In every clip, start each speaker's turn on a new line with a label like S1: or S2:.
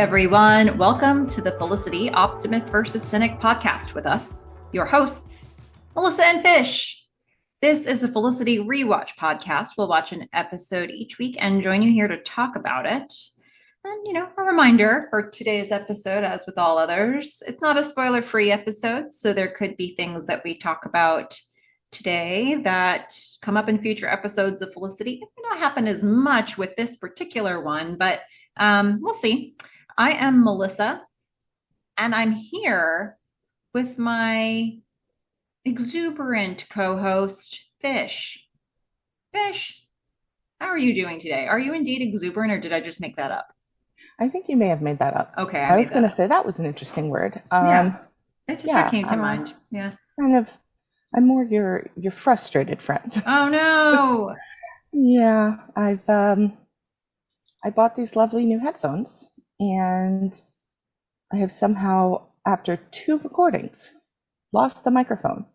S1: everyone. Welcome to the Felicity, Optimist versus Cynic podcast with us, your hosts, Melissa and Fish. This is a Felicity rewatch podcast. We'll watch an episode each week and join you here to talk about it. And, a reminder for today's episode, as with all others, it's not a spoiler-free episode, so there could be things that we talk about today that come up in future episodes of Felicity. It may not happen as much with this particular one, but we'll see. I am Melissa, and I'm here with my exuberant co-host, Fish. Fish, how are you doing today? Are you indeed exuberant, or did I just make that up?
S2: I think you may have made that up.
S1: Okay,
S2: I was going to say that was an interesting word.
S1: Yeah, it just came to mind. Yeah,
S2: it's kind of. I'm more your frustrated friend.
S1: Oh no.
S2: Yeah, I bought these lovely new headphones, and I have somehow, after 2 recordings, lost the microphone.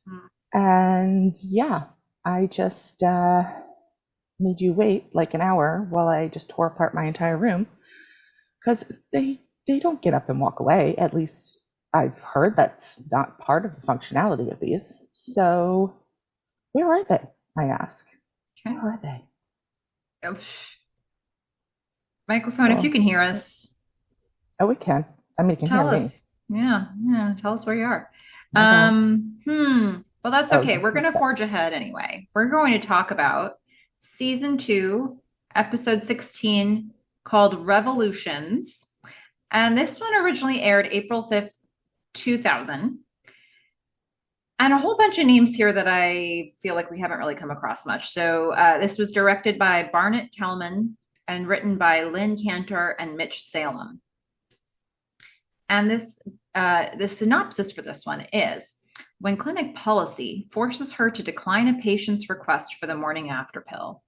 S2: Mm-hmm. And yeah, I just made you wait like an hour while I just tore apart my entire room, because they don't get up and walk away. At least I've heard that's not part of the functionality of these. So where are they, I ask?
S1: Okay.
S2: Where are they?
S1: Microphone, if you can hear us.
S2: Oh, we can. I mean, you can
S1: tell
S2: hear
S1: us. Me. Yeah. Tell us where you are. Well, that's okay. We're going to forge ahead anyway. We're going to talk about season 2, episode 16, called Revolutions. And this one originally aired April 5th, 2000. And a whole bunch of names here that I feel like we haven't really come across much. So this was directed by Barnett Kellman and written by Lynn Cantor and Mitch Salem. And the synopsis for this one is, when clinic policy forces her to decline a patient's request for the morning after pill,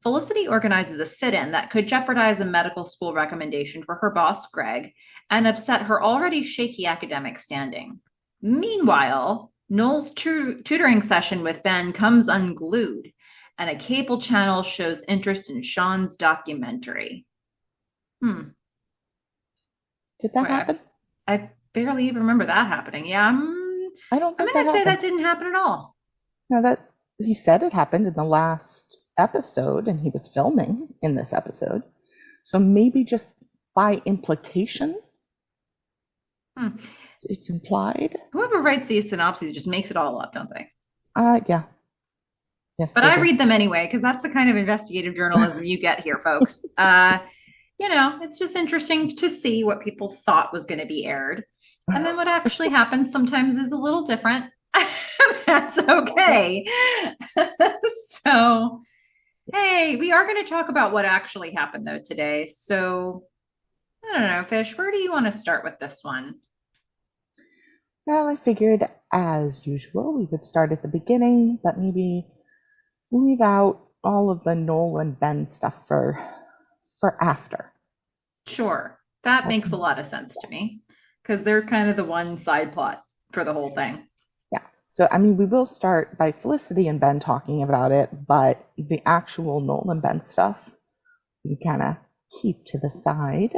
S1: Felicity organizes a sit-in that could jeopardize a medical school recommendation for her boss, Greg, and upset her already shaky academic standing. Meanwhile, Noel's tutoring session with Ben comes unglued, and a cable channel shows interest in Sean's documentary.
S2: Did that happen?
S1: I barely even remember that happening. Yeah,
S2: I don't think
S1: I'm going to say that didn't happen at all.
S2: No, that he said it happened in the last episode, and he was filming in this episode. So maybe just by implication, it's implied.
S1: Whoever writes these synopses just makes it all up, don't they?
S2: Yeah. Yes,
S1: but I read them anyway, because that's the kind of investigative journalism you get here, folks. It's just interesting to see what people thought was going to be aired. And then what actually happens sometimes is a little different. That's okay. So, hey, we are going to talk about what actually happened, though, today. So, I don't know, Fish, where do you want to start with this one?
S2: Well, I figured, as usual, we would start at the beginning, but maybe leave out all of the Noel and Ben stuff for after.
S1: Sure. That makes a lot of sense to me, because they're kind of the one side plot for the whole thing.
S2: Yeah. So, I mean, we will start by Felicity and Ben talking about it, but the actual Noel and Ben stuff, we kind of keep to the side.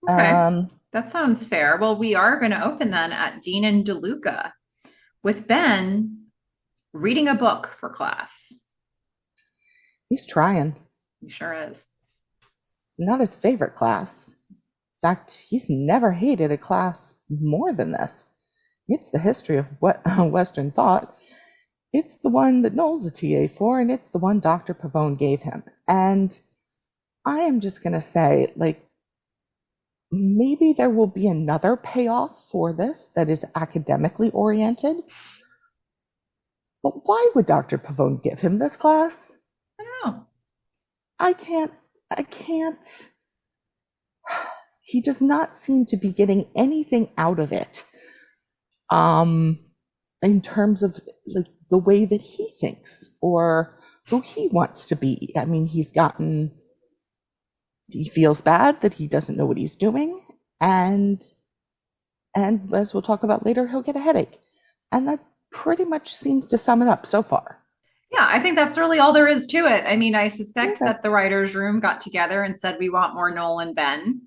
S1: Okay. That sounds fair. Well, we are going to open then at Dean and DeLuca with Ben reading a book for class.
S2: He's trying.
S1: He sure is.
S2: It's not his favorite class. In fact, he's never hated a class more than this. It's the history of Western thought. It's the one that Noel's a TA for, and it's the one Dr. Pavone gave him. And I am just going to say, maybe there will be another payoff for this that is academically oriented. But why would Dr. Pavone give him this class?
S1: I don't know.
S2: I can't. He does not seem to be getting anything out of it. In terms of the way that he thinks or who he wants to be. I mean, he feels bad that he doesn't know what he's doing, and as we'll talk about later, he'll get a headache. And that pretty much seems to sum it up so far.
S1: Yeah, I think that's really all there is to it. I mean, I suspect that the writer's room got together and said, we want more Noel and Ben.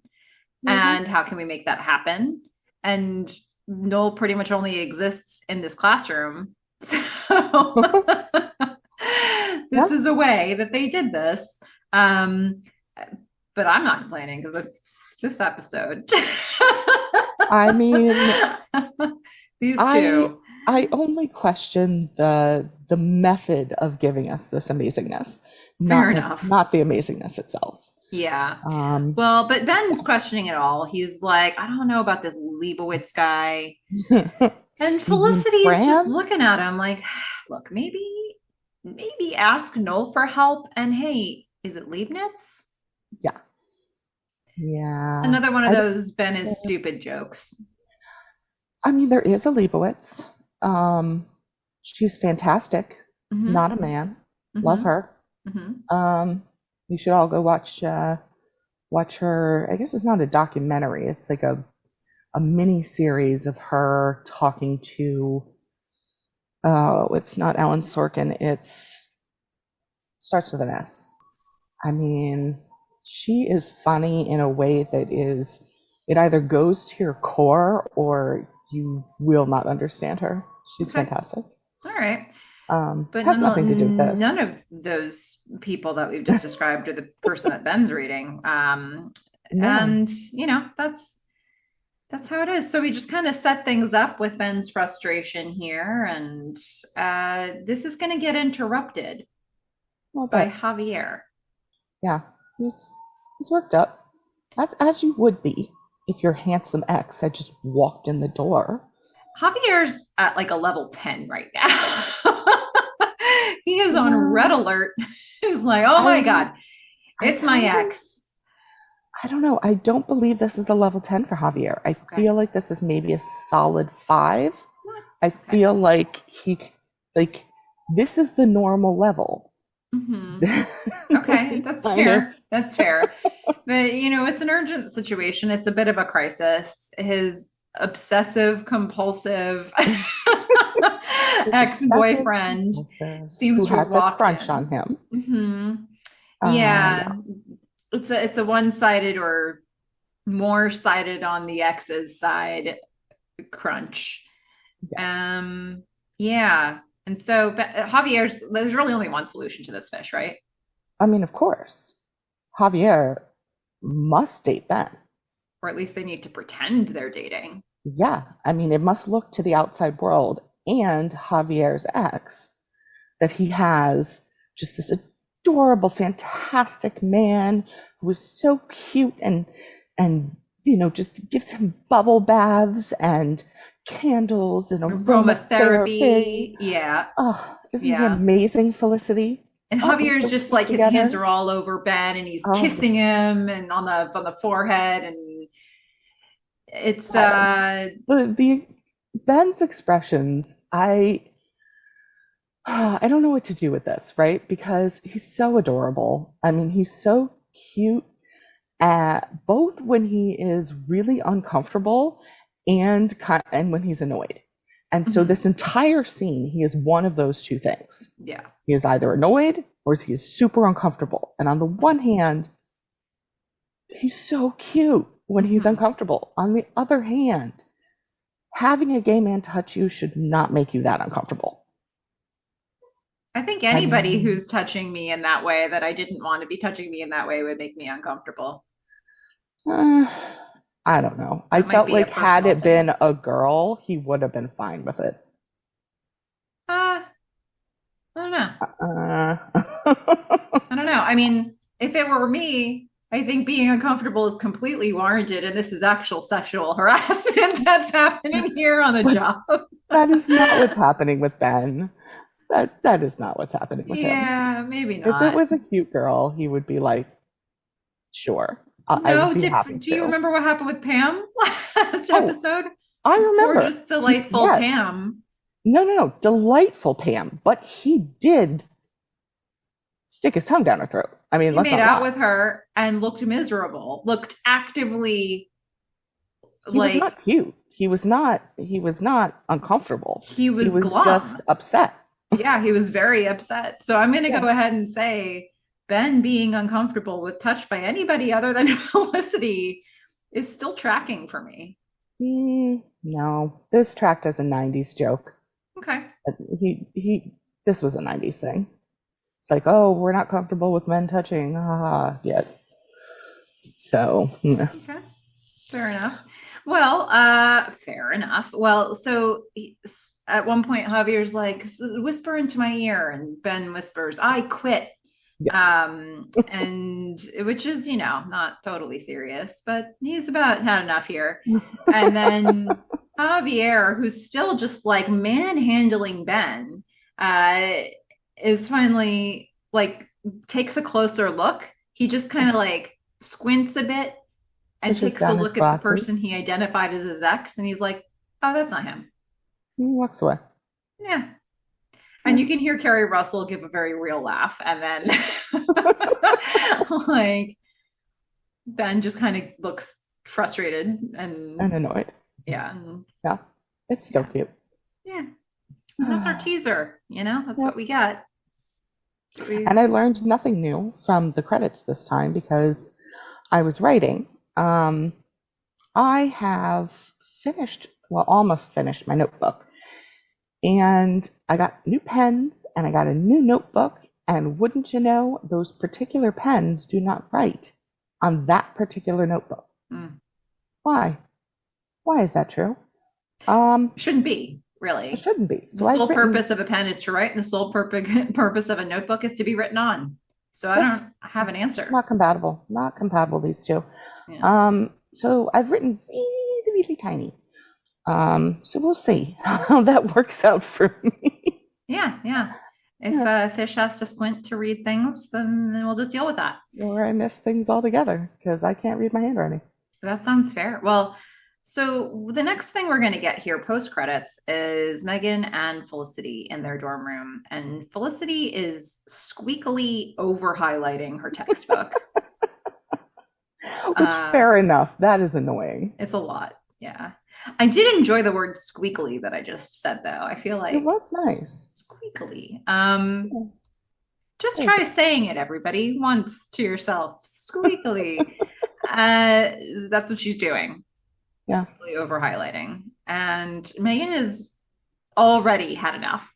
S1: And how can we make that happen? And Noel pretty much only exists in this classroom. So this is a way that they did this. But I'm not complaining because it's this episode.
S2: I mean,
S1: these two.
S2: I only question the method of giving us this amazingness, not the amazingness itself.
S1: Yeah. Well, but Ben's questioning it all. He's like, I don't know about this Leibowitz guy. And Felicity is just looking at him like, look, maybe ask Noel for help. And hey, is it Leibniz?
S2: Yeah. Yeah.
S1: Another one of those Ben is stupid jokes.
S2: I mean, there is a Leibowitz. She's fantastic. Mm-hmm. Not a man. Mm-hmm. Love her. Mm-hmm. You should all go watch her. I guess it's not a documentary. It's like a mini series of her talking to. It's not Alan Sorkin. Starts with an S. I mean, she is funny in a way that it either goes to your core or you will not understand her. She's fantastic.
S1: All right.
S2: But has nothing to do with this.
S1: None of those people that we've just described are the person that Ben's reading. No. And that's how it is. So we just kind of set things up with Ben's frustration here, and this is going to get interrupted by Javier.
S2: Yeah, he's worked up. That's as you would be if your handsome ex had just walked in the door.
S1: Javier's at like a level 10 right now. He is on red alert. He's like, oh my God, it's my ex.
S2: I don't know. I don't believe this is the level 10 for Javier. I feel like this is maybe a solid 5. I feel like this is the normal level.
S1: Mm-hmm. Okay, that's fair. That's fair. But it's an urgent situation. It's a bit of a crisis. His obsessive compulsive ex-boyfriend seems to
S2: has a crunch on him.
S1: Mm-hmm. Yeah. It's a one-sided or more sided on the ex's side crunch. Yes. Yeah. And so there's really only one solution to this fish, right?
S2: I mean, of course. Javier must date Ben.
S1: Or at least they need to pretend they're dating.
S2: Yeah. I mean, it must look to the outside world and Javier's ex that he has just this adorable, fantastic man who is so cute and just gives him bubble baths and candles and aromatherapy.
S1: Yeah.
S2: Oh, isn't he amazing, Felicity?
S1: And Javier's just like together. His hands are all over Ben and he's kissing him and on the forehead, and it's
S2: the Ben's expressions. I don't know what to do with this, right? Because he's so adorable. I mean, he's so cute, both when he is really uncomfortable and when he's annoyed. And so this entire scene, he is one of those two things.
S1: Yeah.
S2: He is either annoyed or he is super uncomfortable. And on the one hand, he's so cute when he's uncomfortable. On the other hand, having a gay man touch you should not make you that uncomfortable.
S1: I think anybody who's touching me in that way that I didn't want to be touching me in that way would make me uncomfortable.
S2: I don't know. I felt like had it been a girl, he would have been fine with it.
S1: I don't know. I don't know. I mean, if it were me, I think being uncomfortable is completely warranted, and this is actual sexual harassment that's happening here on the job.
S2: That is not what's happening with Ben. That is not what's happening with him.
S1: Yeah, maybe not.
S2: If it was a cute girl, he would be like, sure.
S1: No, do you remember what happened with Pam last episode?
S2: I remember.
S1: Or just delightful Pam.
S2: No. Delightful Pam. But he did stick his tongue down her throat. I mean,
S1: he made out with her and looked miserable. Looked actively.
S2: He was not cute. He was not uncomfortable.
S1: He was
S2: just upset.
S1: Yeah, he was very upset. So I'm going to go ahead and say Ben being uncomfortable with touch by anybody other than Felicity is still tracking for me.
S2: No, this tracked as a 90s joke.
S1: Okay.
S2: This was a 90s thing. It's like, oh, we're not comfortable with men touching, yet. So, yeah.
S1: Okay. Fair enough. Well, fair enough. Well, so at one point, Javier's like, whisper into my ear, and Ben whispers, I quit.
S2: Yes.
S1: And which is, not totally serious, but he's about had enough here. And then Javier, who's still just like manhandling Ben, is finally like takes a closer look. He just kind of like squints a bit and takes a look at the person he identified as his ex, and he's like, oh, that's not him.
S2: He walks away.
S1: Yeah. And you can hear Carrie Russell give a very real laugh. And then like Ben just kind of looks frustrated and
S2: annoyed.
S1: Yeah.
S2: Yeah. It's still cute.
S1: Yeah. And that's our teaser, that's what we got.
S2: And I learned nothing new from the credits this time because I was writing. I have almost finished my notebook. And I got new pens and I got a new notebook. And wouldn't you know, those particular pens do not write on that particular notebook. Why? Why is that true?
S1: Shouldn't be, really.
S2: It shouldn't be.
S1: So the sole purpose of a pen is to write, and the sole purpose of a notebook is to be written on. So I don't have an answer.
S2: Not compatible. Not compatible, these two. Yeah. So I've written really, really tiny. So we'll see how that works out for me.
S1: Yeah. If Fish has to squint to read things, then we'll just deal with that.
S2: Or I miss things altogether because I can't read my handwriting.
S1: That sounds fair. Well, so the next thing we're going to get here post credits is Megan and Felicity in their dorm room. And Felicity is squeakily over highlighting her textbook.
S2: Which, fair enough. That is annoying.
S1: It's a lot. Yeah. I did enjoy the word squeakily that I just said, though. I feel like
S2: it was nice.
S1: Squeakily. Just try saying it, everybody, once to yourself. Squeakily. That's what she's doing.
S2: Yeah.
S1: Squeakily over highlighting. And Megan has already had enough.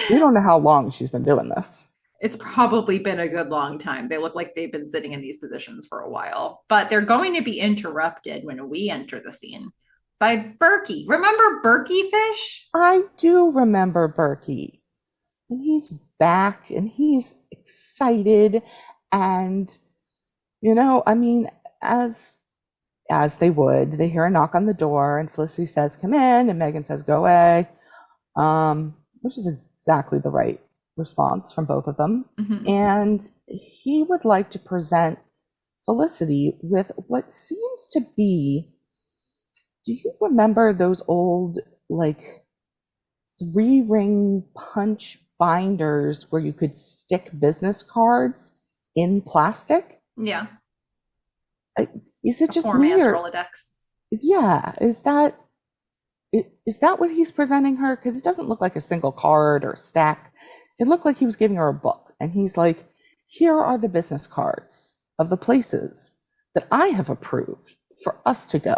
S2: We don't know how long she's been doing this.
S1: It's probably been a good long time. They look like they've been sitting in these positions for a while, but they're going to be interrupted when we enter the scene by Burkey. Remember Burkey, Fish?
S2: I do remember Burkey. And he's back and he's excited. And, as they would, they hear a knock on the door and Felicity says, come in. And Megan says, go away. Which is exactly the right response from both of them.
S1: Mm-hmm.
S2: And he would like to present Felicity with what seems to be, do you remember those old, 3-ring punch binders where you could stick business cards in plastic?
S1: Yeah.
S2: Is it just me or
S1: Rolodex?
S2: Yeah. Is that what he's presenting her? Because it doesn't look like a single card or stack. It looked like he was giving her a book, and he's like, here are the business cards of the places that I have approved for us to go.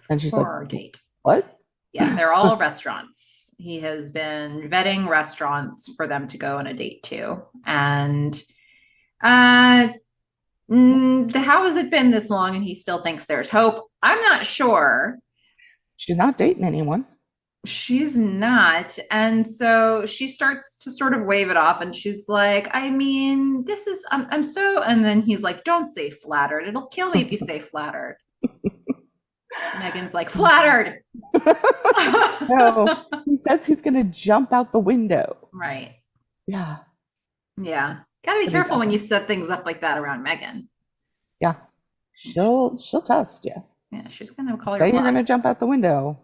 S2: And she's like,
S1: our date.
S2: What?
S1: Yeah, they're all restaurants. He has been vetting restaurants for them to go on a date to. And how has it been this long and he still thinks there's hope? I'm not sure.
S2: She's not dating anyone.
S1: She's not. And so she starts to sort of wave it off and she's like, this is, I'm so, and then he's like, don't say flattered. It'll kill me if you say flattered. Megan's like, flattered.
S2: No, he says he's going to jump out the window.
S1: Right.
S2: Yeah.
S1: Yeah. Gotta be careful when you set things up like that around Megan.
S2: Yeah. She'll test you.
S1: Yeah, she's going to call
S2: you. Say you're going to jump out the window.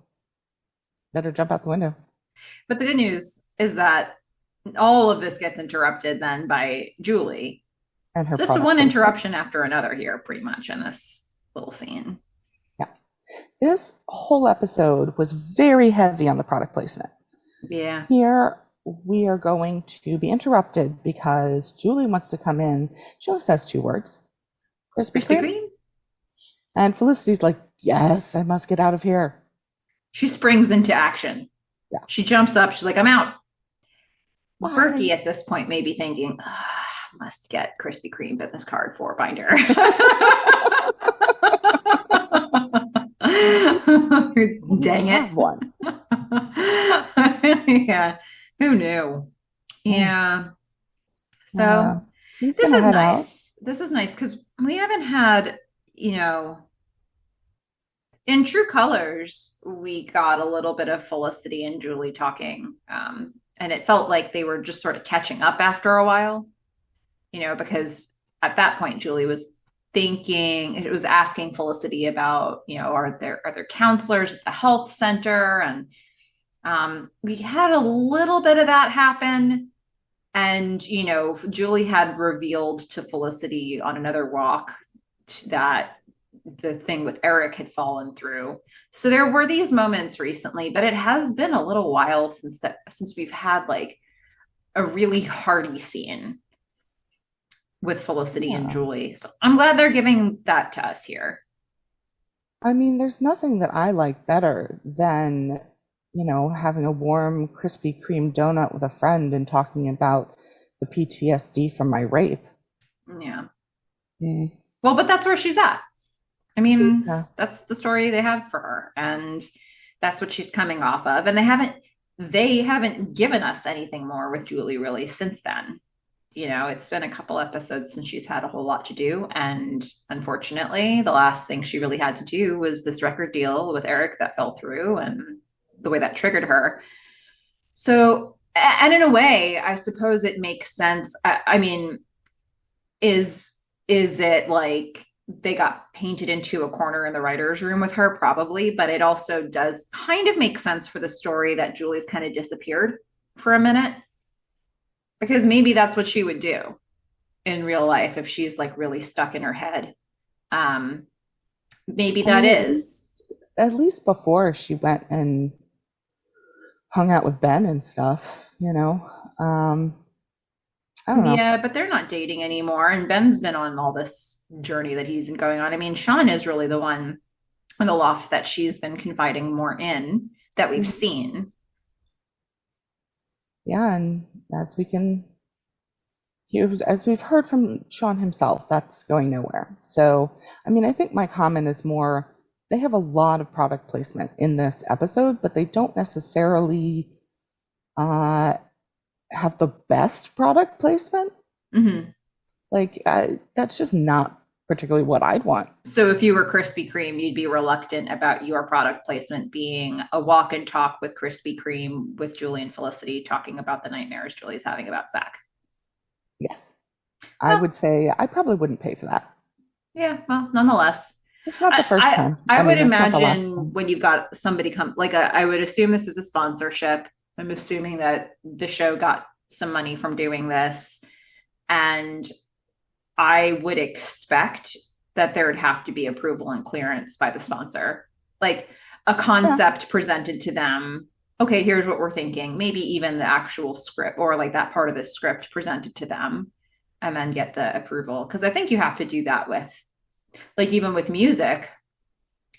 S2: Better jump out the window.
S1: But the good news is that all of this gets interrupted then by Julie.
S2: And her
S1: just one interruption after another here, pretty much, in this little scene.
S2: Yeah. This whole episode was very heavy on the product placement.
S1: Yeah.
S2: Here we are going to be interrupted because Julie wants to come in. She only says 2 words. Krispy
S1: Krispy
S2: Kreme?
S1: Kreme?
S2: And Felicity's like, yes, I must get out of here.
S1: She springs into action.
S2: Yeah.
S1: She jumps up. She's like, I'm out.
S2: Bye.
S1: Burkey at this point may be thinking, must get Krispy Kreme business card for binder. Dang it.
S2: One.
S1: Yeah. Who knew? Yeah. So
S2: he's
S1: this
S2: gonna
S1: is
S2: head
S1: nice. This is nice because we haven't had, in True Colors, we got a little bit of Felicity and Julie talking. And it felt like they were just sort of catching up after a while, because at that point, Julie was thinking, it was asking Felicity about, are there counselors at the health center? And we had a little bit of that happen. And, Julie had revealed to Felicity on another walk that the thing with Eric had fallen through. So there were these moments recently, but it has been a little while since we've had like a really hearty scene with Felicity and Julie. So I'm glad they're giving that to us here.
S2: I mean, there's nothing that I like better than, having a warm Krispy Kreme donut with a friend and talking about the PTSD from my rape.
S1: Yeah. Well, but that's where she's at. I mean, that's the story they have for her, and that's what she's coming off of. And they haven't given us anything more with Julie really since then. It's been a couple episodes since she's had a whole lot to do. And unfortunately, the last thing she really had to do was this record deal with Eric that fell through and the way that triggered her. So, and in a way, I suppose it makes sense. I mean, is it like they got painted into a corner in the writer's room with her? Probably, but it also does kind of make sense for the story that Julie's kind of disappeared for a minute, because maybe that's what she would do in real life if she's like really stuck in her head. Maybe that is.
S2: At least before she went and hung out with Ben and stuff, I don't know.
S1: Yeah, but they're not dating anymore. And Ben's been on all this journey that he's been going on. I mean, Sean is really the one in the loft that she's been confiding more in that we've seen.
S2: Yeah, and as we've heard from Sean himself, that's going nowhere. So, I mean, I think my comment is more, they have a lot of product placement in this episode, but they don't necessarily have the best product placement.
S1: Mm-hmm.
S2: Like, that's just not particularly what I'd want.
S1: So if you were Krispy Kreme, you'd be reluctant about your product placement being a walk and talk with Krispy Kreme with Julie and Felicity talking about the nightmares Julie's having about Zack.
S2: Yes. I would say I probably wouldn't pay for that.
S1: Yeah, well, nonetheless.
S2: It's not the first time.
S1: I would imagine when you've got somebody come, like I would assume this is a sponsorship. I'm assuming that the show got some money from doing this. And I would expect that there would have to be approval and clearance by the sponsor. Like a concept presented to them. Okay, here's what we're thinking. Maybe even the actual script or like that part of the script presented to them and then get the approval. Because I think you have to do that with, like, even with music,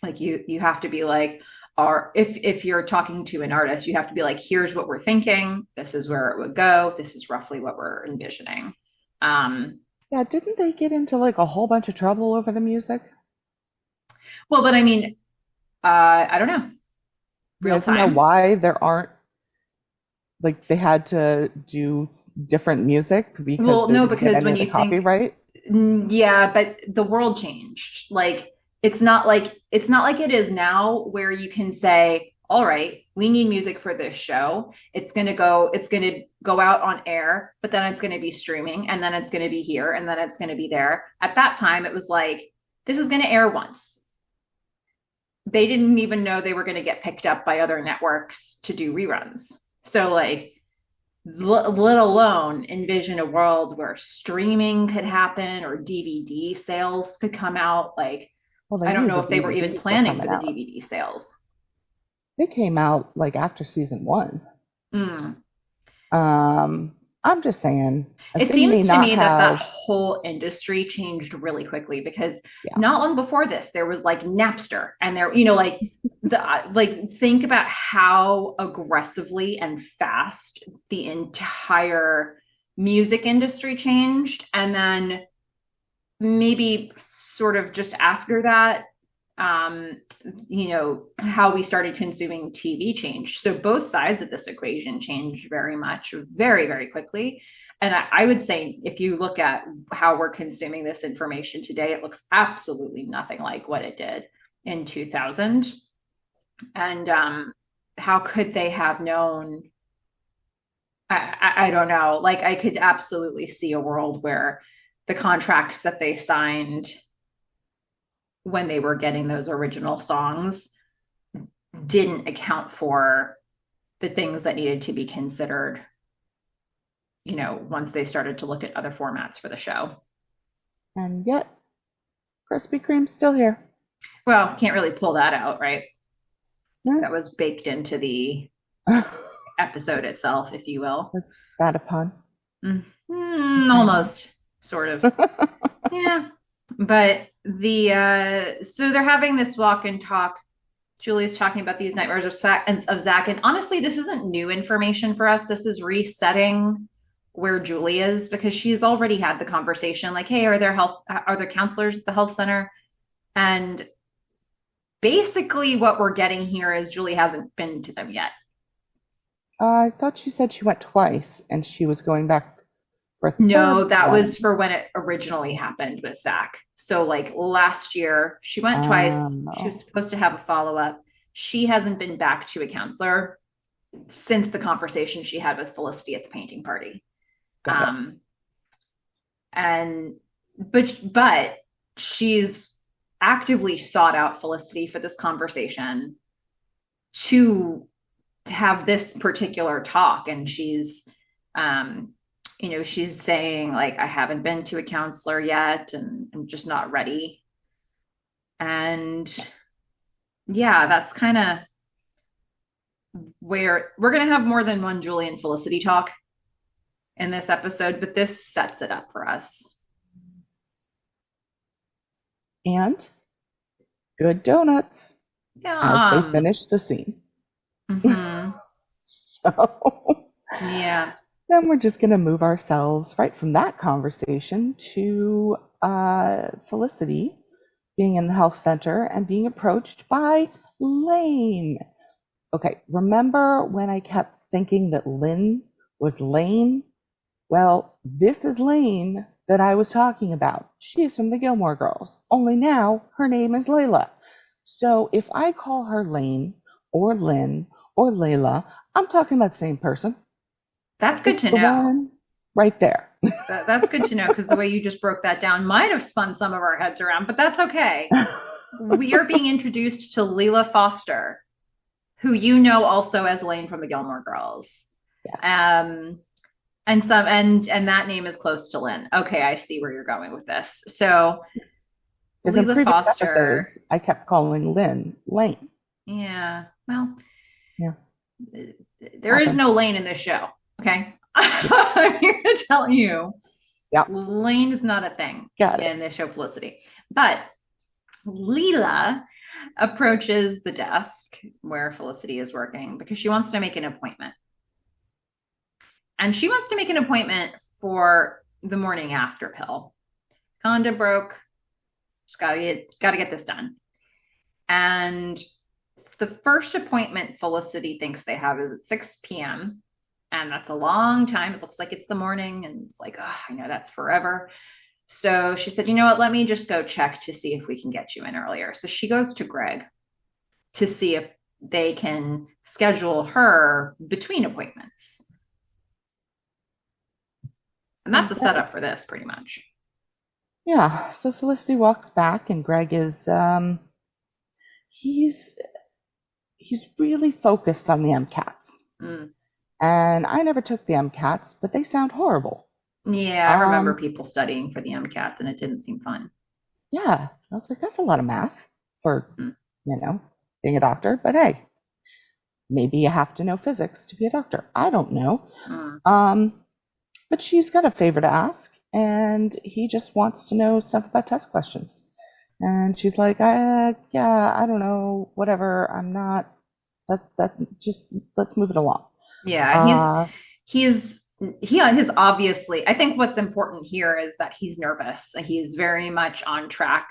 S1: like you have to be like, or if you're talking to an artist, you have to be like, here's what we're thinking. This is where it would go. This is roughly what we're envisioning.
S2: Yeah, didn't they get into like a whole bunch of trouble over the music?
S1: Well, but I mean, I don't know.
S2: Isn't that why there aren't, like, they had to do different music because
S1: because when you think
S2: copyright?
S1: Yeah, but the world changed. Like it's not like it is now where you can say, all right, we need music for this show. It's going to go out on air, but then it's going to be streaming, and then it's going to be here, and then it's going to be there. At that time, it was like, this is going to air once. They didn't even know they were going to get picked up by other networks to do reruns. So like, let alone envision a world where streaming could happen or DVD sales could come out. Like, I don't know if they were even planning for the DVD sales.
S2: They came out like after season 1. I'm just saying a
S1: It
S2: thing may
S1: seems to
S2: not
S1: me that that
S2: have,
S1: whole industry changed really quickly because
S2: yeah.
S1: not long before this, there was like Napster, and there, like think about how aggressively and fast the entire music industry changed. And then maybe sort of just after that, um, how we started consuming TV changed. So both sides of this equation changed very much, very, very quickly. And I would say if you look at how we're consuming this information today, it looks absolutely nothing like what it did in 2000. And how could they have known? I don't know. Like, I could absolutely see a world where the contracts that they signed when they were getting those original songs didn't account for the things that needed to be considered, once they started to look at other formats for the show.
S2: And yet, Krispy Kreme's still here.
S1: Well, can't really pull that out, right?
S2: Yeah.
S1: That was baked into the episode itself, if you will.
S2: Is that a pun?
S1: Almost, sort of. Yeah. But so they're having this walk and talk. Julie's talking about these nightmares of Zack, and honestly, this isn't new information for us. This is resetting where Julie is, because she's already had the conversation, like, hey, are there counselors at the health center? And basically what we're getting here is Julie hasn't been to them yet.
S2: I thought she said she went twice and she was going back for a third.
S1: No, that was for when it originally happened with Zack. So like last year, she went twice. She was supposed to have a follow-up. She hasn't been back to a counselor since the conversation she had with Felicity at the painting party. But she's actively sought out Felicity for this conversation to have this particular talk. And she's, she's saying, like, I haven't been to a counselor yet and I'm just not ready. And yeah, that's kind of where we're going to have more than one Julie and Felicity talk in this episode, but this sets it up for us.
S2: And good donuts as they finish the scene.
S1: Mm-hmm.
S2: So
S1: yeah.
S2: Then we're just going to move ourselves right from that conversation to Felicity being in the health center and being approached by Lane. Okay, remember when I kept thinking that Lynn was Lane? Well, this is Lane that I was talking about. She is from the Gilmore Girls, only now her name is Leila. So if I call her Lane or Lynn or Leila, I'm talking about the same person.
S1: That's good to know.
S2: Right there.
S1: That's good to know, because the way you just broke that down might have spun some of our heads around, but that's okay. We are being introduced to Leila Foster, who you know also as Lane from the Gilmore Girls.
S2: Yes.
S1: And that name is close to Lynn. Okay, I see where you're going with this. So
S2: Leila in Foster, episodes, I kept calling Lynn Lane.
S1: Yeah. Well,
S2: yeah.
S1: There is no Lane in this show. Okay. I'm here to tell you.
S2: Yeah.
S1: Lane is not a thing in this show, Felicity. But Leila approaches the desk where Felicity is working because she wants to make an appointment. And she wants to make an appointment for the morning after pill. Conda broke. She's got to get this done. And the first appointment Felicity thinks they have is at 6 p.m. And that's a long time. It looks like it's the morning. And it's like, oh, I know that's forever. So she said, you know what? Let me just go check to see if we can get you in earlier. So she goes to Greg to see if they can schedule her between appointments. And that's a setup for this, pretty much.
S2: Yeah. So Felicity walks back, and Greg is, he's really focused on the MCATs. And I never took the MCATs, but they sound horrible.
S1: Yeah, I remember people studying for the MCATs, and it didn't seem fun.
S2: Yeah. I was like, that's a lot of math for, being a doctor. But hey, maybe you have to know physics to be a doctor. I don't know. but she's got a favor to ask, and he just wants to know stuff about test questions. And she's like, yeah, I don't know, whatever. I'm not. That. Just let's move it along.
S1: Yeah, he's obviously, I think what's important here is that he's nervous. He's very much on track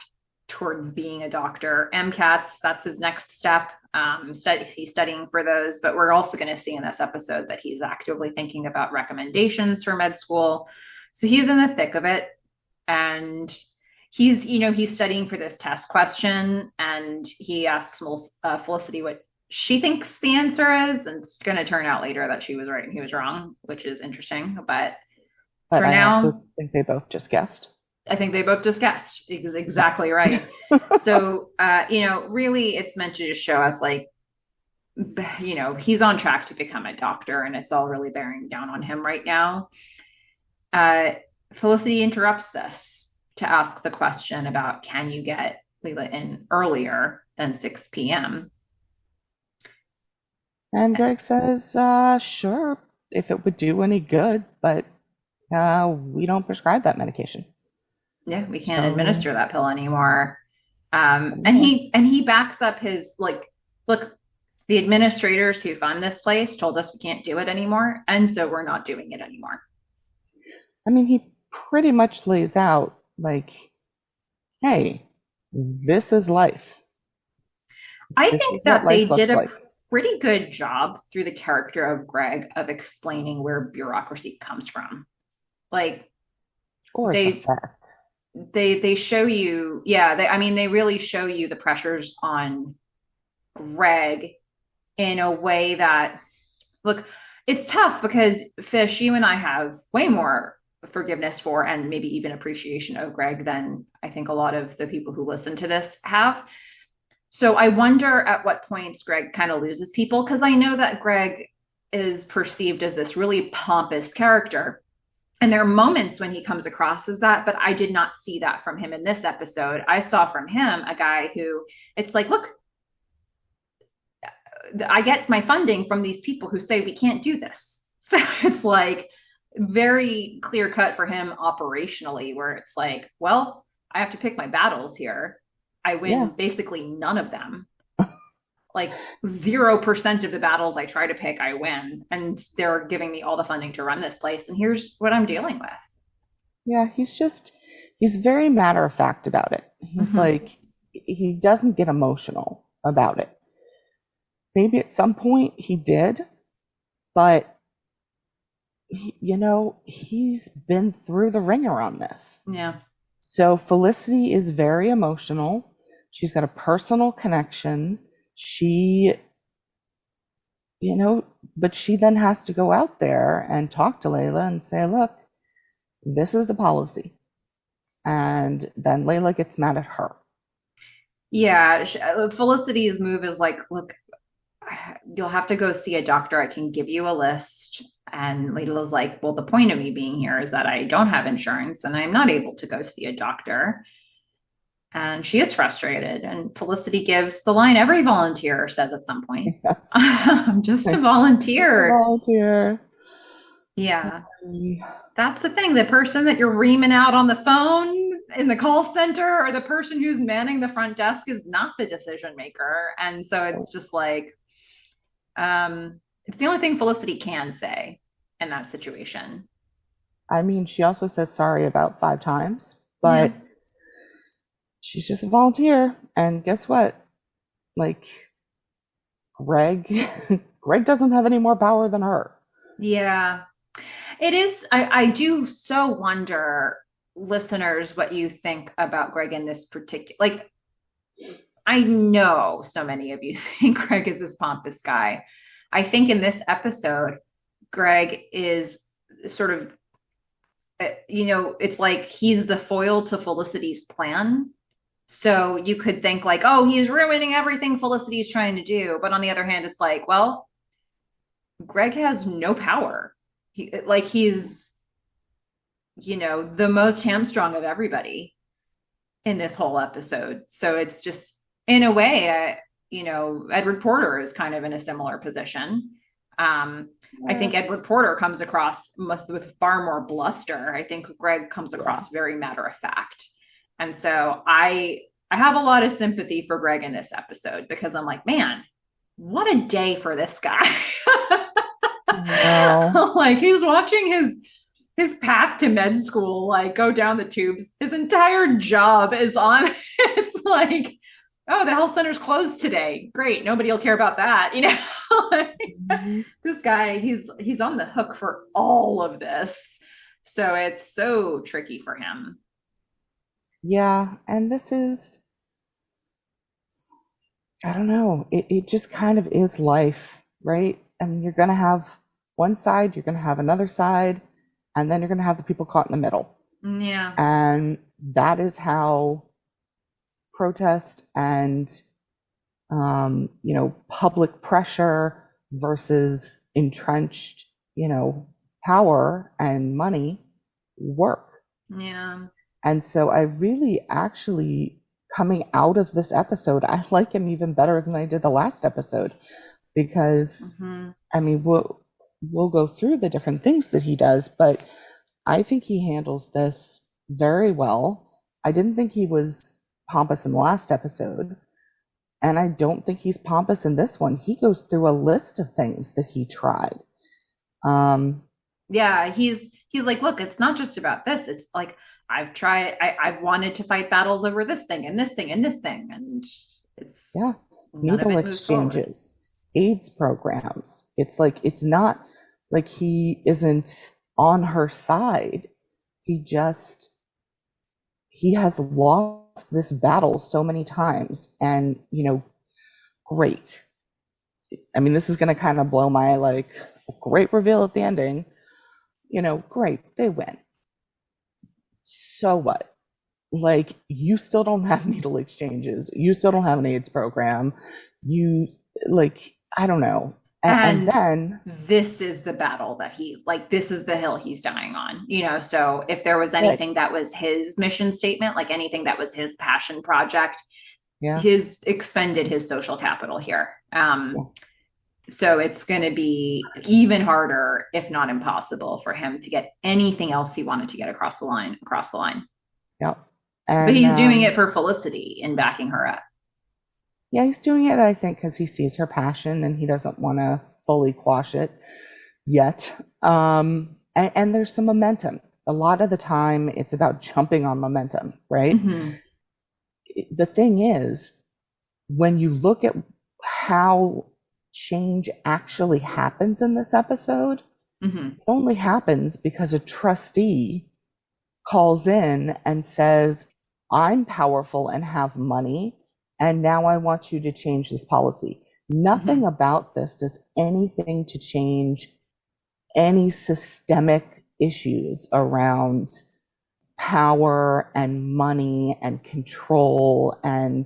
S1: towards being a doctor. MCATs, that's his next step. He's studying for those, but we're also going to see in this episode that he's actively thinking about recommendations for med school. So he's in the thick of it. And he's studying for this test question, and he asks Felicity what she thinks the answer is, and it's going to turn out later that she was right and he was wrong, which is interesting. But for
S2: I
S1: now,
S2: also think they both just guessed.
S1: I think they both just guessed. Exactly right. So, really, it's meant to just show us, like, he's on track to become a doctor, and it's all really bearing down on him right now. Felicity interrupts this to ask the question about, can you get Leila in earlier than 6 p.m.?
S2: And Greg says, sure, if it would do any good, but we don't prescribe that medication.
S1: Yeah, we can't administer that pill anymore. And he backs up his, like, look, the administrators who fund this place told us we can't do it anymore, and so we're not doing it anymore.
S2: I mean, he pretty much lays out, like, hey, this is life.
S1: I think that they did a pretty good job through the character of Greg of explaining where bureaucracy comes from. Like,
S2: or it's a fact.
S1: They show you, they really show you the pressures on Greg in a way that, look, it's tough because, Fish, you and I have way more forgiveness for and maybe even appreciation of Greg than I think a lot of the people who listen to this have. So I wonder at what points Greg kind of loses people, because I know that Greg is perceived as this really pompous character. And there are moments when he comes across as that, but I did not see that from him in this episode. I saw from him a guy who, it's like, look, I get my funding from these people who say we can't do this. So it's like very clear cut for him operationally, where it's like, well, I have to pick my battles here. I win basically none of them. Like 0% of the battles I try to pick, I win. And they're giving me all the funding to run this place. And here's what I'm dealing with.
S2: Yeah, he's very matter of fact about it. He's like, he doesn't get emotional about it. Maybe at some point he did, but he's been through the ringer on this.
S1: Yeah.
S2: So Felicity is very emotional. She's got a personal connection. She, but she then has to go out there and talk to Leila and say, look, this is the policy. And then Leila gets mad at her.
S1: Yeah. Felicity's move is like, look, you'll have to go see a doctor. I can give you a list. And Leila's like, well, the point of me being here is that I don't have insurance and I'm not able to go see a doctor. And she is frustrated. And Felicity gives the line every volunteer says at some point. Yes. I'm just a volunteer. Yeah. That's the thing. The person that you're reaming out on the phone in the call center, or the person who's manning the front desk, is not the decision maker. And so it's just like, it's the only thing Felicity can say in that situation.
S2: I mean, she also says sorry about 5 times, but she's just a volunteer. And guess what? Like, Greg doesn't have any more power than her.
S1: Yeah, it is. I do so wonder, listeners, what you think about Greg in this particular, like, I know so many of you think Greg is this pompous guy. I think in this episode, Greg is sort of, it's like he's the foil to Felicity's plan. So you could think like, oh, he's ruining everything Felicity's trying to do. But on the other hand, it's like, well, Greg has no power. He's, the most hamstrung of everybody in this whole episode. So it's just, in a way, Edward Porter is kind of in a similar position. I
S2: Yeah.
S1: think Edward Porter comes across with far more bluster. I think Greg comes
S2: Yeah.
S1: across very matter of fact. And so I have a lot of sympathy for Greg in this episode because I'm like, man, what a day for this guy.
S2: No.
S1: Like he's watching his path to med school like go down the tubes. His entire job is on it's like, oh, the health center's closed today. Great, nobody will care about that, you know. Like,
S2: Mhm.
S1: this guy, he's on the hook for all of this. So it's so tricky for him.
S2: Yeah. And this is, I don't know, it just kind of is life, right? I mean, you're going to have one side, you're going to have another side, and then you're going to have the people caught in the middle.
S1: Yeah.
S2: And that is how protest and, public pressure versus entrenched, power and money work.
S1: Yeah.
S2: And so I really actually, coming out of this episode, I like him even better than I did the last episode because,
S1: Mm-hmm.
S2: I mean, we'll go through the different things that he does, but I think he handles this very well. I didn't think he was pompous in the last episode, and I don't think he's pompous in this one. He goes through a list of things that he tried. Um,
S1: Yeah, he's like, look, it's not just about this. It's like I've wanted to fight battles over this thing and this thing and this thing, and it's
S2: yeah,
S1: none of
S2: needle
S1: it moves forward.
S2: exchanges, AIDS programs. It's like, it's not like he isn't on her side. He just, he has lost this battle so many times. And, great. I mean, this is going to kind of blow my like great reveal at the ending. Great, they win. So what? Like, you still don't have needle exchanges. You still don't have an AIDS program. You, like, I don't know. And
S1: And
S2: then,
S1: this is the battle that he like this is the hill he's dying on, you know. So if there was
S2: right,
S1: anything that was his mission statement, like anything that was his passion project,
S2: yeah,
S1: his expended his social capital here.
S2: yeah,
S1: So it's going to be even harder, if not impossible, for him to get anything else he wanted to get across the line.
S2: yeah.
S1: But
S2: And
S1: he's doing it for Felicity and backing her up.
S2: yeah, he's doing it, I think, because he sees her passion and he doesn't want to fully quash it yet. And there's some momentum. A lot of the time, it's about jumping on momentum, right?
S1: Mm-hmm.
S2: The thing is, when you look at how change actually happens in this episode,
S1: Mm-hmm.
S2: it only happens because a trustee calls in and says, I'm powerful and have money, and now I want you to change this policy.
S1: Mm-hmm.
S2: Nothing about this does anything to change any systemic issues around power and money and control. And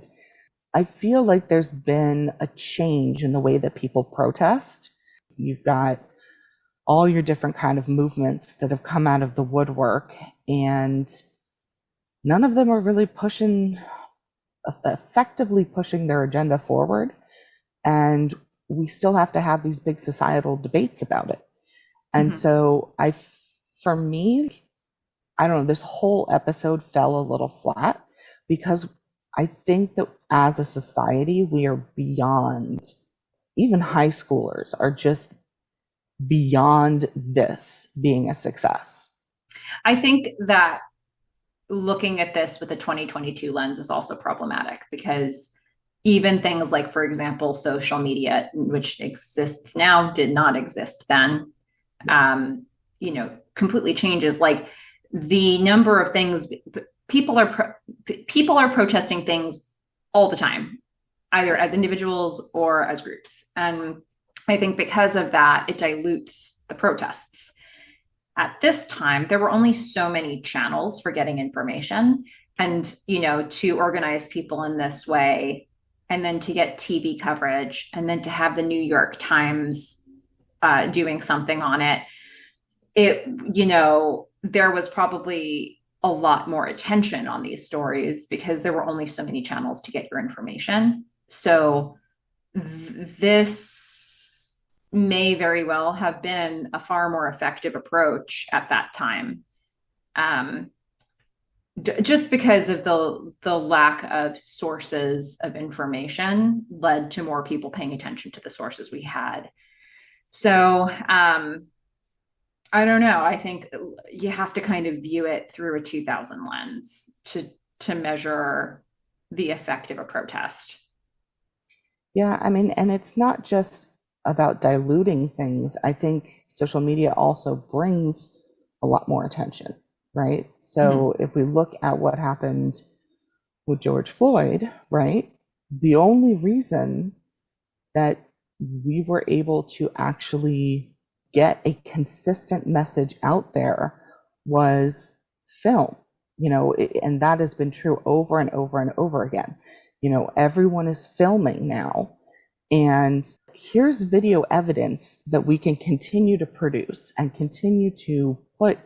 S2: I feel like there's been a change in the way that people protest. You've got all your different kind of movements that have come out of the woodwork, and none of them are really effectively pushing their agenda forward. And we still have to have these big societal debates about it. And
S1: Mm-hmm.
S2: so for me, I don't know, this whole episode fell a little flat because I think that as a society, we are beyond, even high schoolers are just beyond this being a success.
S1: I think that looking at this with a 2022 lens is also problematic because even things like, for example, social media, which exists now, did not exist then. Completely changes. Like the number of things people are protesting things all the time, either as individuals or as groups, and I think because of that, it dilutes the protests. At this time, there were only so many channels for getting information. And, to organize people in this way, and then to get TV coverage, and then to have the New York Times doing something on it, there was probably a lot more attention on these stories because there were only so many channels to get your information. So this may very well have been a far more effective approach at that time. Um, just because of the lack of sources of information led to more people paying attention to the sources we had. So I don't know. I think you have to kind of view it through a 2000 lens to measure the effect of a protest.
S2: Yeah, I mean, and it's not just about diluting things. I think social media also brings a lot more attention, right?
S1: Mm-hmm.
S2: So if we look at what happened with George Floyd, right? The only reason that we were able to actually get a consistent message out there was film, and that has been true over and over and over again. Everyone is filming now, and here's video evidence that we can continue to produce and continue to put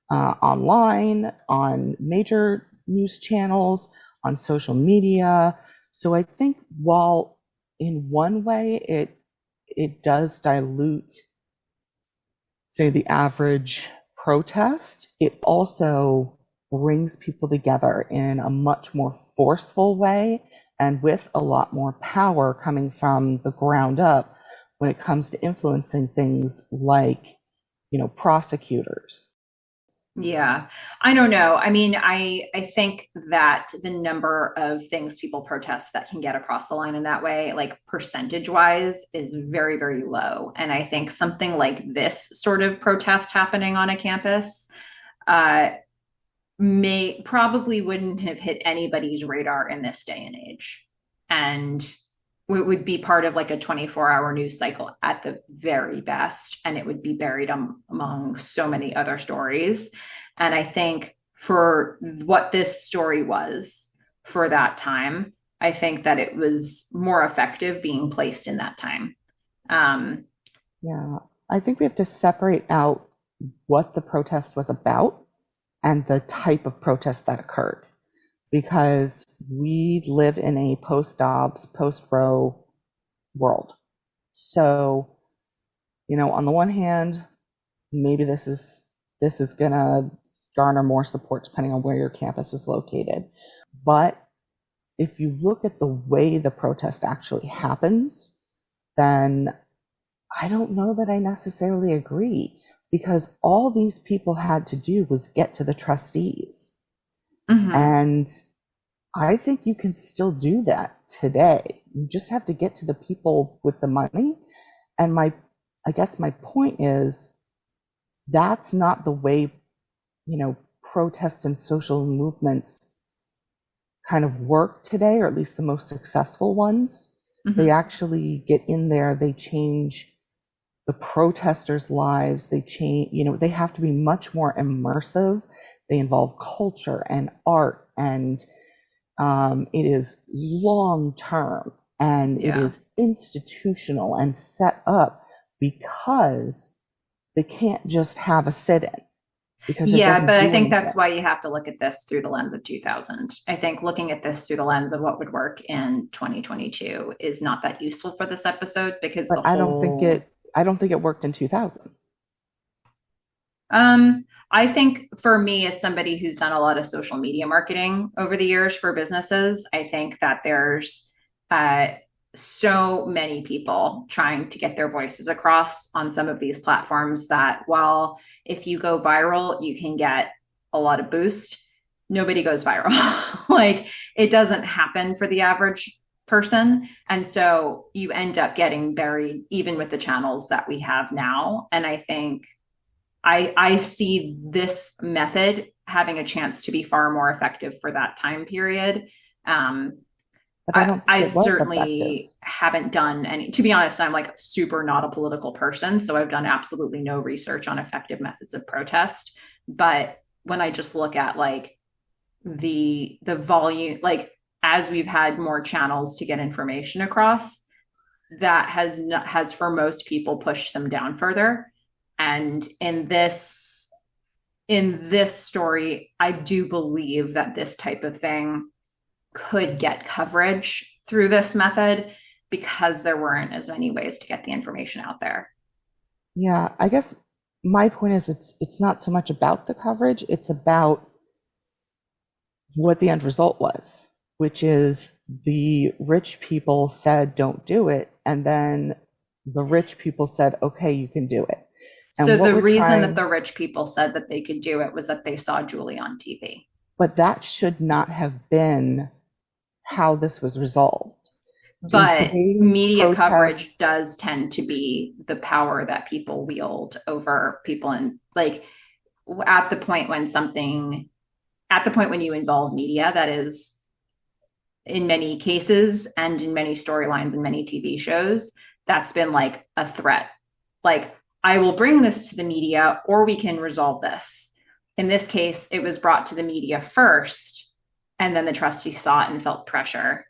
S2: online, on major news channels, on social media. So I think while in one way it does dilute, say, the average protest, it also brings people together in a much more forceful way and with a lot more power coming from the ground up when it comes to influencing things like, prosecutors.
S1: Yeah, I don't know. I mean, I think that the number of things people protest that can get across the line in that way, like percentage wise, is very, very low. And I think something like this sort of protest happening on a campus uh, may probably wouldn't have hit anybody's radar in this day and age. And it would be part of like a 24-hour news cycle at the very best. And it would be buried among so many other stories. And I think for what this story was for that time, I think that it was more effective being placed in that time. Um,
S2: Yeah, I think we have to separate out what the protest was about and the type of protest that occurred, because we live in a post-Dobbs, post-Roe world. So, on the one hand, maybe this is gonna garner more support depending on where your campus is located. But if you look at the way the protest actually happens, then I don't know that I necessarily agree, because all these people had to do was get to the trustees.
S1: mhm.
S2: And I think you can still do that today. You just have to get to the people with the money. And I guess my point is that's not the way, protests and social movements kind of work today, or at least the most successful ones. They
S1: Mhm.
S2: actually get in there, they change the protesters' lives, they change, they have to be much more immersive. They involve culture and art, and it is long term, and it
S1: Yeah.
S2: is institutional and set up because they can't just have a sit in, because it
S1: Yeah,
S2: doesn't
S1: but I
S2: do
S1: think that's
S2: anything.
S1: why you have to look at this through the lens of 2000. I think looking at this through the lens of what would work in 2022 is not that useful for this episode because
S2: But
S1: the whole
S2: I don't think it worked in 2000.
S1: I think for me as somebody who's done a lot of social media marketing over the years for businesses, I think that there's uh so many people trying to get their voices across on some of these platforms that while if you go viral, you can get a lot of boost, nobody goes viral. Like it doesn't happen for the average person. And so you end up getting buried even with the channels that we have now. And I think I see this method having a chance to be far more effective for that time period. Um,
S2: But I
S1: I,
S2: don't think
S1: I
S2: it was effective.
S1: certainly haven't done any, to be honest, I'm like super not a political person. So I've done absolutely no research on effective methods of protest. But when I just look at like the volume, like as we've had more channels to get information across, that has for most people pushed them down further. And in this story, I do believe that this type of thing could get coverage through this method because there weren't as many ways to get the information out there.
S2: Yeah, I guess my point is it's not so much about the coverage, it's about what the end result was, which is the rich people said don't do it, and then the rich people said okay, you can do it.
S1: So
S2: And what
S1: the
S2: we're
S1: reason that
S2: trying,
S1: the rich people said that they could do it was that they saw Julie on TV.
S2: but that should not have been how this was resolved. In
S1: But
S2: today's
S1: media coverage
S2: protests,
S1: does tend to be the power that people wield over people. And like at the point when something, at the point when you involve media, that is in many cases and in many storylines and many TV shows, that's been like a threat. Like, I will bring this to the media or we can resolve this. In this case, it was brought to the media first, and then the trustee saw it and felt pressure.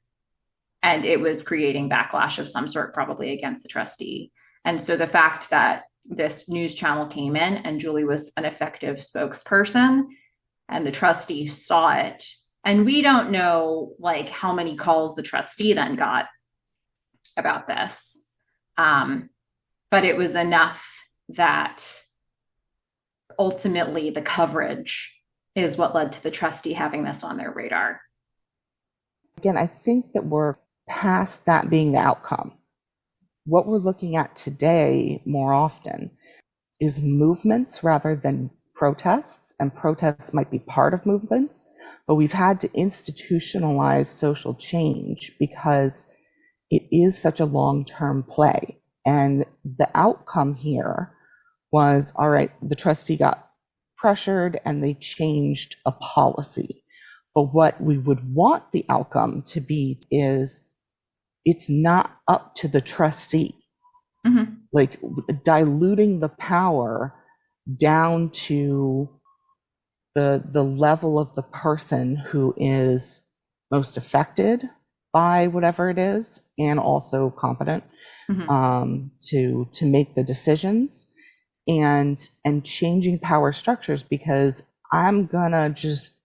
S1: And it was creating backlash of some sort, probably against the trustee. And so the fact that this news channel came in and Julie was an effective spokesperson and the trustee saw it, and we don't know like how many calls the trustee then got about this, but it was enough that ultimately the coverage is what led to the trustee having this on their radar.
S2: again, I think that we're past that being the outcome. What we're looking at today more often is movements rather than protests, and protests might be part of movements, but we've had to institutionalize social change because it is such a long-term play. And the outcome here was, all right, the trustee got pressured and they changed a policy. But what we would want the outcome to be is it's not up to the trustee. Mm-hmm. Like diluting the power down to the level of the person who is most affected by whatever it is and also competent to make the decisions, and changing power structures, because I'm gonna just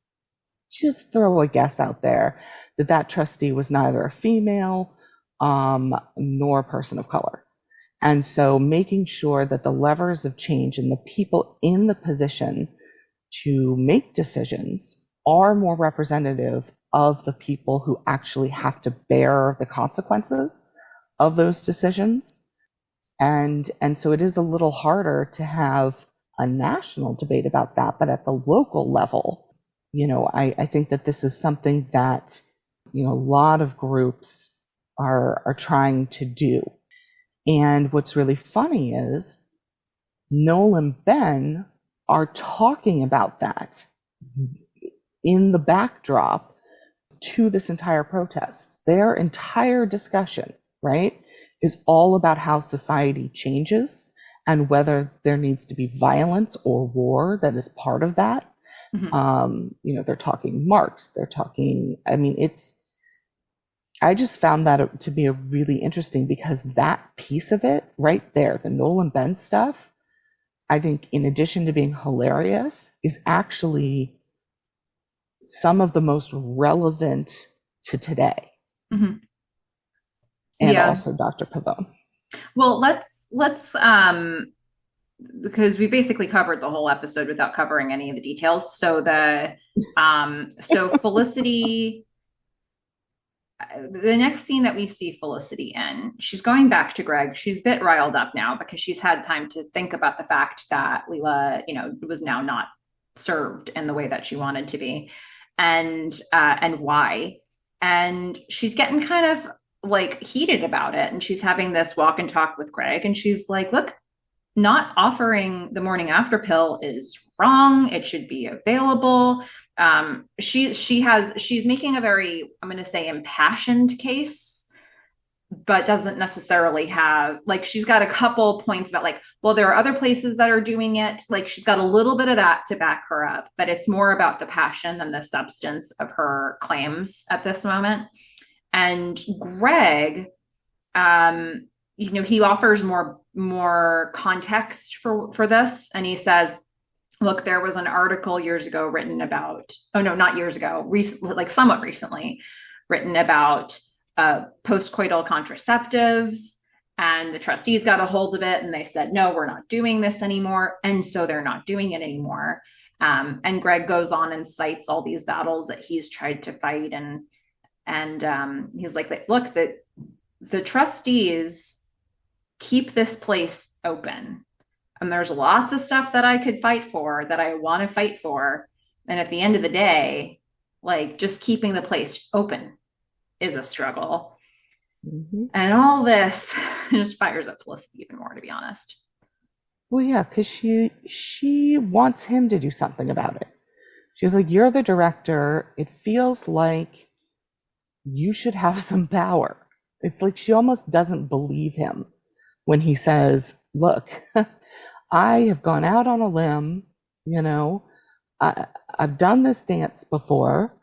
S2: throw a guess out there that trustee was neither a female nor a person of color. And so making sure that the levers of change and the people in the position to make decisions are more representative of the people who actually have to bear the consequences of those decisions. And so it is a little harder to have a national debate about that, but at the local level, I think that this is something that, a lot of groups are trying to do. And what's really funny is Noel and Ben are talking about that in the backdrop to this entire protest. Their entire discussion, right, is all about how society changes and whether there needs to be violence or war that is part of that. Mm-hmm. They're talking Marx, they're talking, I just found that to be really interesting, because that piece of it right there, the Noel and Ben stuff, I think in addition to being hilarious, is actually some of the most relevant to today. Mm-hmm. And also Dr. Pavone.
S1: Well, let's because we basically covered the whole episode without covering any of the details. So so Felicity, the next scene that we see Felicity in, she's going back to Greg. She's a bit riled up now because she's had time to think about the fact that Leila, was now not served in the way that she wanted to be, and why. And she's getting kind of like heated about it. And she's having this walk and talk with Greg. And she's like, look, not offering the morning after pill is wrong. It should be available. She's making a very, I'm going to say, impassioned case, but doesn't necessarily have, like, she's got a couple points about like, well, there are other places that are doing it. Like, she's got a little bit of that to back her up, but it's more about the passion than the substance of her claims at this moment. And Greg, he offers more context for this. And he says, look, there was an article years ago written about, oh no, not years ago, recently, like somewhat recently, written about postcoital contraceptives. And the trustees got a hold of it and they said, no, we're not doing this anymore. And so they're not doing it anymore. And Greg goes on and cites all these battles that he's tried to fight. And he's like, look, the trustees keep this place open. And there's lots of stuff that I could fight for, that I want to fight for. And at the end of the day, like, just keeping the place open is a struggle.
S2: Mm-hmm.
S1: And all this just fires up Felicity even more, to be honest.
S2: Well, yeah, because she wants him to do something about it. She's like, you're the director. It feels like you should have some power. It's like she almost doesn't believe him when he says, look, I have gone out on a limb, you know, I've done this dance before.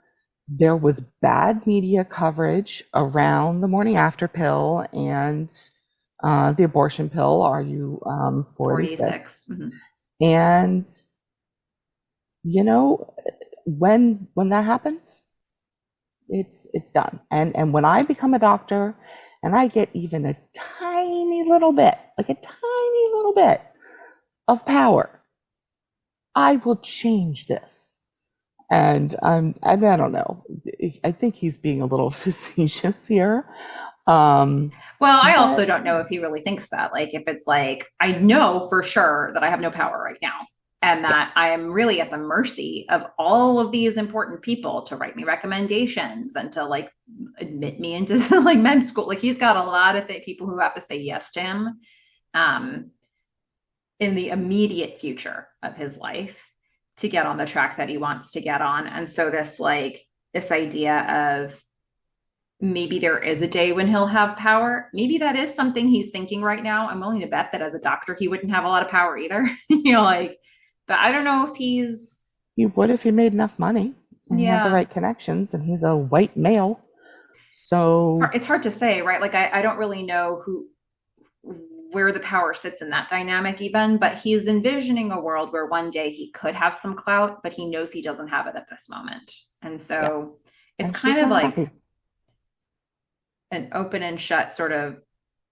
S2: There was bad media coverage around the morning after pill and the abortion pill, RU46.
S1: Mm-hmm.
S2: And, you know, when that happens, it's done. And when I become a doctor and I get even a tiny little bit, like a tiny little bit of power, I will change this. And I don't know. I think he's being a little facetious here.
S1: Well, I also don't know if he really thinks that. Like, if it's like, I know for sure that I have no power right now, and that I am really at the mercy of all of these important people to write me recommendations and to like admit me into like men's school. Like, he's got a lot of people who have to say yes to him in the immediate future of his life to get on the track that he wants to get on. And so this idea of maybe there is a day when he'll have power. Maybe that is something he's thinking right now. I'm willing to bet that as a doctor, he wouldn't have a lot of power either. But I don't know if he
S2: would if he made enough money and he had the right connections, and he's a white male. So
S1: it's hard to say, right? Like, I don't really know where the power sits in that dynamic even, but he's envisioning a world where one day he could have some clout, but he knows he doesn't have it at this moment. And so it's kind of like an open and shut sort of,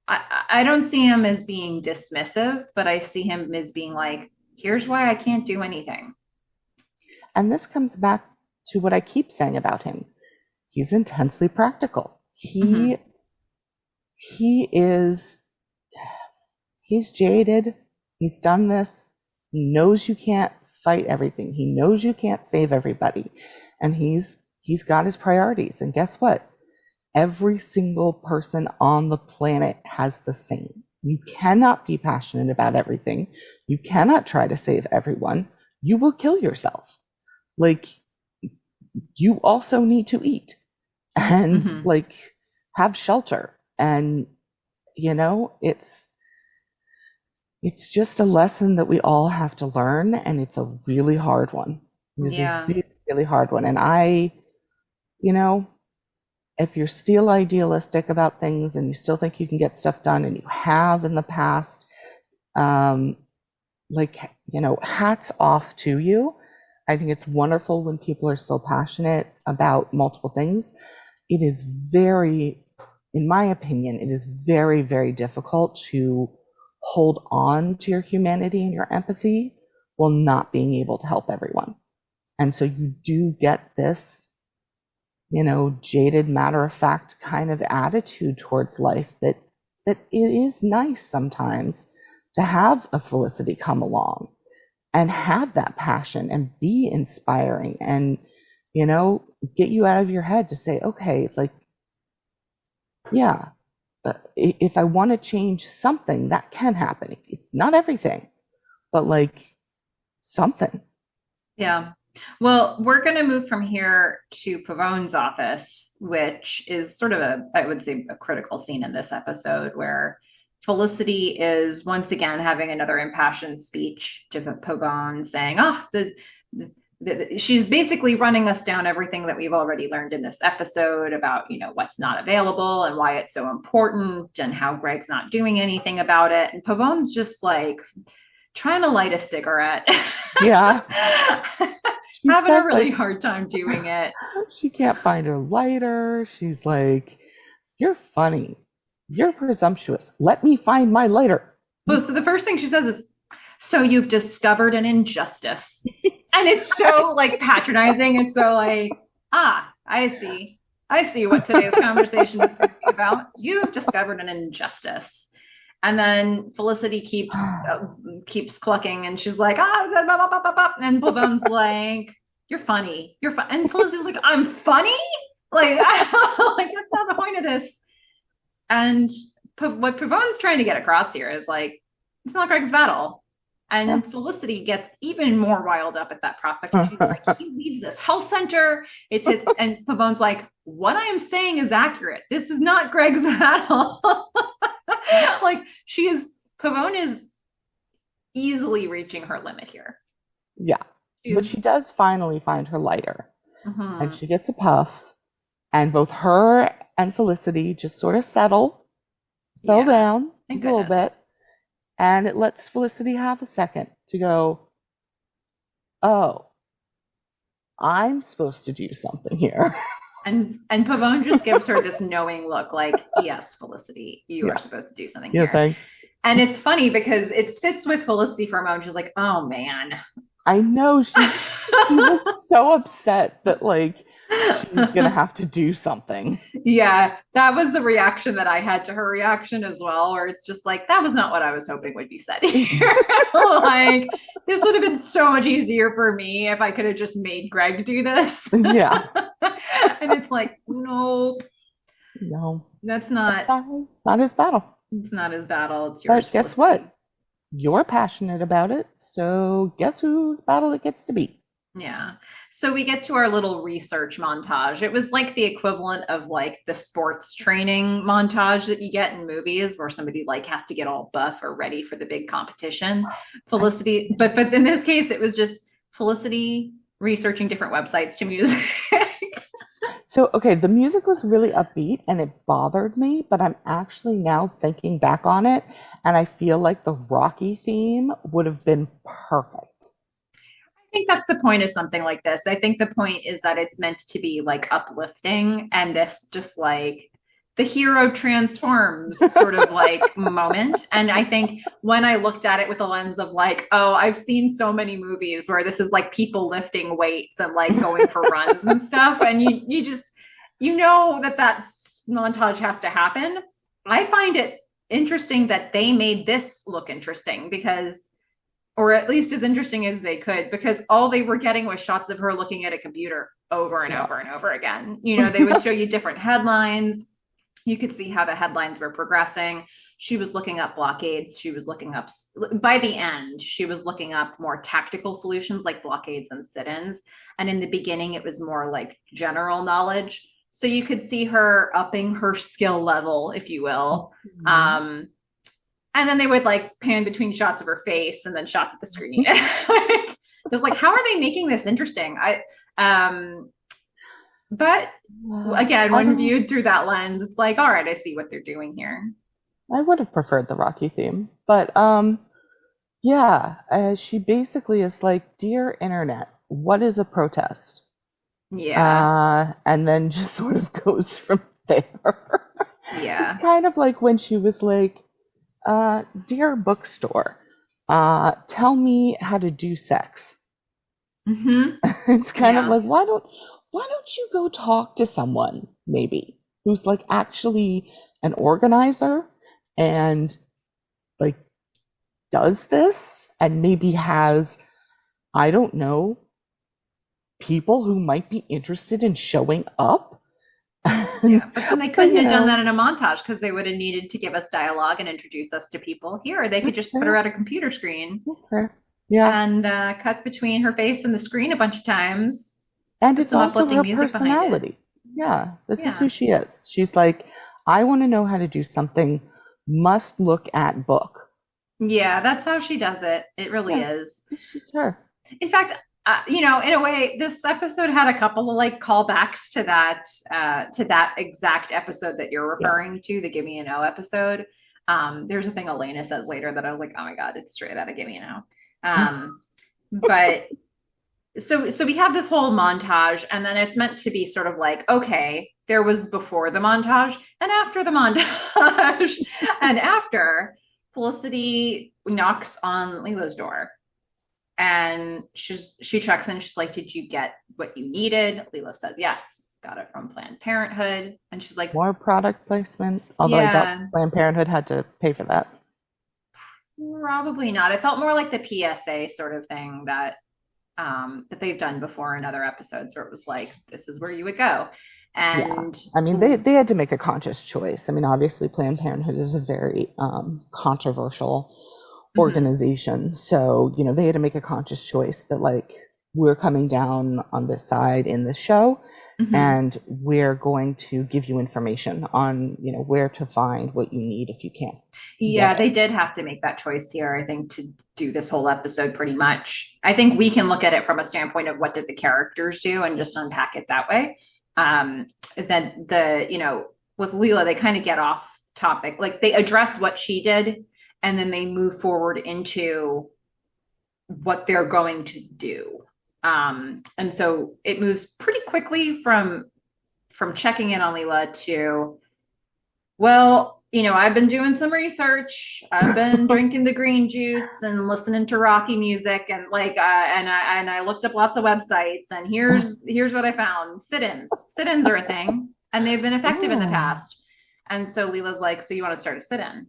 S1: I don't see him as being dismissive, but I see him as being like, here's why I can't do anything.
S2: And this comes back to what I keep saying about him. He's intensely practical. He's jaded. He's done this. He knows you can't fight everything. He knows you can't save everybody. And he's got his priorities. And guess what? Every single person on the planet has the same. You cannot be passionate about everything. You cannot try to save everyone. You will kill yourself. Like, you also need to eat and like have shelter. And, you know, it's just a lesson that we all have to learn. And it's a really hard one. It's a really, really hard one. And if you're still idealistic about things and you still think you can get stuff done, and you have in the past, hats off to you. I think it's wonderful when people are still passionate about multiple things. It is in my opinion, it is very, very difficult to hold on to your humanity and your empathy while not being able to help everyone. And so you do get this, jaded, matter-of-fact kind of attitude towards life that it is nice sometimes to have a Felicity come along and have that passion and be inspiring and, get you out of your head to say, okay, like, yeah, if I want to change something, that can happen. It's not everything, but like something.
S1: Yeah. Well, we're going to move from here to Pavone's office, which is sort of I would say, a critical scene in this episode where Felicity is once again having another impassioned speech to Pavone saying, she's basically running us down everything that we've already learned in this episode about, what's not available and why it's so important and how Greg's not doing anything about it. And Pavone's just like trying to light a cigarette.
S2: Yeah.
S1: Having a really hard time doing it.
S2: She can't find her lighter. She's like, You're funny. You're presumptuous. Let me find my lighter.
S1: Well, so the first thing she says is, so you've discovered an injustice. And it's so like patronizing. It's so like, I see. I see what today's conversation is going to be about. You've discovered an injustice. And then Felicity keeps clucking, and she's like, and Pavone's like, you're funny. You're fun. And Felicity's like, I'm funny? Like, like that's not the point of this. And what Pavone's trying to get across here is like, it's not Greg's battle. And yeah. Felicity gets even more riled up at that prospect. And she's like, he leaves this health center. It's his, and Pavone's like, what I am saying is accurate. This is not Greg's battle. Like Pavone is easily reaching her limit here.
S2: Yeah. But she does finally find her lighter. Mm-hmm. And she gets a puff. And both her and Felicity just sort of settle down just a little bit. And it lets Felicity have a second to go, oh, I'm supposed to do something here.
S1: And Pavone just gives her this knowing look like, yes, Felicity, you are supposed to do something here. Thanks. And it's funny because it sits with Felicity for a moment. She's like, oh, man.
S2: I know. She looks so upset that, like, she's going to have to do something.
S1: Yeah, that was the reaction that I had to her reaction as well, where it's just like, that was not what I was hoping would be said here. Like, this would have been so much easier for me if I could have just made Greg do this.
S2: Yeah.
S1: And it's like, nope.
S2: No.
S1: That's not
S2: his battle.
S1: It's not his battle. It's yours.
S2: But guess what? You're passionate about it, so guess whose battle it gets to be?
S1: Yeah. So we get to our little research montage. It was like the equivalent of like the sports training montage that you get in movies where somebody like has to get all buff or ready for the big competition. Felicity, but in this case, it was just Felicity researching different websites to music.
S2: So, okay, the music was really upbeat and it bothered me, but I'm actually now thinking back on it and I feel like the Rocky theme would have been perfect.
S1: I think that's the point of something like this. I think the point is that it's meant to be like uplifting, and this just like the hero transforms sort of like moment. And I think when I looked at it with a lens of like, oh, I've seen so many movies where this is like people lifting weights and like going for runs and stuff. And you just, you know, that montage has to happen. I find it interesting that they made this look interesting because, or at least as interesting as they could, because all they were getting was shots of her looking at a computer over and over and over again. You know, they would show you different headlines. You could see how the headlines were progressing. She was looking up blockades. She was looking up, by the end, she was looking up more tactical solutions like blockades and sit-ins. And in the beginning, it was more like general knowledge. So you could see her upping her skill level, if you will. Mm-hmm. And then they would like pan between shots of her face and then shots of the screen. It was like, how are they making this interesting? But again, when viewed through that lens, it's like, all right, I see what they're doing here.
S2: I would have preferred the Rocky theme, but she basically is like, dear internet, what is a protest?
S1: Yeah.
S2: And then just sort of goes from there.
S1: Yeah.
S2: It's kind of like when she was like, dear bookstore, tell me how to do sex. Mm-hmm. It's kind of like, why don't you go talk to someone maybe who's like actually an organizer and like does this and maybe has, I don't know, people who might be interested in showing up.
S1: Yeah, but then they couldn't have done that in a montage because they would have needed to give us dialogue and introduce us to people. Here, they could just put her at a computer screen.
S2: That's fair. Yeah.
S1: And cut between her face and the screen a bunch of times.
S2: And it's also her personality. Yeah, this is who she is. She's like, I want to know how to do something, must look at book.
S1: Yeah, that's how she does it. It really is.
S2: She's her.
S1: In fact, in a way, this episode had a couple of like callbacks to that exact episode that you're referring to, the Give Me a No episode. There's a thing Elena says later that I was like, oh my God, it's straight out of Give Me a No. But so we have this whole montage, and then it's meant to be sort of like, okay, there was before the montage and after the montage. And after, Felicity knocks on Leila's door, and she checks in. She's like, did you get what you needed? Leila says, yes, got it from Planned Parenthood. And she's like,
S2: More product placement, although I doubt
S1: yeah,
S2: Planned Parenthood had to pay for that.
S1: probably not. It felt more like the PSA sort of thing that they've done before in other episodes, where it was like, this is where you would go.
S2: Yeah.
S1: And
S2: I mean, they had to make a conscious choice. I mean, obviously, Planned Parenthood is a very controversial
S1: mhm.
S2: organization. So, they had to make a conscious choice that, like, we're coming down on this side in this show,
S1: Mhm.
S2: and we're going to give you information on, where to find what you need if you can't get
S1: Yeah,
S2: it.
S1: they did have to make that choice here, I think, to do this whole episode pretty much. I think we can look at it from a standpoint of what did the characters do and just unpack it that way. Then with Leela, they kind of get off topic. Like they address what she did and then they move forward into what they're going to do. And so it moves pretty quickly from checking in on Leela to, well, I've been doing some research. I've been drinking the green juice and listening to rocky music, and I looked up lots of websites, and here's what I found. Sit-ins. Sit-ins are a thing, and they've been effective in the
S2: Yeah.
S1: past. And so Leela's like, so you want to start a sit-in?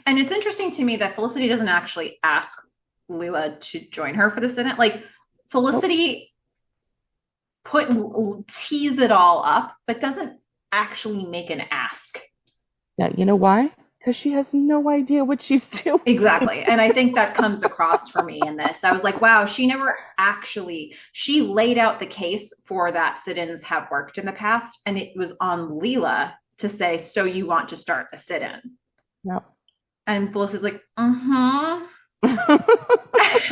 S1: And it's interesting to me that Felicity doesn't actually ask Leela to join her for the sit-in. Like
S2: Nope.
S1: Felicity put tease it all up, but doesn't actually make an ask.
S2: Yeah, you know why? Because she has no idea what she's doing.
S1: Exactly. And I think that comes across for me in this. I was like, wow, she laid out the case for that sit-ins have worked in the past. And it was on Leela to say, so you want to start a sit-in?
S2: Yep.
S1: And Felicity's like, mm-hmm.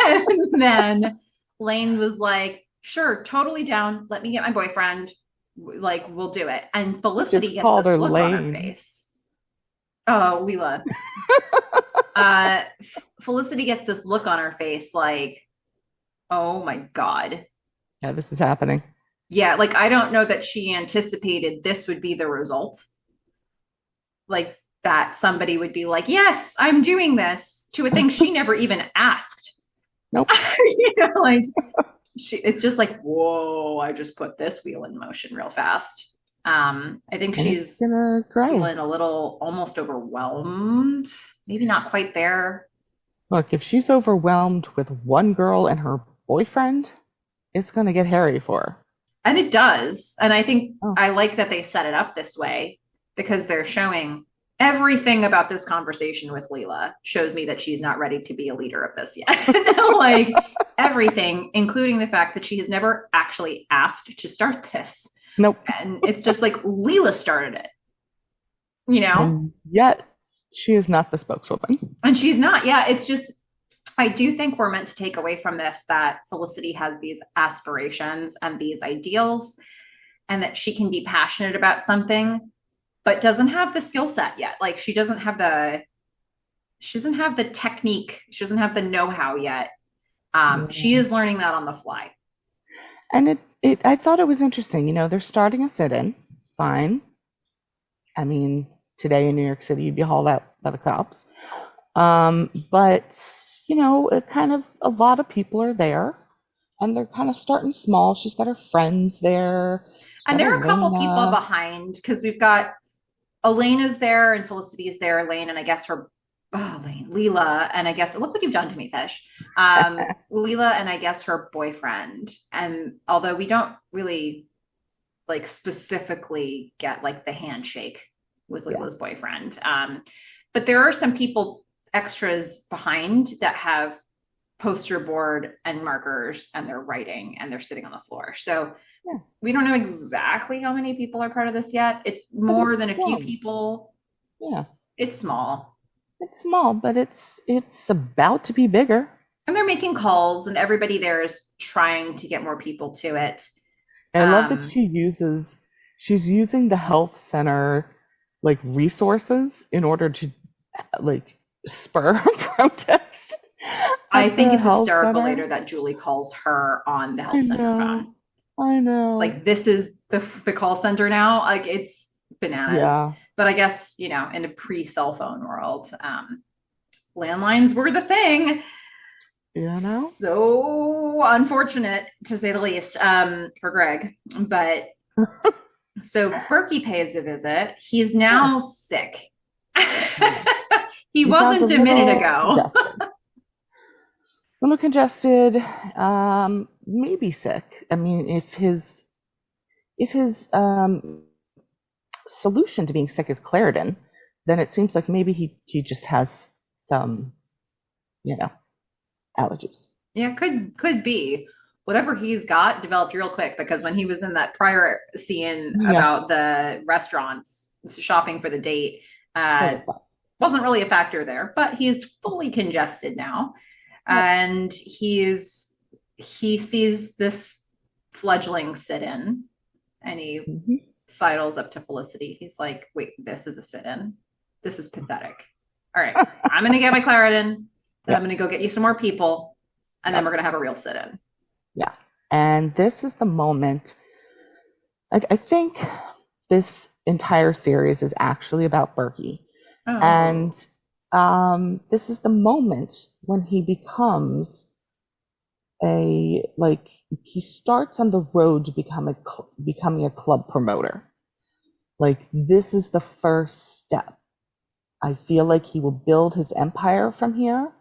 S1: And then Lane was like, sure, totally down. Let me get my boyfriend. Like, we'll do it. And
S2: He
S1: Felicity
S2: just
S1: gets
S2: called
S1: this
S2: her
S1: look on her
S2: lame.
S1: face. Oh, Leela. Felicity gets this look on her face like, oh my God.
S2: Yeah, this is happening.
S1: Yeah, like I don't know that she anticipated this would be the result. Like that somebody would be like, yes, I'm doing this to a thing she never even asked.
S2: Nope.
S1: Like it's just like, whoa, I just put this wheel in motion real fast. I think
S2: And it's
S1: she's
S2: gonna grow.
S1: feeling a little almost overwhelmed, maybe not quite there.
S2: Look, if she's overwhelmed with one girl and her boyfriend, it's gonna get hairy for her.
S1: And it does. And I think
S2: Oh,
S1: I like that they set it up this way because they're showing everything about this conversation with Leela shows me that she's not ready to be a leader of this yet. Like everything, including the fact that she has never actually asked to start this.
S2: nope.
S1: And it's just like Leela started it, you know?
S2: And yet, she is not the spokeswoman.
S1: And she's not. Yeah, it's just I do think we're meant to take away from this that Felicity has these aspirations and these ideals, and that she can be passionate about something, but doesn't have the skill set yet. Like she doesn't have the technique, she doesn't have the know-how yet. She
S2: Yeah.
S1: is learning that on the fly.
S2: And I thought it was interesting. They're starting a sit-in. Fine. I mean, today in New York City, you'd be hauled out by the cops. But, it kind of, a lot of people are there and they're kind of starting small. She's got her friends there. She's
S1: And
S2: got
S1: there are a couple people
S2: Elena.
S1: behind because we've got Elena's there and Felicity is there, Elaine, and I guess her Lane, Leela, and I guess look what you've done to me, Fish. Leela and I guess her boyfriend. And although we don't really like specifically get like the handshake with
S2: Yeah.
S1: Leila's boyfriend. But there are some people extras behind that have poster board and markers and they're writing and they're sitting on the floor. So
S2: Yeah.
S1: we don't know exactly how many people are part of this yet. It's
S2: But
S1: more
S2: it's
S1: than a few
S2: one.
S1: people.
S2: Yeah.
S1: It's small.
S2: It's small, but it's about to be bigger.
S1: And they're making calls and everybody there is trying to get more people to it.
S2: And I love that
S1: Um,
S2: she's using the health center like resources in order to like spur a protest.
S1: I
S2: at
S1: think
S2: the
S1: it's
S2: health
S1: hysterical
S2: center.
S1: later that Julie calls her on the
S2: I
S1: health center
S2: know.
S1: phone.
S2: I
S1: It's
S2: know.
S1: like, this is the call center now. Like, it's bananas.
S2: Yeah.
S1: But I guess, in a pre-cell phone world, landlines were the thing.
S2: You know?
S1: So unfortunate, to say the least, for Greg. But so Burkey pays a visit. He's
S2: Yeah.
S1: now sick.
S2: Yeah.
S1: He
S2: He sounds a
S1: wasn't a minute
S2: little
S1: ago.
S2: congested. A little congested, maybe sick. I mean, if his solution to being sick is Claritin, then it seems like maybe he just has some, allergies.
S1: Yeah, could be. Whatever he's got developed real quick, because when he was in that prior scene
S2: Yeah.
S1: about the restaurants shopping for the date, uh,
S2: Wonderful.
S1: wasn't really a factor there, but he's fully congested now.
S2: Yep.
S1: And he sees this fledgling sit-in, and he
S2: Mhm.
S1: sidles up to Felicity. He's like, wait, this is a sit-in? This is pathetic. All right, I'm going to get my Claritin, then I'm going to go get you some more people, and then we're going to have a real sit-in.
S2: Yeah. And this is the moment. I think this entire series is actually about Burkey.
S1: Oh.
S2: And this is the moment when he becomes he starts on the road to becoming a club promoter. Like, this is the first step. I feel like he will build his empire from here,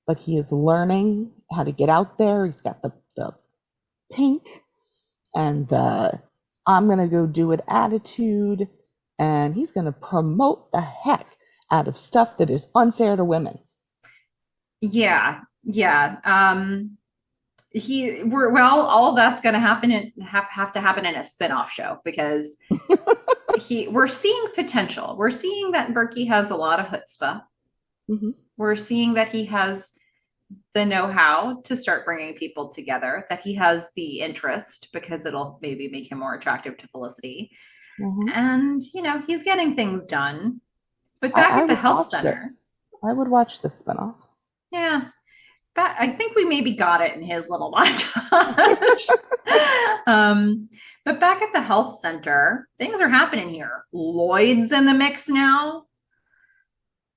S2: but he is learning how to get out there. He's got the pink and the I'm going to go do it attitude, and he's going to promote the heck out of stuff that is unfair to women.
S1: Yeah. All of that's going to happen and have to happen in a spin-off show, because we're seeing potential. We're seeing that Burkey has a lot of chutzpah.
S2: Mm-hmm.
S1: We're seeing that he has the know-how to start bringing people together, that he has the interest because it'll maybe make him more attractive to Felicity.
S2: Mm-hmm.
S1: And, he's getting things done. But back at the health center.
S2: I would watch this spinoff.
S1: Yeah. I think we maybe got it in his little montage. But back at the health center, things are happening here. Lloyd's in the mix now.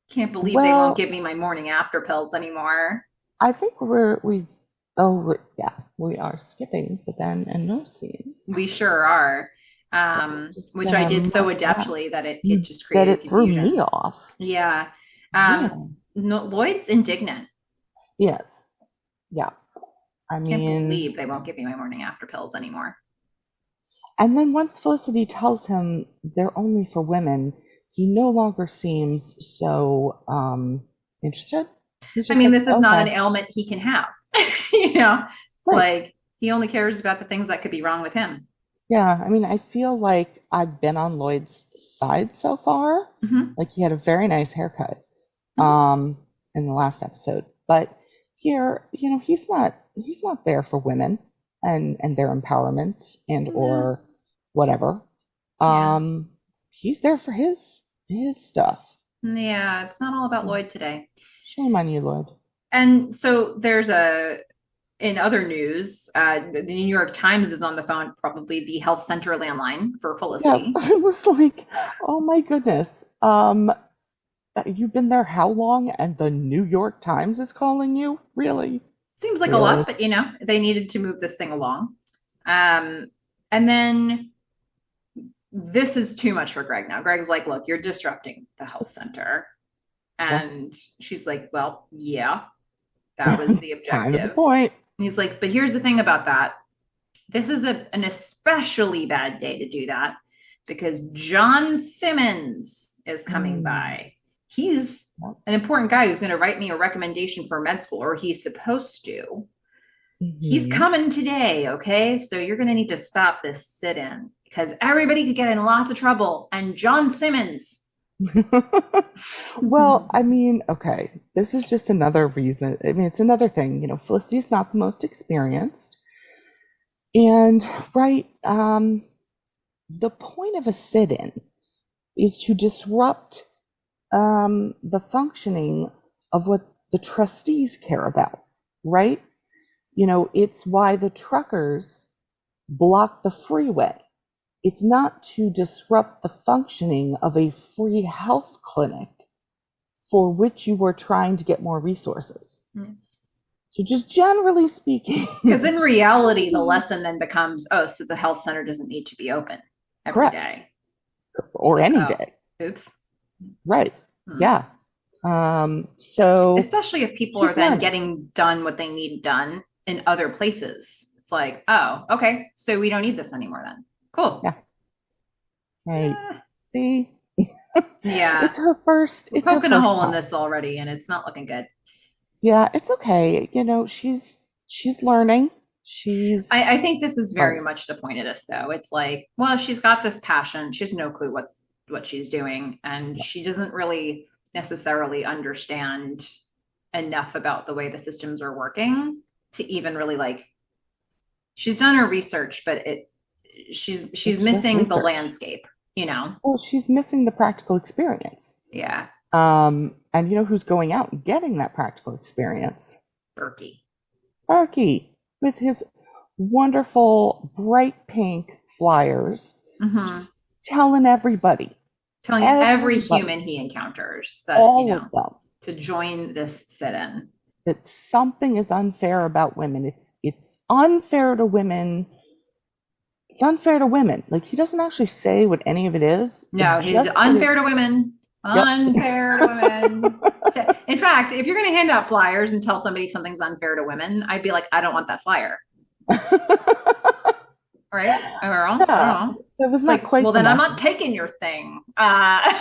S1: Can't believe they won't give me my morning after pills anymore.
S2: I think we are skipping the then and no scenes.
S1: We sure are. Which I did so adeptly that it just created confusion.
S2: Threw me off.
S1: Yeah. No, Lloyd's indignant.
S2: Yes. Yeah. I
S1: can't believe they won't give me my morning after pills anymore.
S2: And then once Felicity tells him they're only for women, he no longer seems so interested.
S1: I mean, this is not an ailment he can have. It's like he only cares about the things that could be wrong with him.
S2: Yeah, I mean, I feel like I've been on Lloyd's side so far.
S1: Mm-hmm.
S2: Like, he had a very nice haircut in the last episode. But here, he's not there for women and their empowerment and or whatever. He's there for his stuff.
S1: Yeah, it's not all about Lloyd today.
S2: Shame on you, Lloyd.
S1: And so there's in other news, the New York Times is on the phone, probably the health center landline for Felicity.
S2: Yeah, I was like, oh my goodness. You've been there how long? And the New York Times is calling you? Really?
S1: Seems like a lot, but they needed to move this thing along. And then this is too much for Greg now. Greg's like, look, you're disrupting the health center. And she's like, well, yeah, that was the objective.
S2: Kind of the point.
S1: And he's like, but here's the thing about that. This is an especially bad day to do that, because John Simmons is coming by. He's an important guy who's going to write me a recommendation for med school, or he's supposed to. Mm-hmm. He's coming today, okay? So you're going to need to stop this sit-in, because everybody could get in lots of trouble, and John Simmons.
S2: Well, I mean, okay, this is just another reason. I mean, it's another thing. Felicity's not the most experienced. And, the point of a sit-in is to disrupt the functioning of what the trustees care about. right? It's why the truckers block the freeway. It's not to disrupt the functioning of a free health clinic for which you are trying to get more resources. So just generally speaking.
S1: Because in reality, the lesson then becomes, oh, so the health center doesn't need to be open every day.
S2: Or any day.
S1: Oops.
S2: Right. Yeah. So
S1: especially if people are then getting done what they need done in other places. It's like, oh, okay, so we don't need this anymore then. Cool.
S2: Yeah. Right. See?
S1: Yeah.
S2: It's her first.
S1: We're poking a hole in this already, and it's not looking good.
S2: Yeah, it's okay. She's learning.
S1: I think this is very much the point of this, though. It's like, well, she's got this passion. She has no clue what she's doing, and she doesn't really necessarily understand enough about the way the systems are working to even really she's done her research, but she's missing the landscape,
S2: Well, she's missing the practical experience.
S1: Yeah.
S2: And who's going out and getting that practical experience?
S1: Burkey
S2: with his wonderful bright pink flyers, just telling everybody.
S1: Every human he encounters that
S2: all of them
S1: to join this sit-in.
S2: That something is unfair about women. It's unfair to women. It's unfair to women. He doesn't actually say what any of it is.
S1: No, he's unfair to women. Unfair to women. In fact, if you're going to hand out flyers and tell somebody something's unfair to women, I'd be like, I don't want that flyer. Right? Am I wrong?
S2: Yeah. I don't know. It was not quite.
S1: Well, then I'm not taking your thing.
S2: Yeah.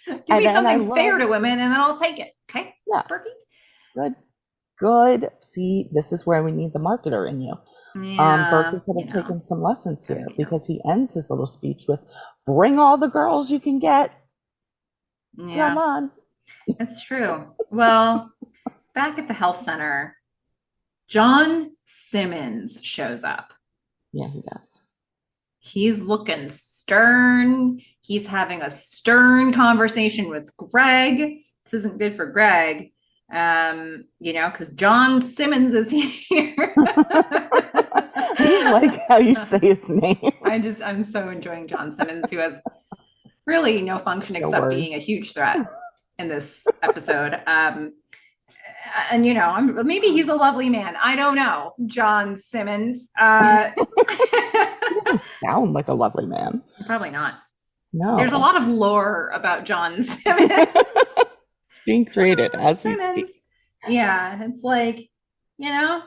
S1: Give me something fair to women, and then I'll take it. Okay.
S2: Yeah.
S1: Burkey.
S2: Good. See, this is where we need the marketer in you.
S1: Yeah,
S2: Burkey could have taken some lessons here because he ends his little speech with, "Bring all the girls you can get."
S1: Yeah.
S2: Come on.
S1: It's true. Well, back at the health center, John Simmons shows up.
S2: Yeah, he does.
S1: He's looking stern. He's having a stern conversation with Greg. This isn't good for Greg, because John Simmons is here.
S2: I like how you say his name.
S1: I'm so enjoying John Simmons, who has really no function except being a huge threat in this episode. And maybe he's a lovely man. I don't know, John Simmons.
S2: He doesn't sound like a lovely man.
S1: Probably not.
S2: No.
S1: There's a lot of lore about John Simmons.
S2: It's being created as we speak.
S1: Yeah, it's like, there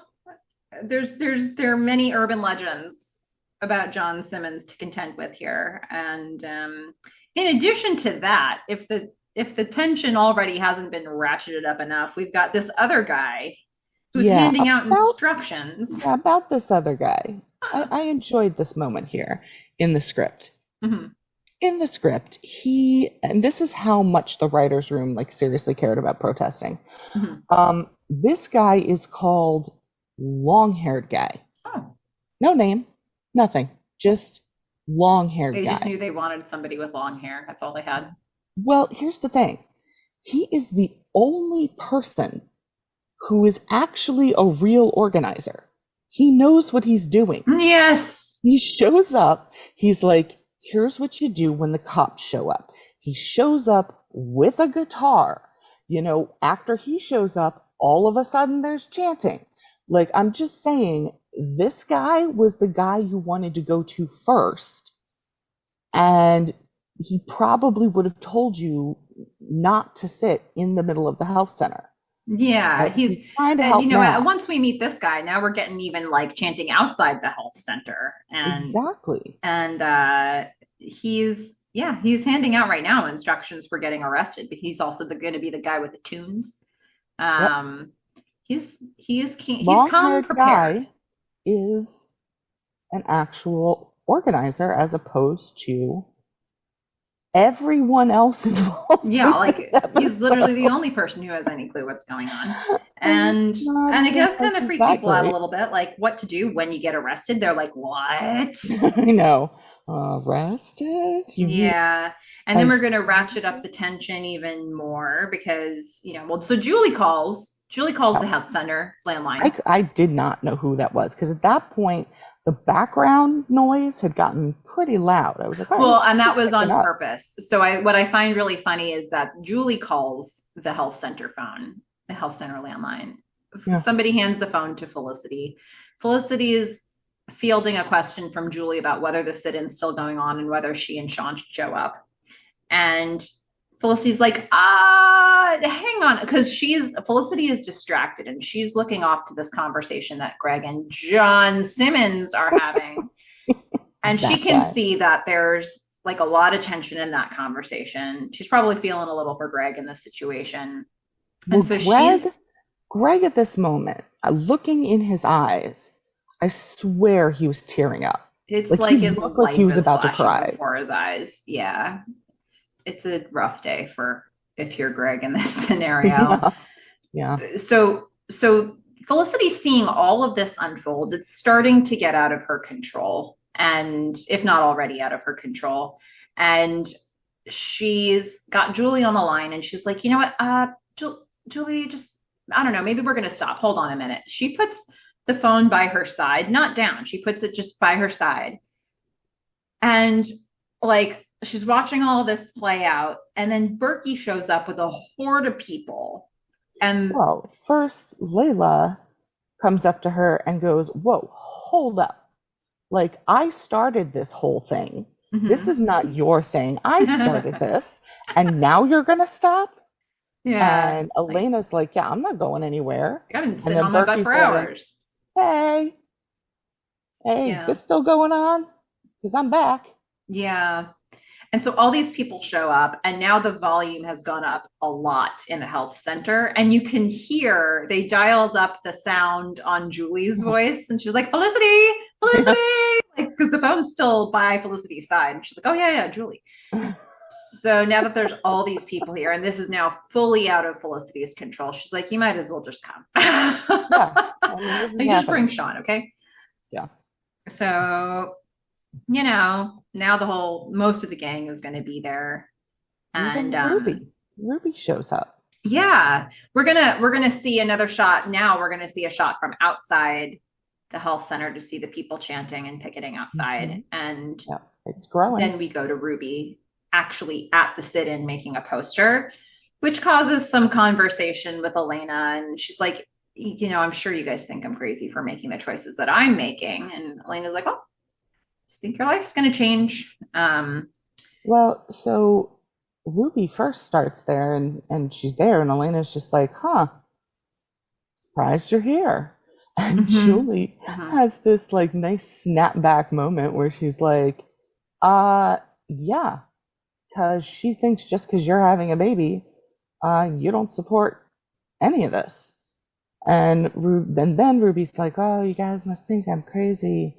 S1: are many urban legends about John Simmons to contend with here, and in addition to that, if the tension already hasn't been ratcheted up enough, we've got this other guy who's handing out instructions.
S2: Yeah, about this other guy. I enjoyed this moment here in the script.
S1: Mm-hmm.
S2: In the script, and this is how much the writer's room seriously cared about protesting.
S1: Mm-hmm.
S2: This guy is called Long-Haired Guy.
S1: Oh.
S2: No name, nothing, just long-haired guy.
S1: They just knew they wanted somebody with long hair. That's all they had.
S2: Well, here's the thing. He is the only person who is actually a real organizer. He knows what he's doing.
S1: Yes.
S2: He shows up. He's like, here's what you do when the cops show up. He shows up with a guitar. After he shows up, all of a sudden there's chanting. I'm just saying, this guy was the guy you wanted to go to first. And he probably would have told you not to sit in the middle of the health center.
S1: Yeah, he's
S2: trying to help.
S1: Once we meet this guy, now we're getting even chanting outside the health center. And,
S2: exactly.
S1: And he's handing out right now instructions for getting arrested, but he's also going to be the guy with the tunes. Yep. He's come prepared.
S2: Guy is an actual organizer as opposed to everyone else involved.
S1: Yeah, he's literally the only person who has any clue what's going on. And it does kind of freak people out a little bit, what to do when you get arrested. They're like, what?
S2: I know. Arrested?
S1: Yeah. And then we're going to ratchet up the tension even more because, so Julie calls Julie calls the health center landline.
S2: I did not know who that was because at that point the background noise had gotten pretty loud. I was like, all right,
S1: Well,
S2: this
S1: and that
S2: is
S1: was
S2: picking
S1: on
S2: up.
S1: purpose. So what I find really funny is that Julie calls the health center phone, the health center landline.
S2: Yeah.
S1: Somebody hands the phone to Felicity. Felicity is fielding a question from Julie about whether the sit-in's still going on and whether she and Sean should show up. And Felicity's like, hang on, because Felicity is distracted and she's looking off to this conversation that Greg and John Simmons are having. And she can see that there's like a lot of tension in that conversation. She's probably feeling a little for Greg in this situation. And so
S2: Greg at this moment, looking in his eyes, I swear he was tearing up.
S1: It's like his life
S2: like he was about to cry
S1: before his eyes. Yeah. It's a rough day if you're Greg in this scenario.
S2: Yeah.
S1: So Felicity seeing all of this unfold, it's starting to get out of her control, and if not already out of her control. And she's got Julie on the line and she's like, you know what, Julie, just, I don't know, maybe we're going to stop. Hold on a minute. She puts the phone by her side, not down. She puts it just by her side. And like, she's watching all of this play out. And then Burkey shows up with a horde of people. And
S2: well, first Leila comes up to her and goes, whoa, hold up. Like, I started this whole thing. Mm-hmm. This is not your thing. I started this. And now you're going to stop? Yeah. And Elena's like, yeah, I'm not going anywhere.
S1: I've been sitting on my butt for hours.
S2: Hey, yeah. This still going on? Because I'm back.
S1: Yeah. And so all these people show up, and now the volume has gone up a lot in the health center. And you can hear they dialed up the sound on Julie's voice. And she's like, Felicity, like, because the phone's still by Felicity's side. And she's like, oh, yeah, Julie. So now that there's all these people here, and this is now fully out of Felicity's control, she's like, you might as well just come. Yeah, you just bring Sean, okay?
S2: Yeah.
S1: So, you know, now most of the gang is going to be there. And
S2: Ruby shows up.
S1: Yeah. We're gonna see another shot. Now we're gonna see a shot from outside the health center to see the people chanting and picketing outside. Mm-hmm. And
S2: it's growing.
S1: Then we go to Ruby actually at the sit-in making a poster, which causes some conversation with Elena. And she's like, you know, I'm sure you guys think I'm crazy for making the choices that I'm making. And Elena's like, oh, I think your life's going to change.
S2: Well, so Ruby first starts there and she's there and Elena's just like, surprised you're here. And mm-hmm. Julie has this like nice snapback moment where she's like, yeah, because she thinks just because you're having a baby, you don't support any of this. And then Ruby's like, oh, you guys must think I'm crazy.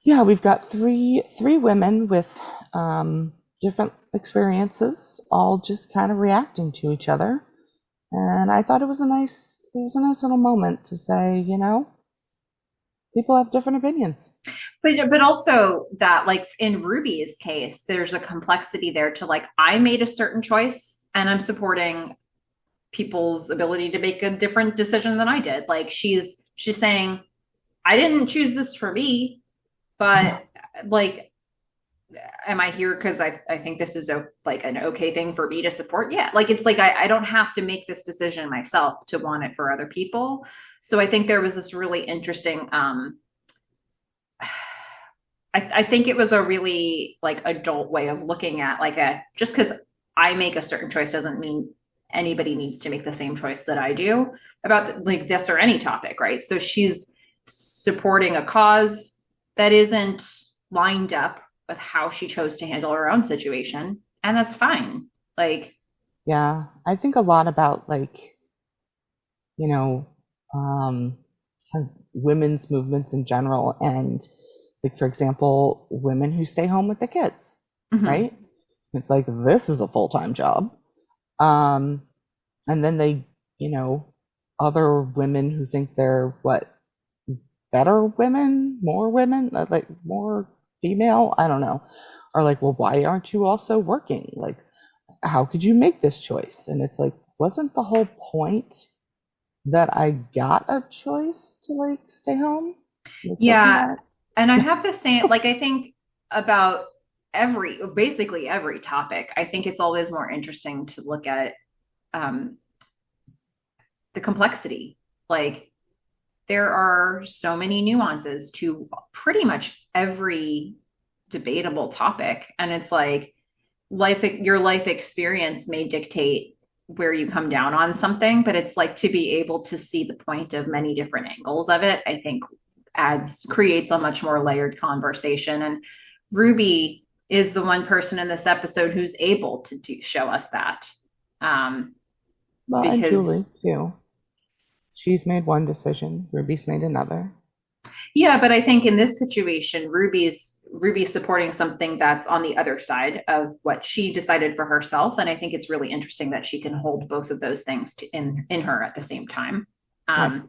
S2: Yeah, we've got three women with different experiences, all just kind of reacting to each other. And I thought it was a nice little moment to say, you know, people have different opinions.
S1: But also that, like in Ruby's case, there's a complexity there to like, I made a certain choice and I'm supporting people's ability to make a different decision than I did. Like she's saying, I didn't choose this for me, but like, am I here because I think this is like an okay thing for me to support? Yeah. Like, it's like, I don't have to make this decision myself to want it for other people. So I think there was this really interesting, I think it was a really like adult way of looking at like just because I make a certain choice doesn't mean anybody needs to make the same choice that I do about like this or any topic. Right. So she's supporting a cause that isn't lined up with how she chose to handle her own situation. And that's fine. Like,
S2: yeah, I think a lot about like, you know, women's movements in general. And like, for example, women who stay home with the kids, mm-hmm. right? It's like, this is a full-time job. And then they, you know, other women who think they're better women, like more female, I don't know, are like, well, why aren't you also working? Like, how could you make this choice? And it's like, wasn't the whole point that I got a choice to like stay home, which wasn't
S1: Yeah.
S2: that.
S1: And I have the same, like, I think about basically every topic. I think it's always more interesting to look at um, the complexity. Like, there are so many nuances to pretty much every debatable topic. And it's like your life experience may dictate where you come down on something, but it's like to be able to see the point of many different angles of it, I think creates a much more layered conversation. And Ruby is the one person in this episode who's able to show us that. Um,
S2: Well, and Julie
S1: because
S2: too. She's made one decision, Ruby's made another.
S1: Yeah, but I think in this situation, Ruby's supporting something that's on the other side of what she decided for herself, and I think it's really interesting that she can hold both of those things in her at the same time.
S2: I see.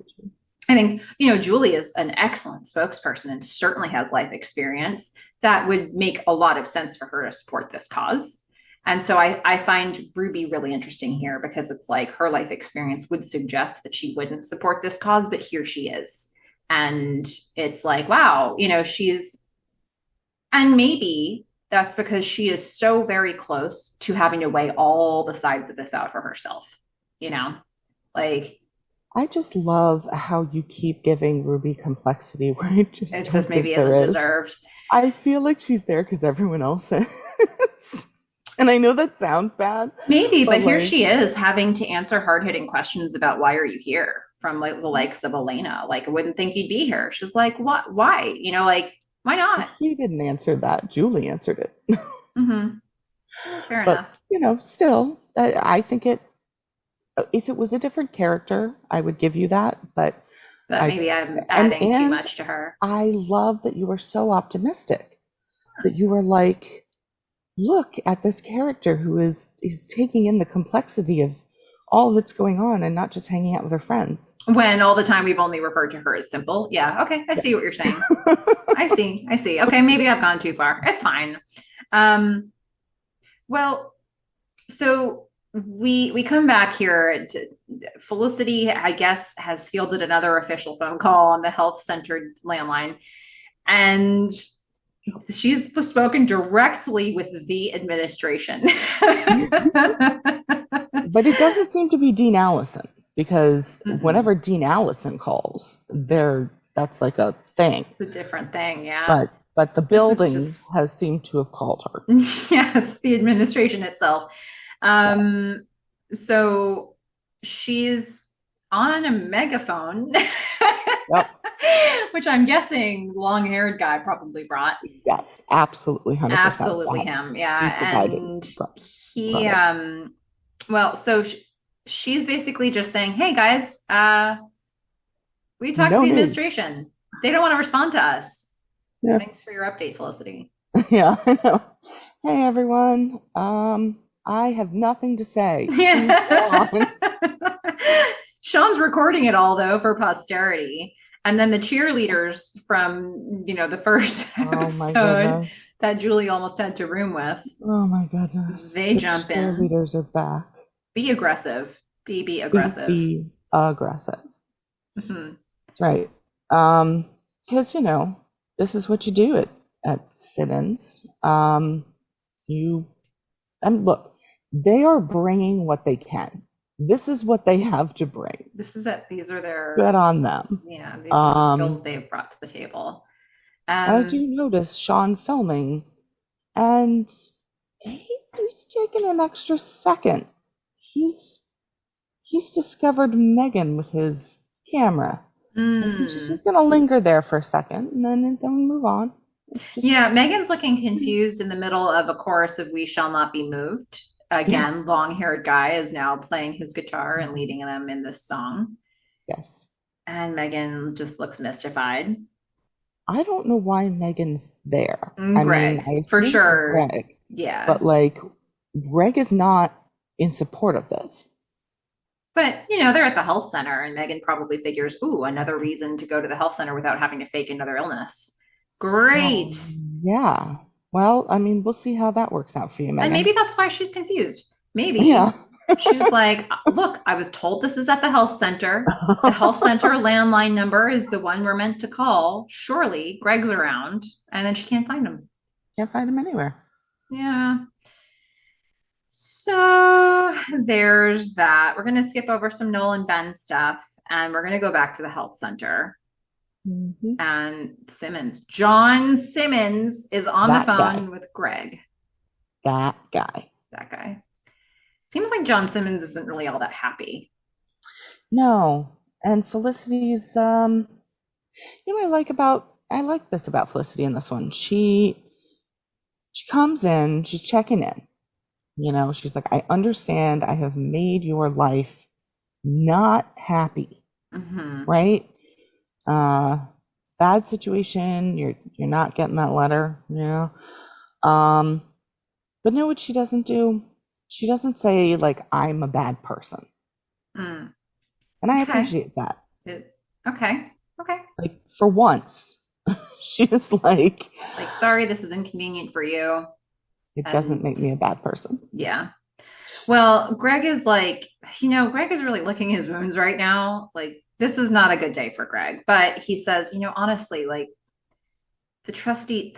S1: I think Julie is an excellent spokesperson and certainly has life experience that would make a lot of sense for her to support this cause. And so I find Ruby really interesting here because it's like her life experience would suggest that she wouldn't support this cause, but here she is. And it's like, wow, and maybe that's because she is so very close to having to weigh all the sides of this out for herself, like
S2: I just love how you keep giving Ruby complexity where I just
S1: it
S2: don't
S1: says
S2: think
S1: maybe
S2: there
S1: isn't
S2: is.
S1: deserved.
S2: I feel like she's there because everyone else is. And I know that sounds bad.
S1: Maybe, but here
S2: like,
S1: she is having to answer hard-hitting questions about why are you here from like the likes of Elena. Like, I wouldn't think you'd be here. She's like, what? Why? Like, why not?
S2: he didn't answer that. Julie answered it.
S1: Mm-hmm. Fair
S2: But,
S1: enough.
S2: still, I think if it was a different character, I would give you that. But
S1: maybe I'm adding too much to her.
S2: I love that you were so optimistic, that you were like, look at this character who is taking in the complexity of all that's going on and not just hanging out with her friends.
S1: When all the time we've only referred to her as simple. Yeah. Okay. I see what you're saying. I see. Okay. Maybe I've gone too far. It's fine. Well, so we come back here to Felicity, I guess, has fielded another official phone call on the health-centered landline. And she's spoken directly with the administration.
S2: But it doesn't seem to be Dean Allison, because whenever Dean Allison calls, that's like a thing.
S1: It's a different thing, yeah.
S2: But the building has seemed to have called her.
S1: Yes, the administration itself.
S2: Yes.
S1: So she's on a megaphone.
S2: Yep.
S1: Which I'm guessing long-haired guy probably brought.
S2: Yes, absolutely, 100%.
S1: Absolutely him, yeah. And he, well, so she's basically just saying, "Hey guys, we talked to the administration. They don't want to respond to us. Yeah. Thanks for your update, Felicity."
S2: Yeah, I know. Hey everyone, I have nothing to say. Yeah.
S1: Sean's recording it all though for posterity. And then the cheerleaders from, the first episode that Julie almost had to room with.
S2: Oh my goodness.
S1: They jump in.
S2: Cheerleaders are back.
S1: Be aggressive. Be aggressive.
S2: Be aggressive.
S1: Mm-hmm.
S2: That's right. Because, this is what you do at sit-ins. And look, they are bringing what they can. This is what they have to bring.
S1: These are their...
S2: Good on them.
S1: Yeah, these are the skills they've brought to the table.
S2: I do notice Sean filming, and he's taken an extra second. He's discovered Megan with his camera. She's going to linger there for a second, and then move on.
S1: Yeah, Megan's looking confused in the middle of a chorus of "We Shall Not Be Moved." Again, long-haired guy is now playing his guitar and leading them in this song.
S2: Yes.
S1: And Megan just looks mystified.
S2: I don't know why Megan's there.
S1: Greg, for sure.
S2: Greg.
S1: Yeah.
S2: But Greg is not in support of this.
S1: But, they're at the health center, and Megan probably figures, ooh, another reason to go to the health center without having to fake another illness. Great.
S2: Yeah. Well, we'll see how that works out for you, Megan.
S1: And maybe that's why she's confused. Maybe.
S2: Yeah.
S1: She's like, look, I was told this is at the health center. The health center landline number is the one we're meant to call. Surely Greg's around. And then she can't find him.
S2: Can't find him anywhere.
S1: Yeah. So there's that. We're going to skip over some Noel and Ben stuff and we're going to go back to the health center.
S2: Mm-hmm.
S1: And John Simmons is on the phone with Greg.
S2: That guy.
S1: Seems like John Simmons isn't really all that happy.
S2: No. And Felicity's, I like this about Felicity in this one. She comes in, she's checking in. She's like, I understand I have made your life not happy.
S1: Mm-hmm.
S2: Right? Bad situation. You're not getting that letter, but know what she doesn't do? She doesn't say like I'm a bad person. And I appreciate that.
S1: Okay.
S2: Like for once, she's like
S1: sorry, this is inconvenient for you.
S2: It doesn't make me a bad person.
S1: Yeah. Well, Greg is like, Greg is really licking his wounds right now. Like, this is not a good day for Greg. But he says, honestly, like, the trustee,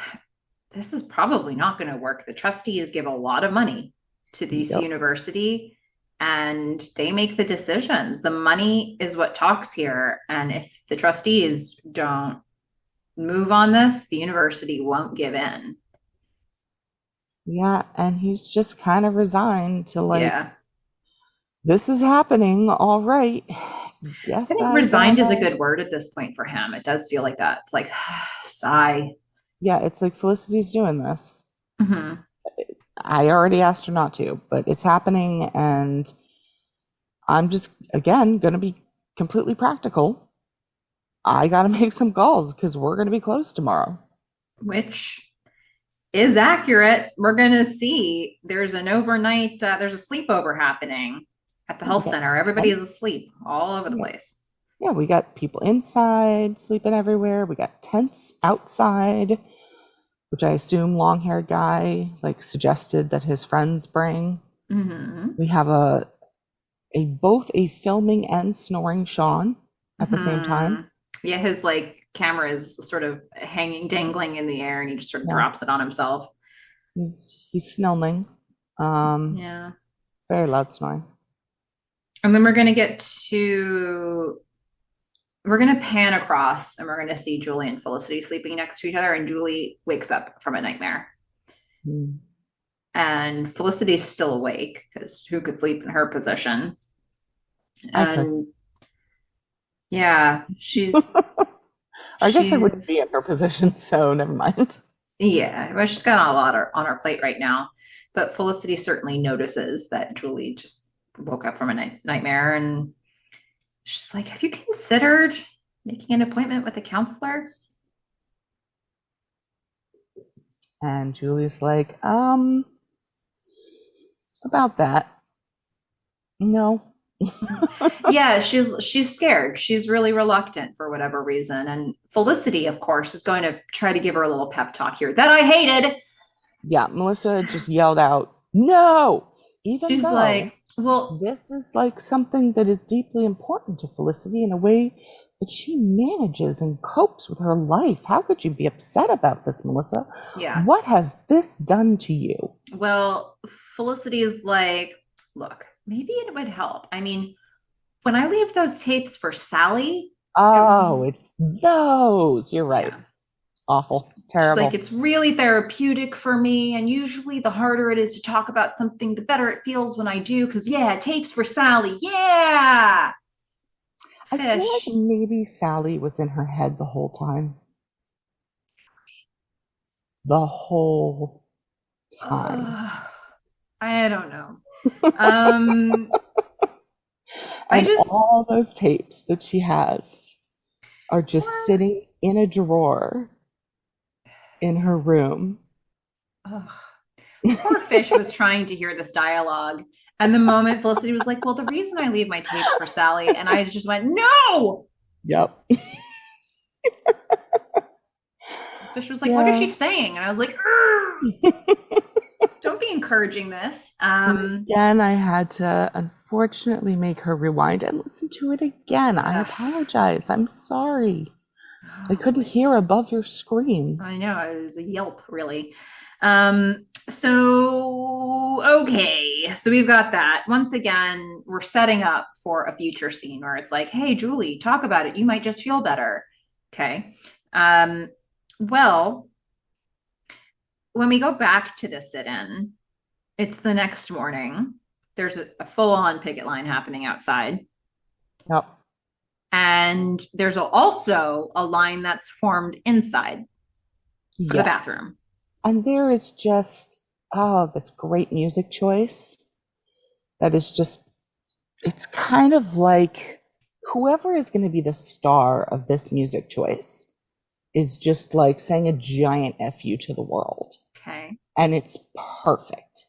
S1: this is probably not going to work. The trustees give a lot of money to this university and they make the decisions. The money is what talks here. And if the trustees don't move on this, the university won't give in.
S2: Yeah, and he's just kind of resigned to this is happening, all right. Yes,
S1: I think resigned is a good word at this point for him. It does feel like that. It's like, sigh.
S2: Yeah, it's like Felicity's doing this.
S1: Mm-hmm.
S2: I already asked her not to, but it's happening, and I'm just, again, going to be completely practical. I got to make some calls because we're going to be closed tomorrow.
S1: Which is accurate. We're going to see there's an overnight, there's a sleepover happening at the health center. Everybody is asleep all over the place.
S2: Yeah, we got people inside sleeping everywhere. We got tents outside, which I assume long-haired guy suggested that his friends bring.
S1: Mm-hmm.
S2: We have both a filming and snoring Sean at the same time.
S1: Yeah, his camera is sort of dangling in the air, and he just sort of drops it on himself.
S2: He's snelling. Very loud snoring.
S1: And then we're going to pan across and we're going to see Julie and Felicity sleeping next to each other. And Julie wakes up from a nightmare. And Felicity's still awake because who could sleep in her position? And she's.
S2: I guess I wouldn't be in her position, so never mind.
S1: Yeah, well, she's got a lot on her plate right now. But Felicity certainly notices that Julie just woke up from a nightmare, and she's like, have you considered making an appointment with a counselor?
S2: And Julie's like, about that. No.
S1: Yeah, she's scared. She's really reluctant for whatever reason. And Felicity, of course, is going to try to give her a little pep talk here that I hated.
S2: Yeah, Melissa just yelled out, no! She's
S1: like, well,
S2: this is something that is deeply important to Felicity in a way that she manages and copes with her life. How could you be upset about this, Melissa?
S1: Yeah.
S2: What has this done to you?
S1: Well, Felicity is like, look, maybe it would help. I mean, when I leave those tapes for Sally.
S2: It's those. You're right. Yeah. Awful. Terrible.
S1: She's like, it's really therapeutic for me. And usually the harder it is to talk about something, the better it feels when I do. Because, tapes for Sally. Yeah.
S2: I feel like maybe Sally was in her head the whole time. The whole time.
S1: I don't know.
S2: All those tapes that she has are just sitting in a drawer in her room.
S1: Poor Fish was trying to hear this dialogue. And the moment Felicity was like, well, the reason I leave my tapes for Sally, and I just went, no!
S2: Yep.
S1: Fish was like, what is she saying? And I was like, don't be encouraging this.
S2: And again, I had to unfortunately make her rewind and listen to it again. I apologize. I'm sorry. I couldn't hear above your screams.
S1: I know, it was a yelp, really. Okay, so we've got that. Once again, we're setting up for a future scene where it's like, hey, Julie, talk about it. You might just feel better. Okay. Well, when we go back to the sit-in, it's the next morning. There's a full-on picket line happening outside.
S2: Yep.
S1: And there's also a line that's formed inside for the bathroom.
S2: And there is just, this great music choice that is just, it's kind of like whoever is going to be the star of this music choice is just like saying a giant FU to the world.
S1: Okay.
S2: And it's perfect.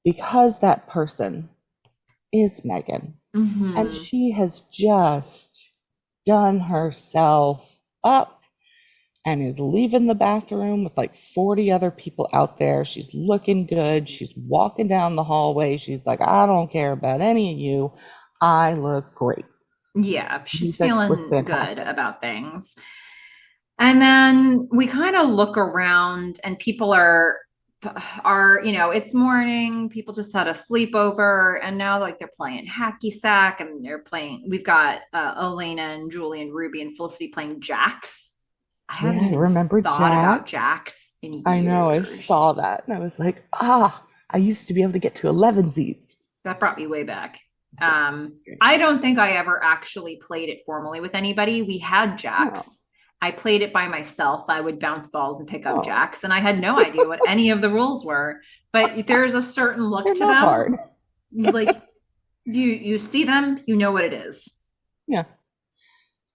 S2: Because that person is Megan.
S1: Mm-hmm.
S2: And she has just done herself up and is leaving the bathroom with like 40 other people out there. She's looking good. She's walking down the hallway. She's like, I don't care about any of you. I look great.
S1: Yeah, she's feeling good about things. And then we kind of look around and people are, it's morning, people just had a sleepover, and now like they're playing hacky sack, and we've got Elena and Julie and Ruby and Felicity playing jacks. I haven't even thought about jacks in years.
S2: I know, I saw that and I was like, I used to be able to get to 11sies.
S1: That brought me way back. I don't think I ever actually played it formally with anybody. We had jacks. I played it by myself. I would bounce balls and pick up jacks, and I had no idea what any of the rules were. But there's a certain look to them. Hard. Like you see them, you know what it is.
S2: Yeah.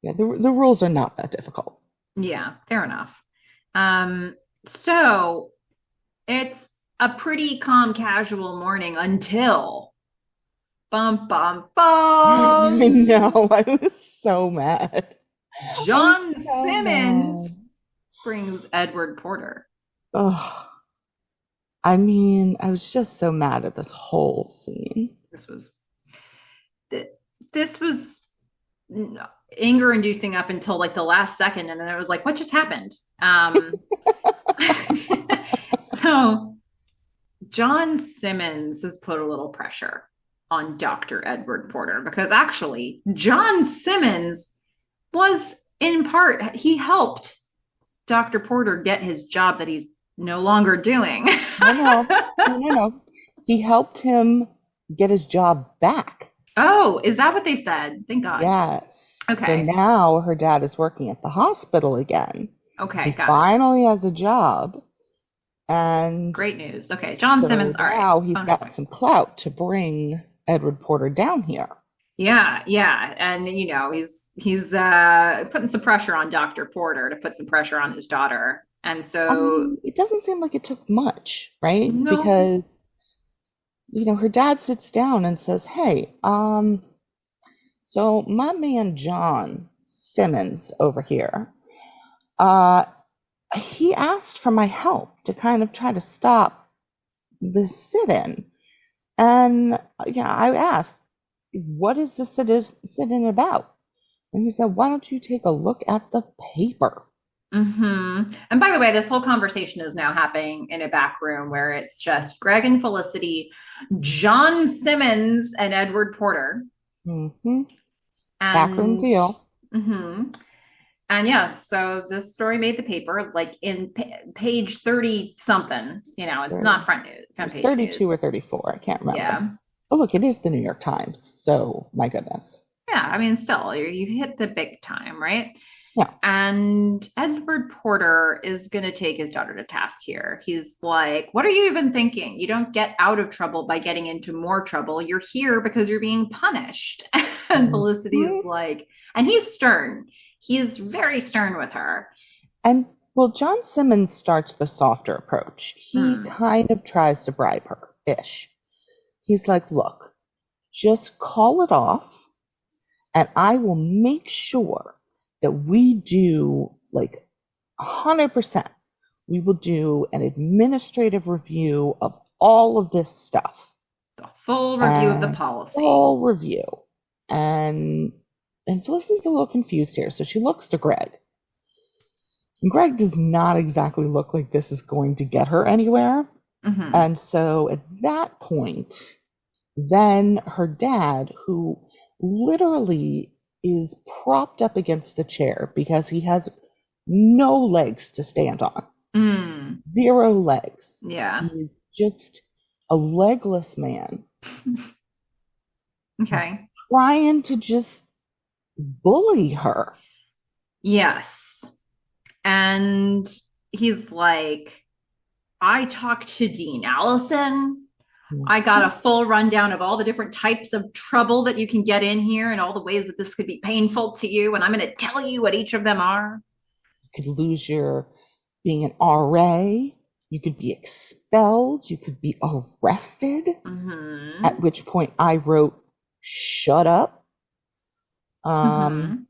S2: The rules are not that difficult.
S1: Yeah, fair enough. So it's a pretty calm, casual morning until bum bum bum.
S2: I know. I was so mad.
S1: John Simmons brings Edward Porter.
S2: Oh, I mean, I was just so mad at this whole scene.
S1: This was anger inducing up until like the last second, and then it was like, what just happened? So John Simmons has put a little pressure on Dr. Edward Porter, because actually John Simmons was in part, he helped Dr. Porter get his job that he's no longer doing.
S2: No. He helped him get his job back.
S1: Oh, is that what they said? Thank God.
S2: Yes.
S1: Okay.
S2: So now her dad is working at the hospital again.
S1: Okay.
S2: He finally has a job. And
S1: great news. Okay. John Simmons. All right.
S2: Now he's got some clout to bring Edward Porter down here.
S1: Yeah. And, he's putting some pressure on Dr. Porter to put some pressure on his daughter. And so
S2: it doesn't seem like it took much, right?
S1: No.
S2: Because, her dad sits down and says, hey, so my man John Simmons over here, he asked for my help to kind of try to stop the sit-in. And, I asked, what is the sit-in about? And he said, why don't you take a look at the paper?
S1: Mm-hmm. And by the way, this whole conversation is now happening in a back room where it's just Greg and Felicity, John Simmons and Edward Porter.
S2: Mm-hmm. Backroom deal.
S1: Mm-hmm. And yes, so this story made the paper like in page 30 something, it's not front news. Front page
S2: 32
S1: news.
S2: Or 34. I can't remember.
S1: Yeah.
S2: Oh, look, it is the New York Times. So my goodness.
S1: Yeah. I mean, still you've hit the big time, right?
S2: Yeah.
S1: And Edward Porter is going to take his daughter to task here. He's like, what are you even thinking? You don't get out of trouble by getting into more trouble. You're here because you're being punished. And Felicity is like, and he's stern. He's very stern with her.
S2: And well, John Simmons starts the softer approach. He kind of tries to bribe her-ish. He's like, look, just call it off and I will make sure that we do like 100%. we will do an administrative review of all of this stuff.
S1: The full review of the policy.
S2: Full review. And Felicity's a little confused here, so she looks to Greg. And Greg does not exactly look like this is going to get her anywhere.
S1: Mm-hmm.
S2: And so at that point, then her dad, who literally is propped up against the chair because he has no legs to stand on. 0 legs.
S1: Yeah.
S2: He's just a legless man.
S1: Okay.
S2: Trying to just bully her.
S1: Yes. And he's like, I talked to Dean Allison. I got a full rundown of all the different types of trouble that you can get in here and all the ways that this could be painful to you. And I'm going to tell you what each of them are. You
S2: could lose your being an RA. You could be expelled. You could be arrested.
S1: Mm-hmm.
S2: At which point I wrote, shut up.
S1: And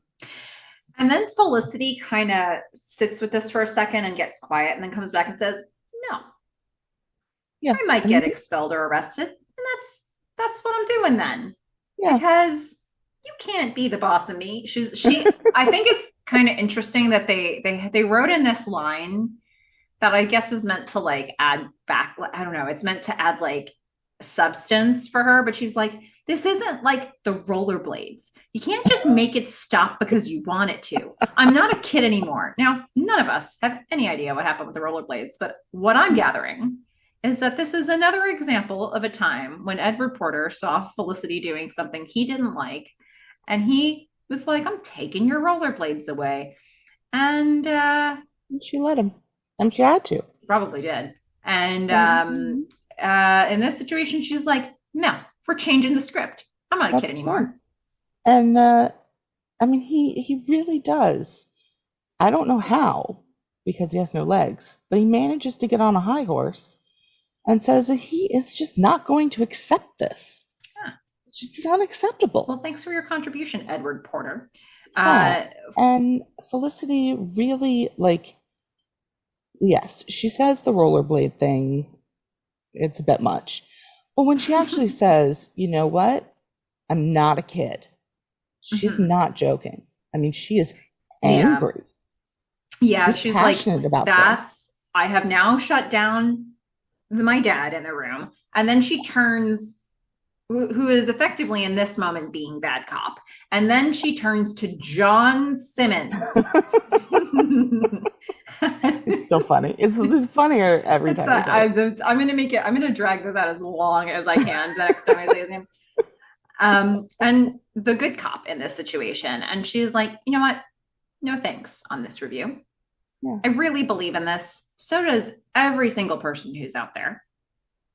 S1: then Felicity kind of sits with this for a second and gets quiet and then comes back and says, no, I might get expelled or arrested. And that's what I'm doing then. Yeah. Because you can't be the boss of me. She I think it's kind of interesting that they wrote in this line that I guess is meant to like add back. I don't know. It's meant to add like substance for her, but she's like, this isn't like the rollerblades. You can't just make it stop because you want it to. I'm not a kid anymore. Now, none of us have any idea what happened with the rollerblades, but what I'm gathering is that this is another example of a time when Edward Porter saw Felicity doing something he didn't like, and he was like, I'm taking your rollerblades away. And
S2: she let him. And she had to.
S1: Probably did. And in this situation, she's like, no, we're changing the script. I'm not a kid anymore.
S2: Fun. And I mean, he really does. I don't know how, because he has no legs, but he manages to get on a high horse and says that he is just not going to accept this. Yeah. It's just unacceptable.
S1: Well, thanks for your contribution, Edward Porter.
S2: Yeah. And Felicity really, like, yes, she says the rollerblade thing, it's a bit much. But when she actually says, you know what, I'm not a kid, she's not joking. I mean, she is angry.
S1: Yeah, she's
S2: passionate
S1: like,
S2: about
S1: this. I have now shut down my dad in the room. And then she turns, who is effectively in this moment being bad cop. And then she turns to John Simmons.
S2: It's still funny. It's funnier every time.
S1: I'm going to drag this out as long as I can the next time I say his name. And the good cop in this situation. And she's like, you know what? No thanks on this review. Yeah. I really believe in this. So does every single person who's out there.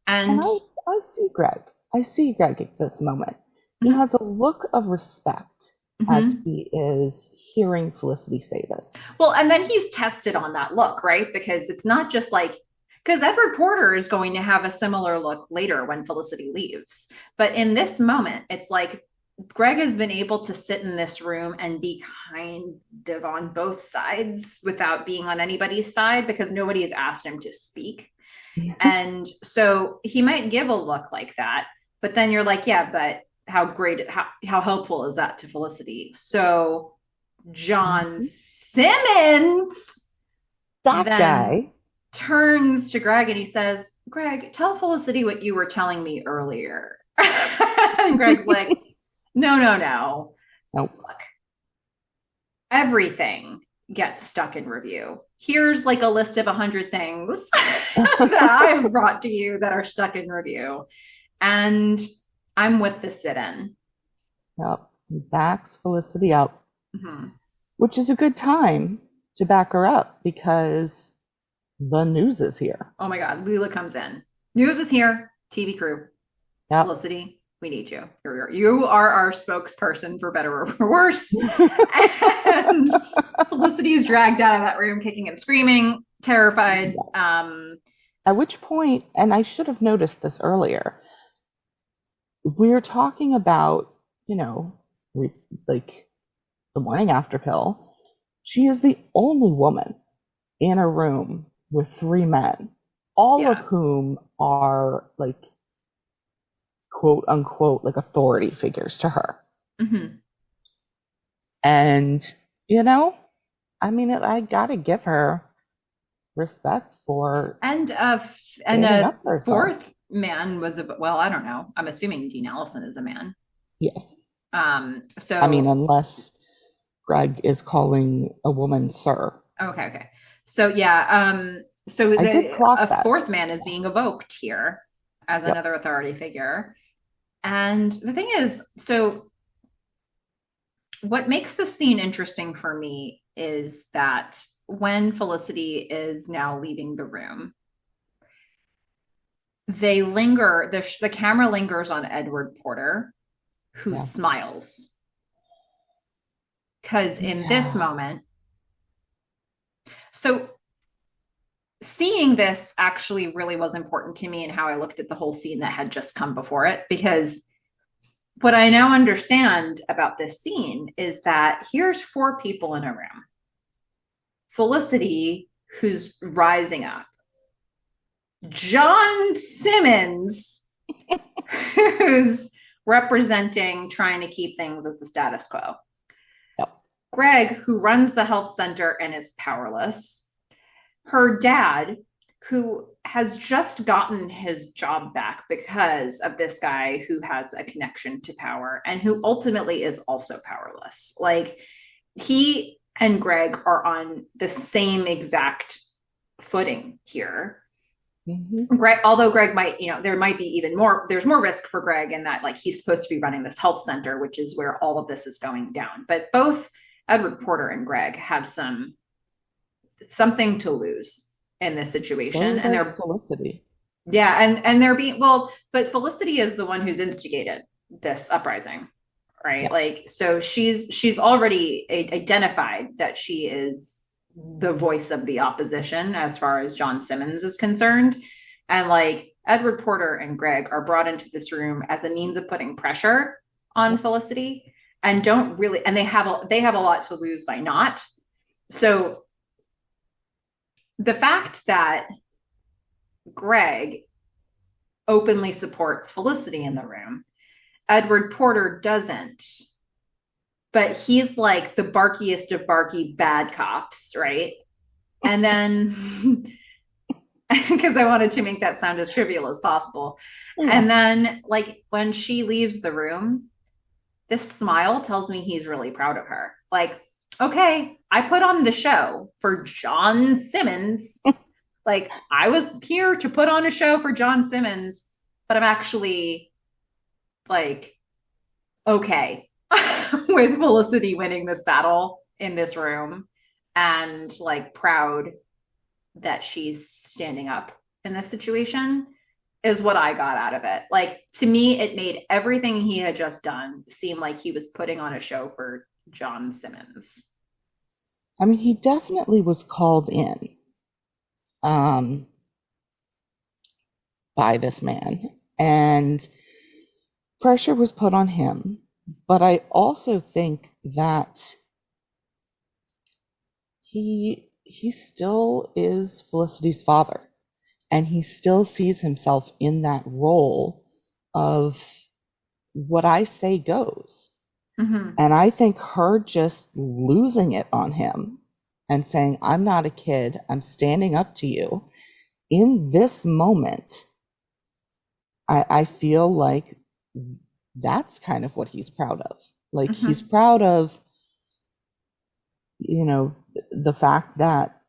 S1: And
S2: I see Greg. I see Greg at this moment. He has a look of respect as he is hearing Felicity say this.
S1: Well, and then he's tested on that look, right? Because it's not just like, because Edward Porter is going to have a similar look later when Felicity leaves. But in this moment, it's like Greg has been able to sit in this room and be kind of on both sides without being on anybody's side because nobody has asked him to speak. And so he might give a look like that, but then you're like, yeah, but how helpful is that to Felicity? So John Simmons,
S2: that guy,
S1: turns to Greg and he says, Greg, tell Felicity what you were telling me earlier. And Greg's like, no.
S2: Nope.
S1: Look, everything gets stuck in review. Here's like a list of 100 things that I've brought to you that are stuck in review. And I'm with the sit-in.
S2: Yep. He backs Felicity up, which is a good time to back her up because the news is here.
S1: Oh my God. Leila comes in. News is here. TV crew. Yep. Felicity, we need you. You are our spokesperson for better or for worse. And Felicity is dragged out of that room, kicking and screaming, terrified. Yes.
S2: At which point, and I should have noticed this earlier, we're talking about, like the morning after pill. She is the only woman in a room with three men, all of
S1: Yeah.
S2: whom are like quote unquote like authority figures to her.
S1: Hmm.
S2: And, you know, I mean, I gotta give her respect for
S1: And
S2: standing
S1: a
S2: up for herself.
S1: fourth man was well, I don't know. I'm assuming Dean Allison is a man.
S2: Yes. I mean,
S1: So
S2: unless Greg is calling a woman sir.
S1: okay. So yeah, so
S2: I did
S1: the a
S2: clock that.
S1: fourth man is being evoked here as
S2: Yep.
S1: another authority figure. And the thing is, so what makes the scene interesting for me is that when Felicity is now leaving the room, the camera lingers on Edward Porter, who
S2: Yeah.
S1: smiles. Because in this
S2: Yeah.
S1: moment, so seeing this actually really was important to me in how I looked at the whole scene that had just come before it. Because what I now understand about this scene is that here's four people in a room. Felicity, who's rising up, John Simmons, who's representing trying to keep things as the status quo,
S2: Yep.
S1: Greg, who runs the health center and is powerless, her dad, who has just gotten his job back because of this guy who has a connection to power and who ultimately is also powerless. Like, he and Greg are on the same exact footing here.
S2: Mm-hmm.
S1: Greg, although Greg might, there might be even more, there's more risk for Greg in that, like, he's supposed to be running this health center, which is where all of this is going down. But both Edward Porter and Greg have something to lose in this situation.
S2: So
S1: And
S2: does
S1: they're,
S2: Felicity.
S1: yeah, and they're being, well, but Felicity is the one who's instigated this uprising, right?
S2: Yeah.
S1: Like, so she's already identified that she is the voice of the opposition as far as John Simmons is concerned. And like, Edward Porter and Greg are brought into this room as a means of putting pressure on
S2: Yep.
S1: Felicity, and don't really, and they have a lot to lose by not. So the fact that Greg openly supports Felicity in the room, Edward Porter doesn't, but he's like the barkiest of barky bad cops, right? And then, because I wanted to make that sound as trivial as possible.
S2: Yeah.
S1: And then, like, when she leaves the room, this smile tells me he's really proud of her. Like, okay, I put on the show for John Simmons. Like, I was here to put on a show for John Simmons, but I'm actually like, okay with Felicity winning this battle in this room, and like proud that she's standing up in this situation is what I got out of it. Like, to me, it made everything he had just done seem like he was putting on a show for John Simmons.
S2: I mean, he definitely was called in um, by this man, and pressure was put on him. But I also think that he still is Felicity's father, and he still sees himself in that role of what I say goes.
S1: Mm-hmm.
S2: And I think her just losing it on him and saying, I'm not a kid, I'm standing up to you in this moment, I feel like that's kind of what he's proud of. Like,
S1: Mm-hmm.
S2: he's proud of, you know, the fact that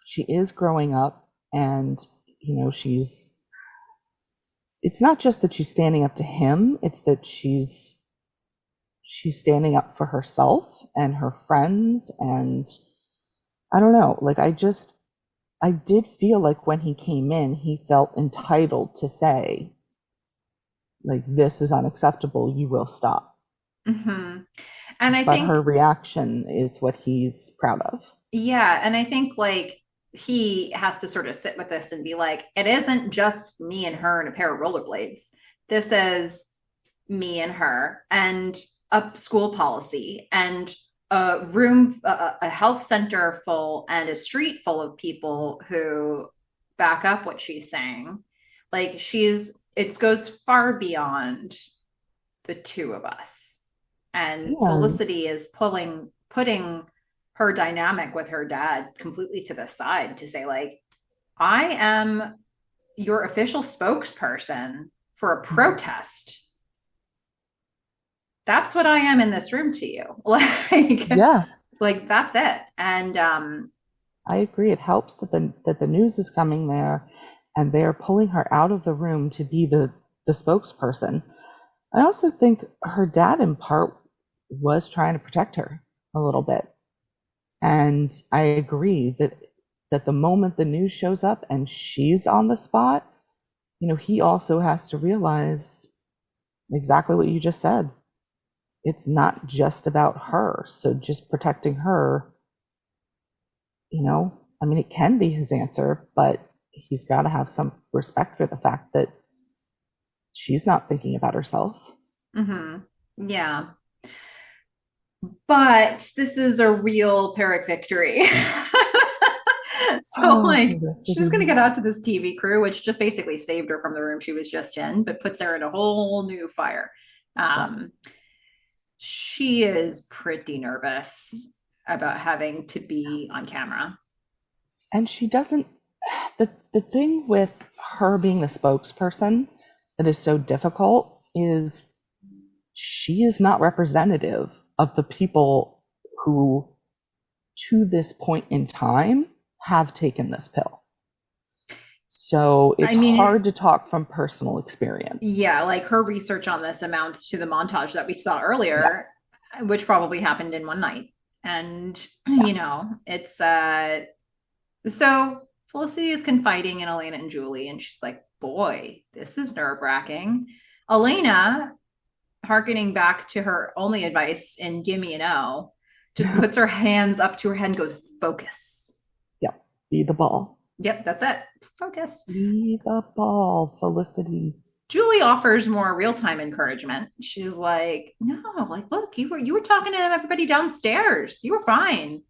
S2: she is growing up, and, you know, it's not just that she's standing up to him, it's that she's standing up for herself and her friends. And I don't know, like, I did feel like when he came in, he felt entitled to say, like, this is unacceptable, you will stop.
S1: Mm-hmm. And I
S2: But her
S1: think,
S2: reaction is what he's proud of.
S1: yeah, and I think like he has to sort of sit with this and be like, it isn't just me and her and a pair of rollerblades. This is me and her and a school policy and a health center full and a street full of people who back up what she's saying. Like it goes far beyond the two of us. And
S2: And
S1: Felicity is putting her dynamic with her dad completely to the side to say, like, I am your official spokesperson for a protest. That's what I am in this room to you.
S2: yeah,
S1: Like that's it. And
S2: I agree. It helps that the news is coming there and they're pulling her out of the room to be the spokesperson. I also think her dad in part was trying to protect her a little bit. And I agree that the moment the news shows up and she's on the spot, he also has to realize exactly what you just said. It's not just about her. So just protecting her, I mean, it can be his answer, but he's got to have some respect for the fact that she's not thinking about herself.
S1: yeah. But this is a real Pyrrhic victory. So like she's gonna get out to this TV crew, which just basically saved her from the room she was just in, but puts her in a whole new fire. She is pretty nervous about having to be on camera.
S2: And she doesn't, the thing with her being the spokesperson that is so difficult is she is not representative of the people who, to this point in time, have taken this pill. So it's hard to talk from personal experience.
S1: Yeah, like her research on this amounts to the montage that we saw earlier, which probably happened in one night. And, it's so Felicity is confiding in Elena and Julie, and she's like, boy, this is nerve-wracking. Elena, hearkening back to her only advice in Give Me an O, just puts her hands up to her head and goes, focus.
S2: Yep. Be the ball.
S1: Yep, that's it. Focus.
S2: Be the ball, Felicity.
S1: Julie offers more real-time encouragement. She's like, no, like, look, you were talking to everybody downstairs. You were fine.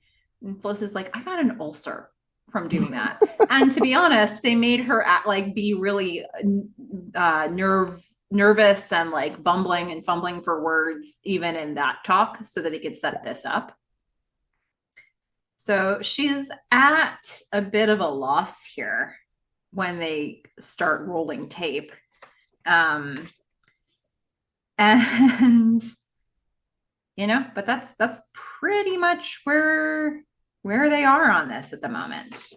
S1: And Felicity's like, I got an ulcer from doing that. And to be honest, they made her be really nervous and like bumbling and fumbling for words even in that talk so that they could set this up. So she's at a bit of a loss here when they start rolling tape. And but that's pretty much where they are on this at the moment.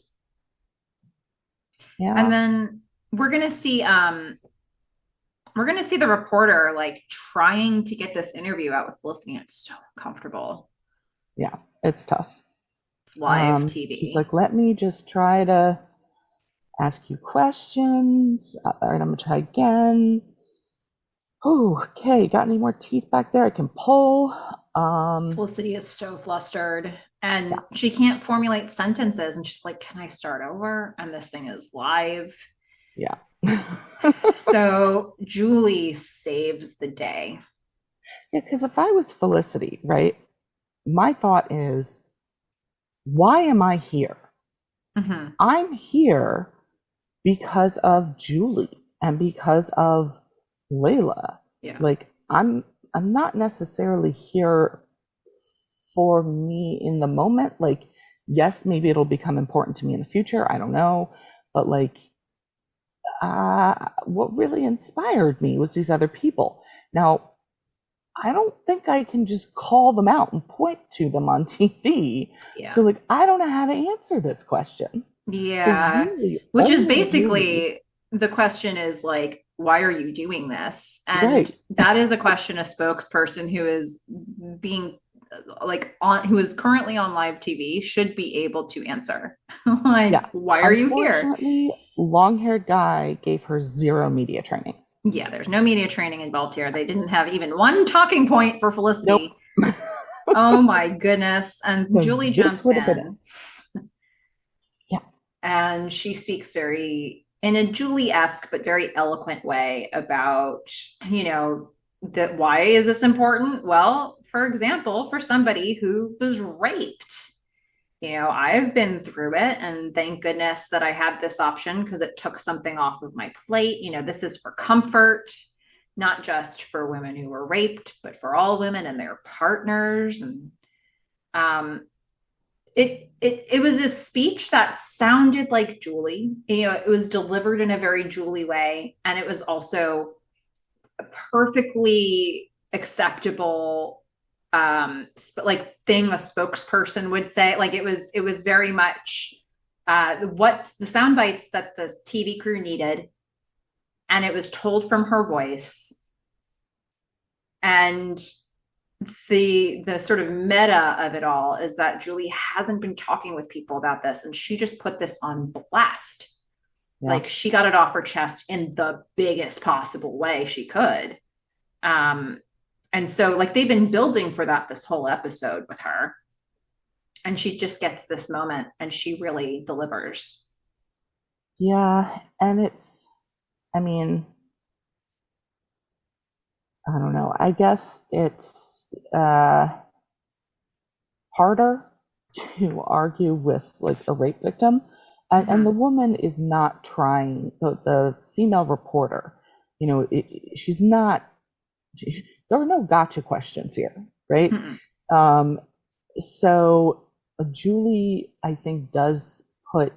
S1: Yeah. And then we're gonna see the reporter like trying to get this interview out with Felicity. It's so uncomfortable.
S2: Yeah, it's tough.
S1: It's live TV.
S2: He's like, let me just try to ask you questions. All right, I'm gonna try again. Oh, okay. Got any more teeth back there I can pull?
S1: Felicity is so flustered and she can't formulate sentences. And she's like, can I start over? And this thing is live.
S2: Yeah.
S1: So Julie saves the day.
S2: Yeah, because if I was Felicity, right, my thought is, why am I here? Mm-hmm. I'm here because of Julie and because of Leila.
S1: Yeah.
S2: Like I'm not necessarily here for me in the moment. Like, yes, maybe it'll become important to me in the future. I don't know. But like, what really inspired me was these other people. Now, I don't think I can just call them out and point to them on TV. Yeah. So like, I don't know how to answer this question.
S1: Yeah. So really, which is basically the question is like, why are you doing this? And that is a question a spokesperson who is being like who is currently on live TV should be able to answer. Like, why are you here?
S2: Unfortunately, long-haired guy gave her zero media training.
S1: Yeah, there's no media training involved here. They didn't have even one talking point for Felicity. Nope. Oh my goodness. And so Julie jumps in.
S2: Yeah.
S1: And she speaks in a Julie-esque but very eloquent way about, that why is this important? Well, for example, for somebody who was raped, I've been through it, and thank goodness that I had this option because it took something off of my plate. This is for comfort, not just for women who were raped, but for all women and their partners. And um, it was a speech that sounded like Julie. It was delivered in a very Julie way, and it was also a perfectly acceptable like thing a spokesperson would say. Like it was very much what the sound bites that the TV crew needed, and it was told from her voice. And the sort of meta of it all is that Julie hasn't been talking with people about this, and she just put this on blast. Yeah. Like she got it off her chest in the biggest possible way she could. And so like they've been building for that this whole episode with her. And she just gets this moment and she really delivers.
S2: Yeah, and I mean, I don't know. I guess it's harder to argue with like a rape victim. And the woman is not trying, the female reporter, she's not, there are no gotcha questions here, right? So Julie, I think, does put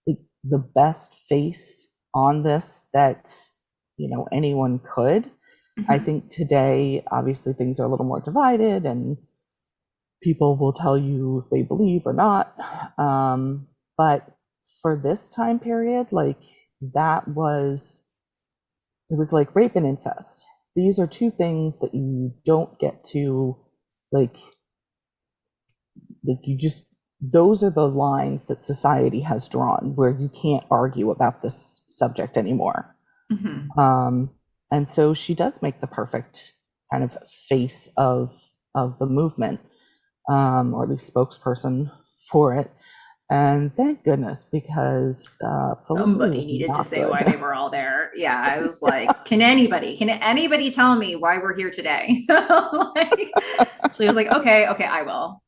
S2: the best face on this that, anyone could. I think today, obviously, things are a little more divided and people will tell you if they believe or not. But for this time period, like it was like rape and incest. These are two things that you don't get to, like you just, those are the lines that society has drawn where you can't argue about this subject anymore. And so she does make the perfect kind of face of the movement, or at least spokesperson for it. And thank goodness, because
S1: somebody needed to say why they were all there. Yeah, I was like, can anybody tell me why we're here today? So he was like, okay, I will.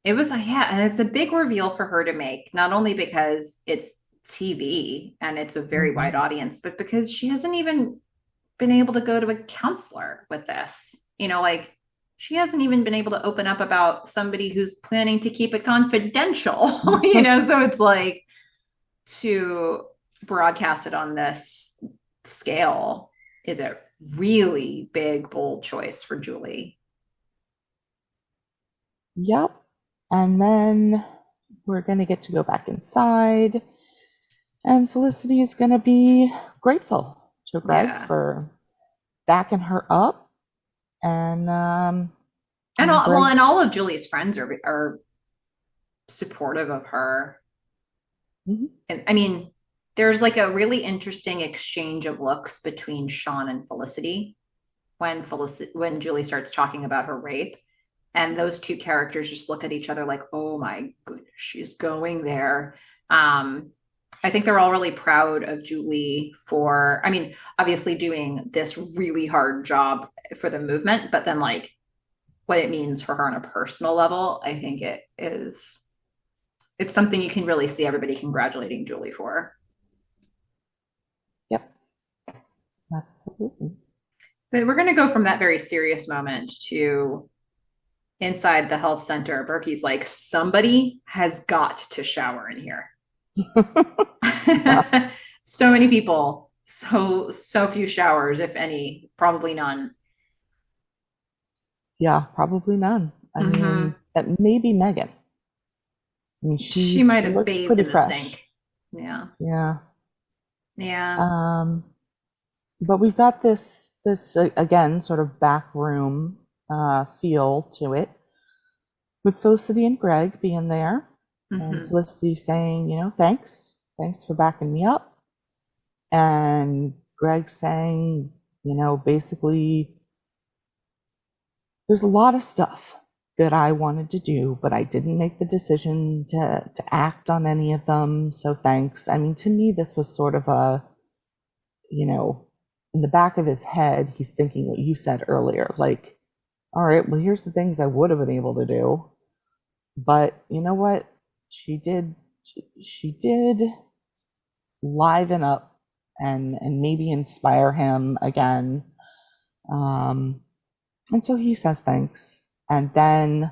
S1: It was and it's a big reveal for her to make, not only because it's TV and it's a very wide audience, but because she hasn't even been able to go to a counselor with this. Like she hasn't even been able to open up about somebody who's planning to keep it confidential. So it's like, to broadcast it on this scale is a really big, bold choice for Julie.
S2: Yep. And then we're going to get to go back inside, and Felicity is going to be grateful to Greg for backing her up. And
S1: all of Julie's friends are supportive of her. And I mean, there's like a really interesting exchange of looks between Sean and Felicity when Julie starts talking about her rape, and those two characters just look at each other like, oh my goodness, she's going there. I think they're all really proud of Julie for, I mean, obviously doing this really hard job for the movement, but then like what it means for her on a personal level, I think it's something you can really see everybody congratulating Julie for.
S2: Yep, absolutely.
S1: But we're going to go from that very serious moment to inside the health center. Burkey's like, somebody has got to shower in here. So many people, so few showers, if any, probably none.
S2: Yeah, probably none. I mean, maybe Megan. I mean,
S1: she might have bathed in the sink.
S2: Yeah.
S1: Yeah.
S2: But we've got this again sort of back room feel to it, with Felicity and Greg being there, and Felicity saying, thanks for backing me up, and Greg saying, basically, there's a lot of stuff that I wanted to do, but I didn't make the decision to act on any of them, so thanks. I mean, to me, this was sort of a, in the back of his head, he's thinking what you said earlier, like, all right, well, here's the things I would have been able to do. But you know what? She did liven up and maybe inspire him again. And so he says thanks. And then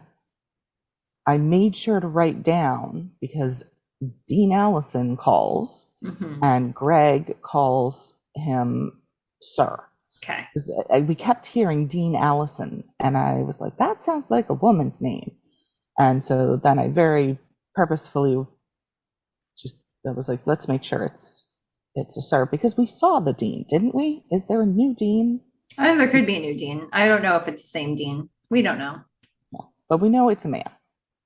S2: I made sure to write down, because Dean Allison calls and Greg calls him sir.
S1: Okay.
S2: We kept hearing Dean Allison, and I was like, that sounds like a woman's name. And so then I very purposefully I was like, let's make sure it's a sir, because we saw the dean, didn't we? Is there a new dean?
S1: There could be a new dean. I don't know if it's the same dean. We don't know.
S2: No, but we know it's a man.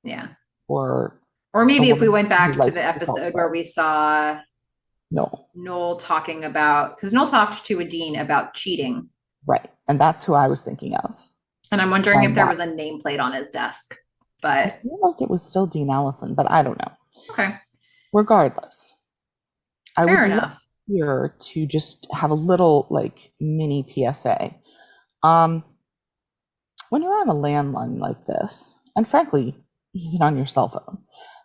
S1: Yeah.
S2: Or
S1: maybe if we went back to the episode where we saw Noel talking about, because Noel talked to a dean about cheating.
S2: Right. And that's who I was thinking of.
S1: And I'm wondering if there was a nameplate on his desk. But
S2: I feel like it was still Dean Allison, but I don't know.
S1: Okay.
S2: Regardless,
S1: Fair
S2: I would
S1: enough.
S2: love here to just have a little like mini PSA. When you're on a landline like this, and frankly, even on your cell phone,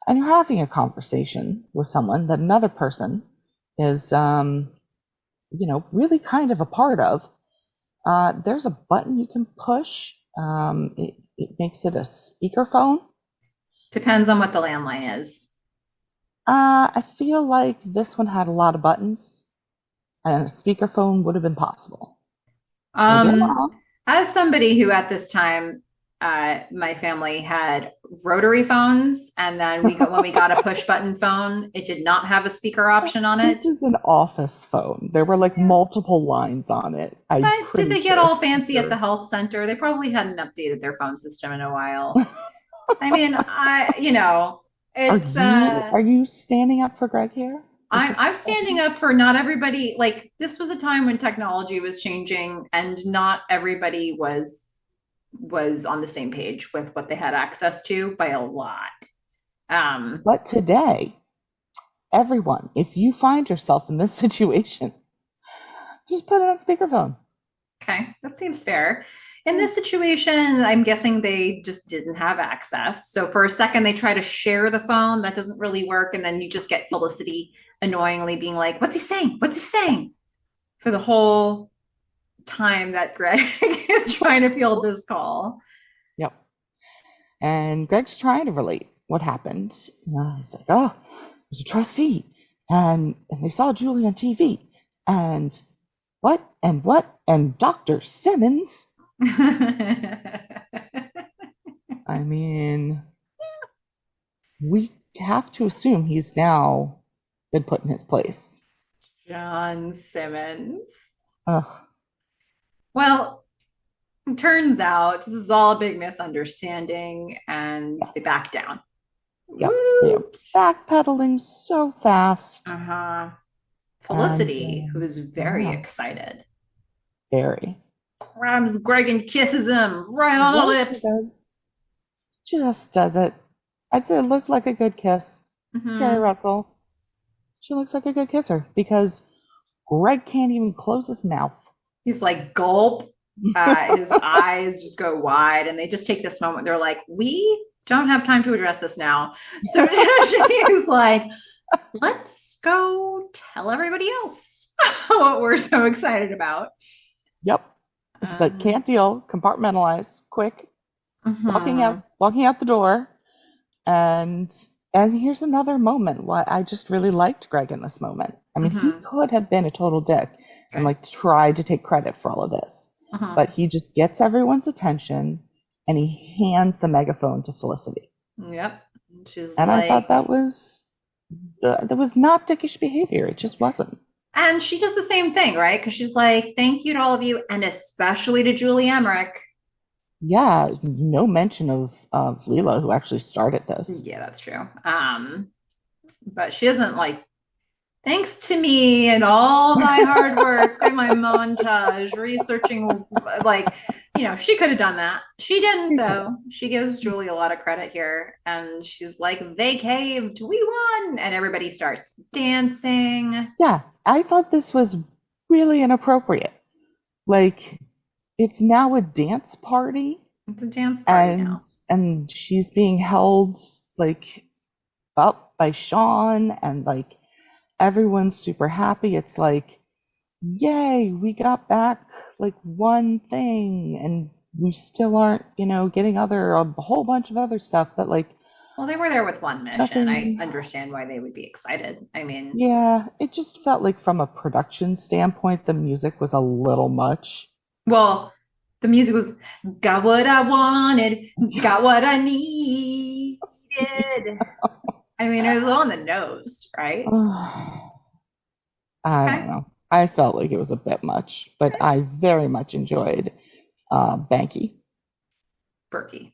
S2: and you're having a conversation with someone that another person is, really kind of a part of, there's a button you can push. It makes it a speakerphone.
S1: Depends on what the landline is.
S2: I feel like this one had a lot of buttons, and a speakerphone would have been possible.
S1: As somebody who at this time, my family had rotary phones, and then when we got a push button phone, it did not have a speaker option on it.
S2: This is an office phone. There were like multiple lines on it.
S1: But did they get all fancy at the health center? They probably hadn't updated their phone system in a while. I mean, it's.
S2: Are you standing up for Greg here?
S1: I'm standing up for not everybody. Like, this was a time when technology was changing, and not everybody was on the same page with what they had access to by a lot.
S2: But today, everyone, if you find yourself in this situation, just put it on speakerphone.
S1: Okay, that seems fair. In this situation, I'm guessing they just didn't have access. So for a second, they try to share the phone. That doesn't really work. And then you just get Felicity annoyingly being like, what's he saying? What's he saying? For the whole time that Greg is trying to field this call.
S2: Yep. And Greg's trying to relate what happened. He's like, oh, there's a trustee. And they saw Julie on TV. And what? And Dr. Simmons. I mean, we have to assume he's now been put in his place.
S1: John Simmons.
S2: Ugh.
S1: Well, it turns out this is all a big misunderstanding, and they back down.
S2: Yep. They're backpedaling so fast.
S1: Felicity, who is very excited.
S2: Very.
S1: Grabs Greg and kisses him right on the lips.
S2: Just does it. I'd say it looked like a good kiss. Carrie Russell. She looks like a good kisser, because Greg can't even close his mouth. He's like, gulp.
S1: His eyes just go wide, and they just take this moment. They're like, we don't have time to address this now. So she's like, let's go tell everybody else what we're so excited about.
S2: Yep. She's like, can't deal, compartmentalize, quick, walking out the door. And here's another moment why I just really liked Greg in this moment. I mean, he could have been a total dick and like tried to take credit for all of this, but he just gets everyone's attention and he hands the megaphone to Felicity.
S1: Yep.
S2: I thought that was not dickish behavior. It just wasn't.
S1: And she does the same thing, right? Because she's like, thank you to all of you, and especially to Julie Emmerich.
S2: Yeah, no mention of Leila, who actually started this.
S1: Yeah, that's true. But she isn't like, thanks to me and all my hard work and my montage researching, like, she could have done that. She didn't, though. She gives Julie a lot of credit here. And she's like, they caved, we won. And everybody starts dancing.
S2: Yeah, I thought this was really inappropriate. Like, it's now a dance party,
S1: It's a dance party
S2: and
S1: now.
S2: she's being held like up by Sean, and like everyone's super happy. It's like, yay, we got back like one thing, and we still aren't, getting a whole bunch of other stuff, but like
S1: Well, they were there with one mission. I
S2: nothing.
S1: understand why they would be excited. I mean,
S2: Yeah, it just felt like from a production standpoint, the music was a little much.
S1: well, the music was got what I wanted, got what I needed. I mean, it was on the nose, right?
S2: I
S1: Okay.
S2: don't know. I felt like it was a bit much, but I very much enjoyed Banky.
S1: Burkey.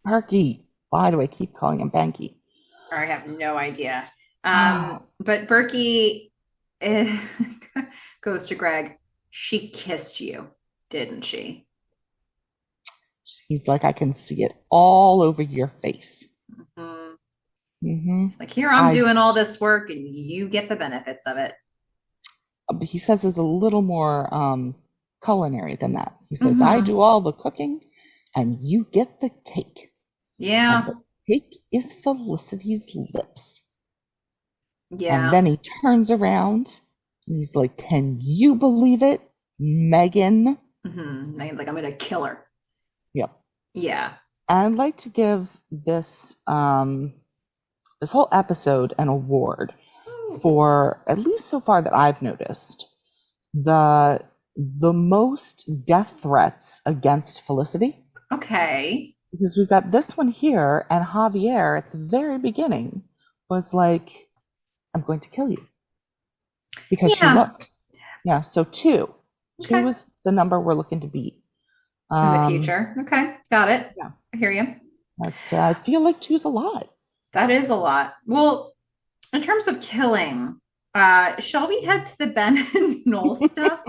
S2: Burkey. Why do I keep calling him Banky?
S1: I have no idea. But Burkey goes to Greg. She kissed you, didn't she?
S2: He's like, I can see it all over your face.
S1: Mm-hmm.
S2: Hmm.
S1: It's like, here I'm
S2: I
S1: doing all this work and you get the benefits of it.
S2: He says it's a little more culinary than that. He says, I
S1: Mm-hmm.
S2: do all the cooking and you get the cake. And
S1: Yeah.
S2: the cake is Felicity's lips. And
S1: Yeah.
S2: then he turns around and he's like, can you believe it, Megan?
S1: Mm-hmm. Megan's like, I'm going to kill her.
S2: Yep.
S1: Yeah.
S2: I'd like to give this whole episode an award for, at least so far that I've noticed, the most death threats against Felicity.
S1: Okay.
S2: Because we've got this one here, and Javier at the very beginning was like, I'm going to kill you. Because she
S1: Yeah.
S2: looked. Yeah, so two. Two
S1: Okay.
S2: is the number we're looking to beat.
S1: In the future. Okay. Got it.
S2: Yeah.
S1: I hear you.
S2: But I feel like two's a lot.
S1: That is a lot. Well, in terms of killing, shall we head to the Ben and Noel stuff?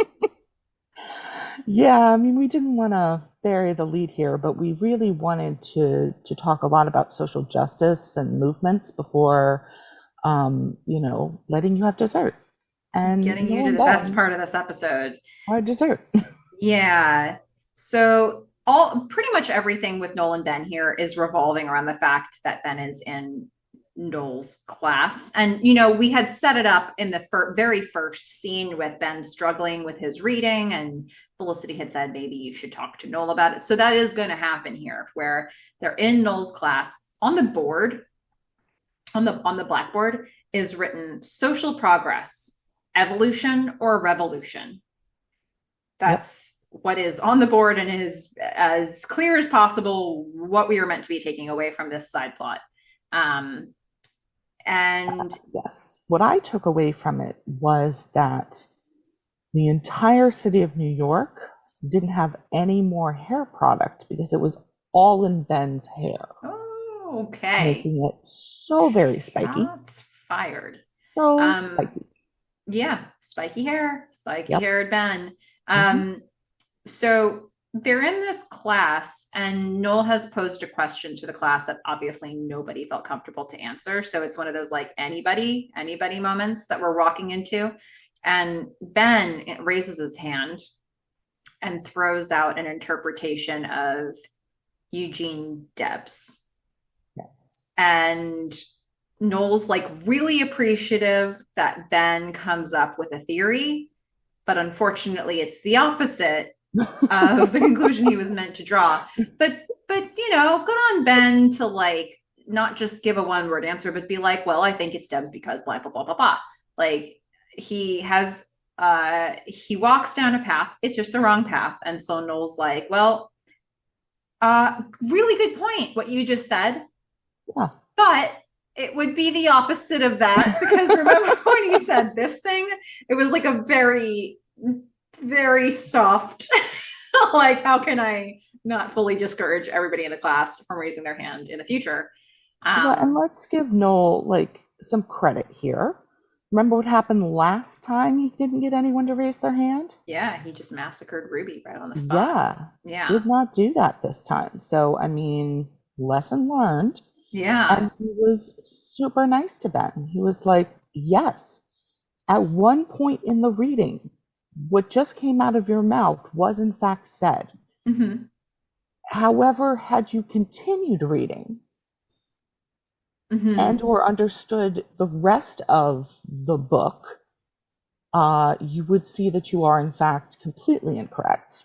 S2: Yeah, I mean, we didn't want to bury the lead here, but we really wanted to talk a lot about social justice and movements before, letting you have dessert. And
S1: Getting you
S2: Noel
S1: to
S2: and
S1: the best
S2: Ben
S1: part of this episode.
S2: are dessert.
S1: Yeah. So all pretty much everything with Noel and Ben here is revolving around the fact that Ben is in Noel's class. And, we had set it up in the very first scene with Ben struggling with his reading, and Felicity had said, maybe you should talk to Noel about it. So that is going to happen here, where they're in Noel's class. On the board, on the blackboard is written social progress, evolution or revolution. That's what is on the board and is as clear as possible what we are meant to be taking away from this side plot. And
S2: Yes. What I took away from it was that the entire city of New York didn't have any more hair product because it was all in Ben's hair.
S1: oh, okay,
S2: Making it so very spiky.
S1: shots fired.
S2: So spiky.
S1: Yeah, spiky hair, spiky
S2: Yep.
S1: haired Ben.
S2: Mm-hmm.
S1: So they're in this class, and Noel has posed a question to the class that obviously nobody felt comfortable to answer. So it's one of those like anybody moments that we're walking into. And Ben raises his hand and throws out an interpretation of Eugene Debs.
S2: Yes.
S1: And Noel's like really appreciative that Ben comes up with a theory, but unfortunately it's the opposite of the conclusion he was meant to draw. But good on Ben to like not just give a one word answer, but be like, well, I think it's Debs because blah blah blah blah blah. Like he walks down a path, it's just the wrong path. And so Noel's like, well, really good point what you just said.
S2: Yeah.
S1: But it would be the opposite of that, because remember when he said this thing, it was like a very, very soft, like, how can I not fully discourage everybody in the class from raising their hand in the future?
S2: And let's give Noel like some credit here. Remember what happened last time he didn't get anyone to raise their hand?
S1: Yeah, he just massacred Ruby right on the spot.
S2: Yeah. Did not do that this time. So, I mean, lesson learned.
S1: Yeah.
S2: And he was super nice to Ben. He was like, yes, at one point in the reading, what just came out of your mouth was in fact said.
S1: Mm-hmm.
S2: However, had you continued reading
S1: Mm-hmm.
S2: and or understood the rest of the book, you would see that you are in fact completely incorrect.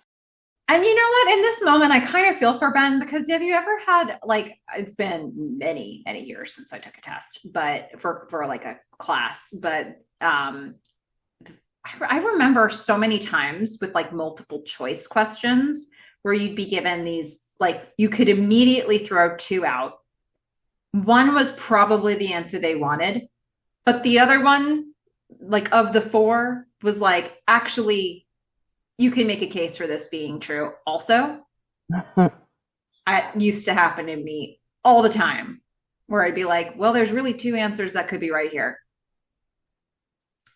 S1: And you know what? In this moment, I kind of feel for Ben because have you ever had like it's been many, many years since I took a test, but for like a class, but I remember so many times with like multiple choice questions where you'd be given these like you could immediately throw two out. One was probably the answer they wanted, but the other one, like of the four, was like actually you can make a case for this being true also. It used to happen to me all the time where I'd be like, well, there's really two answers that could be right here.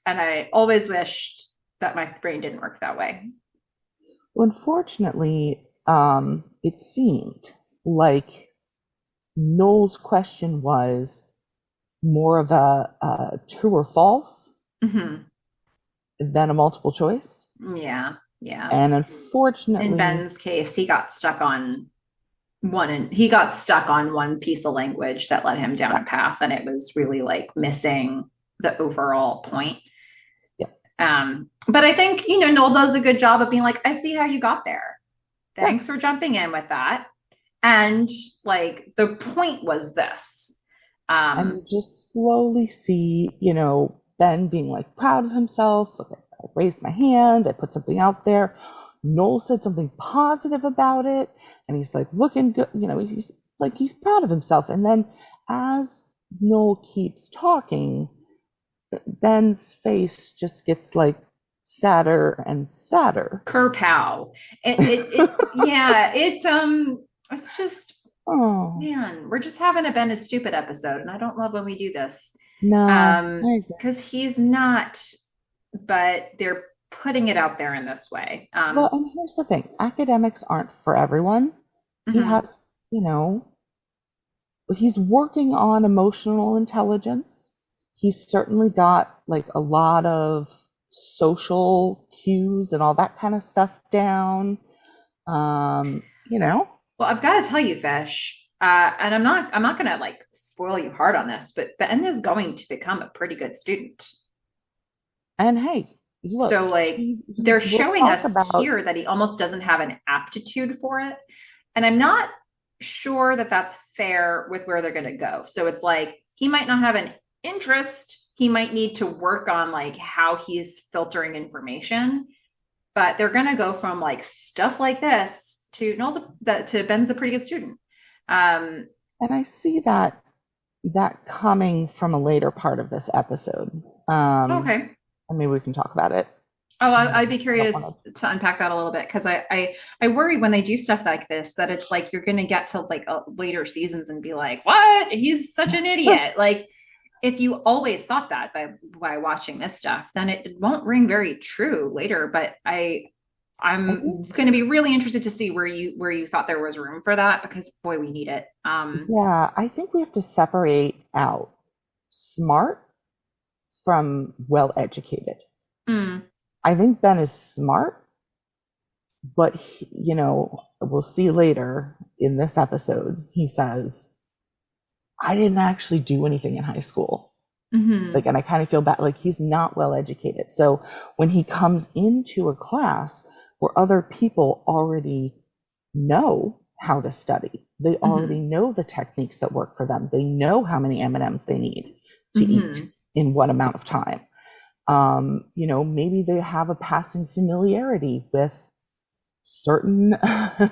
S1: And I always wished that my brain didn't work that way.
S2: Well, unfortunately, it seemed like Noel's question was more of a true or false
S1: Mm-hmm.
S2: than a multiple choice.
S1: Yeah. Yeah.
S2: And
S1: In
S2: unfortunately,
S1: Ben's case, he got stuck on one and he got stuck on one piece of language that led him down
S2: yeah,
S1: a path and it was really like missing the overall point.
S2: yeah,
S1: But I think, Noel does a good job of being like, I see how you got there.
S2: yeah.
S1: Thanks for jumping in with that. And like the point was this.
S2: And you
S1: Um,
S2: just slowly see, Ben being like proud of himself. Look, I raised my hand, I put something out there. Noel said something positive about it, and he's like looking good, he's like he's proud of himself. And then as Noel keeps talking, Ben's face just gets like sadder and sadder.
S1: Kerpow. Yeah, it's just,
S2: Oh,
S1: man, we're just having a Ben is stupid episode, and I don't love when we do this.
S2: no, I agree.
S1: Because he's not, but they're putting it out there in this way.
S2: Well, and here's the thing, academics aren't for everyone. He
S1: Mm-hmm,
S2: has, he's working on emotional intelligence. He's certainly got like a lot of social cues and all that kind of stuff down. Um, you know,
S1: well, I've got to tell you, Fish, and I'm not gonna like spoil you hard on this, but Ben is going to become a pretty good student.
S2: and hey, look,
S1: So like they're
S2: we'll
S1: showing
S2: talk
S1: us
S2: about,
S1: here that he almost doesn't have an aptitude for it. And I'm not sure that that's fair with where they're going to go. So it's like he might not have an interest. He might need to work on like how he's filtering information, but they're going to go from like stuff like this to to Ben's a pretty good student. Um,
S2: and I see that coming from a later part of this episode.
S1: okay.
S2: And maybe we can talk about it.
S1: Oh, I'd be
S2: I don't want
S1: curious to unpack that a little bit because I worry when they do stuff like this that it's like you're going to get to like later seasons and be like, what? He's such an
S2: to.
S1: idiot. Like if you always thought that by watching this stuff, then it won't ring very true later. But
S2: I think,
S1: I'm going to be really interested to see where you thought there was room for that because boy, we need it.
S2: yeah, I think we have to separate out smart from well educated.
S1: Mm,
S2: I think Ben is smart, but we'll see later in this episode. He says, "I didn't actually do anything in high school." Like,
S1: mm-hmm,
S2: and I kind of feel bad. Like he's not well educated. So when he comes into a class where other people already know how to study, they
S1: mm-hmm,
S2: already know the techniques that work for them. They know how many M&Ms they need to eat
S1: mm-hmm.
S2: in what amount of time. Maybe they have a passing familiarity with certain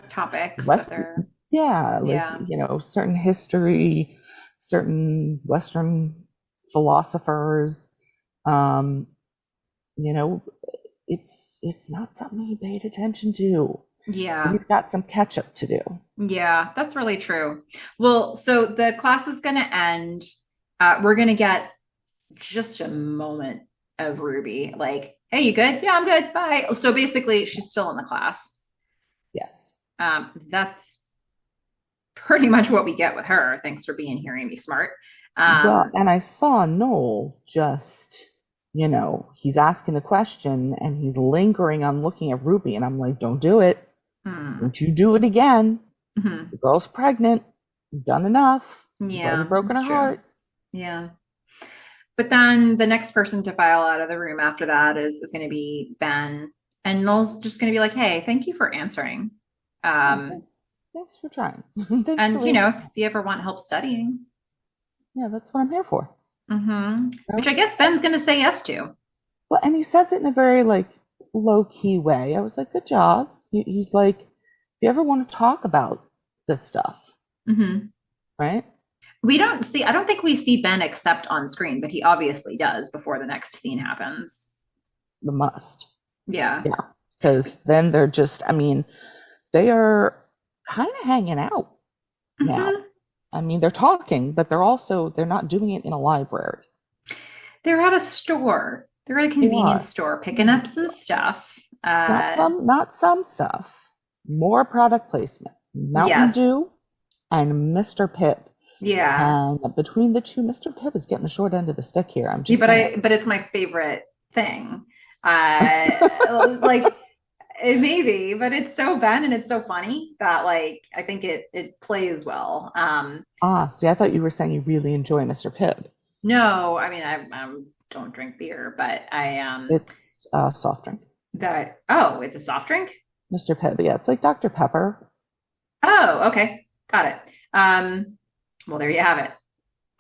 S1: Topics that
S2: West,
S1: they're
S2: yeah, like,
S1: yeah.
S2: certain history, certain Western philosophers. Um, you know, it's not something he paid attention to. So
S1: Yeah.
S2: he's got some catch up to do.
S1: Yeah, that's really true. Well, so the class is going to end. We're going to get just a moment of Ruby, like, hey, you good? Yeah, I'm good. Bye. So basically, she's still in the class.
S2: Yes.
S1: That's pretty much what we get with her. Thanks for being here, Amy Smart.
S2: Well,
S1: Um,
S2: and I saw Noel just he's asking a question and he's lingering on looking at Ruby. And I'm like, don't do it. Don't you do it again. The girl's pregnant. You've done enough. You've already broken her heart.
S1: Yeah. But then the next person to file out of the room after that is going to be Ben. And Noel's just going to be like, hey, thank you for answering.
S2: Thanks for trying. Thanks
S1: and, if you ever want help studying.
S2: Yeah, that's what I'm here for.
S1: Which I guess Ben's going to say yes to.
S2: Well, and he says it in a very, low-key way. I was like, good job. He's like, if you ever want to talk about this stuff, right?
S1: I don't think we see Ben except on screen, but he obviously does before the next scene happens.
S2: The must.
S1: Yeah.
S2: Yeah. Because then they're just, they are kind of hanging out now. They're talking, but they're not doing it in a library.
S1: They're at a store. They're at a convenience store picking up some stuff.
S2: Not some stuff. More product placement. Mountain Dew and Mr. Pibb.
S1: Yeah.
S2: And between the two, Mr. Pibb is getting the short end of the stick here. I'm just saying.
S1: But it's my favorite thing. It may be, but it's so Ben and it's so funny that I think it plays well.
S2: See, I thought you were saying you really enjoy Mr. Pibb.
S1: No, I don't drink beer, but
S2: it's a soft drink.
S1: It's a soft drink?
S2: Mr. Pibb, yeah, it's like Dr. Pepper.
S1: Oh, okay. Got it. Well, there you have it.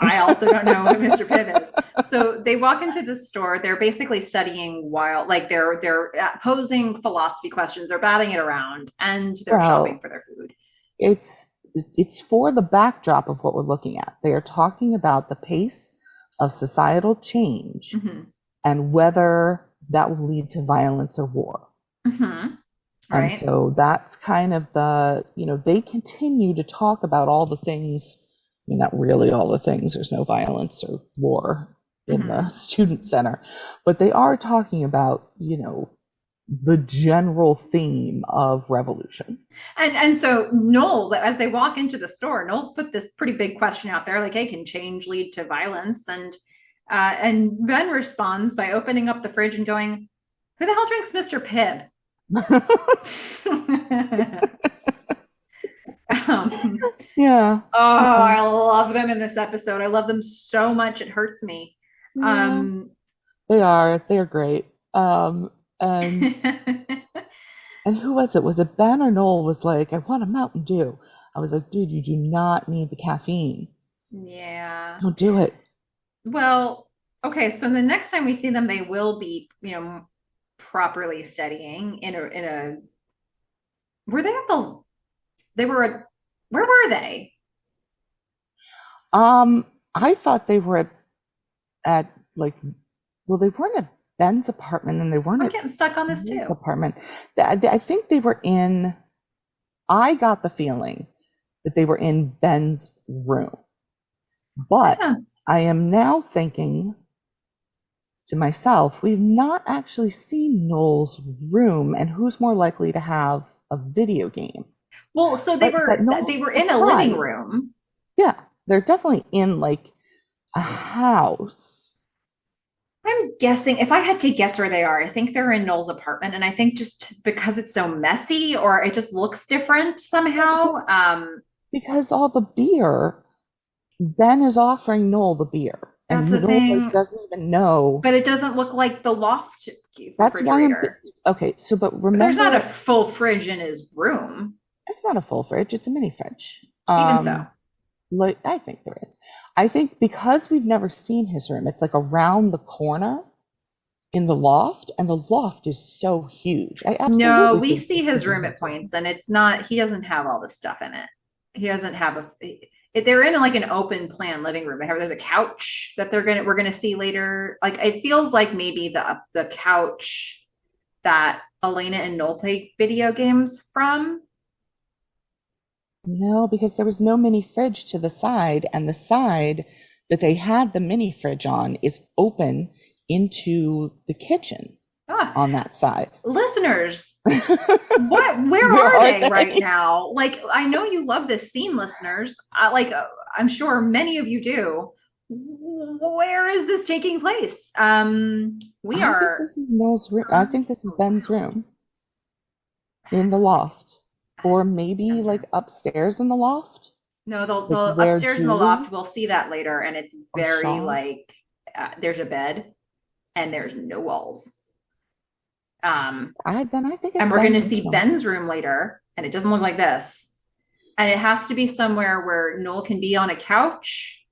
S1: I also don't know what Mr. Pibb is. So they walk into the store. They're basically studying they're posing philosophy questions. They're batting it around, and they're shopping for their food.
S2: It's for the backdrop of what we're looking at. They are talking about the pace of societal change and whether that will lead to violence or war.
S1: Right.
S2: And so that's kind of they continue to talk about all the things. Not really all the things. There's no violence or war in the student center, but they are talking about, the general theme of revolution.
S1: And so Noel, as they walk into the store, Noel's put this pretty big question out there, like, hey, can change lead to violence? And Ben responds by opening up the fridge and going, who the hell drinks Mr. Pibb?
S2: Yeah.
S1: I love them in this episode. I love them so much it hurts me.
S2: They're great. And who was it? Was it Ben or Noel was like, I want a Mountain Dew. I was like, dude, you do not need the caffeine.
S1: Yeah.
S2: Don't do it.
S1: Well, okay, so the next time we see them, they will be, properly studying were they where were they?
S2: I thought they were at they weren't at Ben's apartment, and they weren't.
S1: I'm getting stuck on this too.
S2: Apartment. I think they were in. I got the feeling that they were in Ben's room, but I am now thinking to myself, we've not actually seen Noel's room, and who's more likely to have a video game?
S1: Well, so they were in a living room.
S2: Yeah, they're definitely in a house.
S1: I'm guessing, if I had to guess where they are, I think they're in Noel's apartment, and I think just because it's so messy or it just looks different somehow.
S2: Because all the beer, Ben is offering Noel the beer.
S1: That's
S2: and
S1: the thing.
S2: Doesn't even know.
S1: But it doesn't look like the loft
S2: That's
S1: refrigerator.
S2: why okay, so but remember,
S1: there's not a full fridge in his room.
S2: It's not a full fridge, it's a mini fridge.
S1: Even so.
S2: I think there is. I think because we've never seen his room, it's around the corner in the loft, and the loft is so huge.
S1: We see his room at points, and it's not, he doesn't have all the stuff in it. He doesn't have they're in an open plan living room. There's a couch that we're gonna see later. It feels like maybe the couch that Elena and Noel play video games from.
S2: No, because there was no mini fridge to the side, and the side that they had the mini fridge on is open into the kitchen on that side.
S1: Listeners, where are they right now? I know you love this scene, listeners. I'm sure many of you do. where is this taking place? We
S2: I think
S1: are.
S2: this is Noel's room. I think this is Ben's room in the loft. Or maybe like upstairs in the loft,
S1: No,
S2: like
S1: the
S2: where
S1: upstairs in the loft,
S2: Julie
S1: we'll see that later. And it's
S2: or
S1: very
S2: Sean.
S1: like there's a bed and there's no walls.
S2: Then I think
S1: And
S2: it's
S1: we're going to
S2: Ben's
S1: see
S2: room.
S1: Ben's room later, and it doesn't look like this. And it has to be somewhere where Noel can be on a couch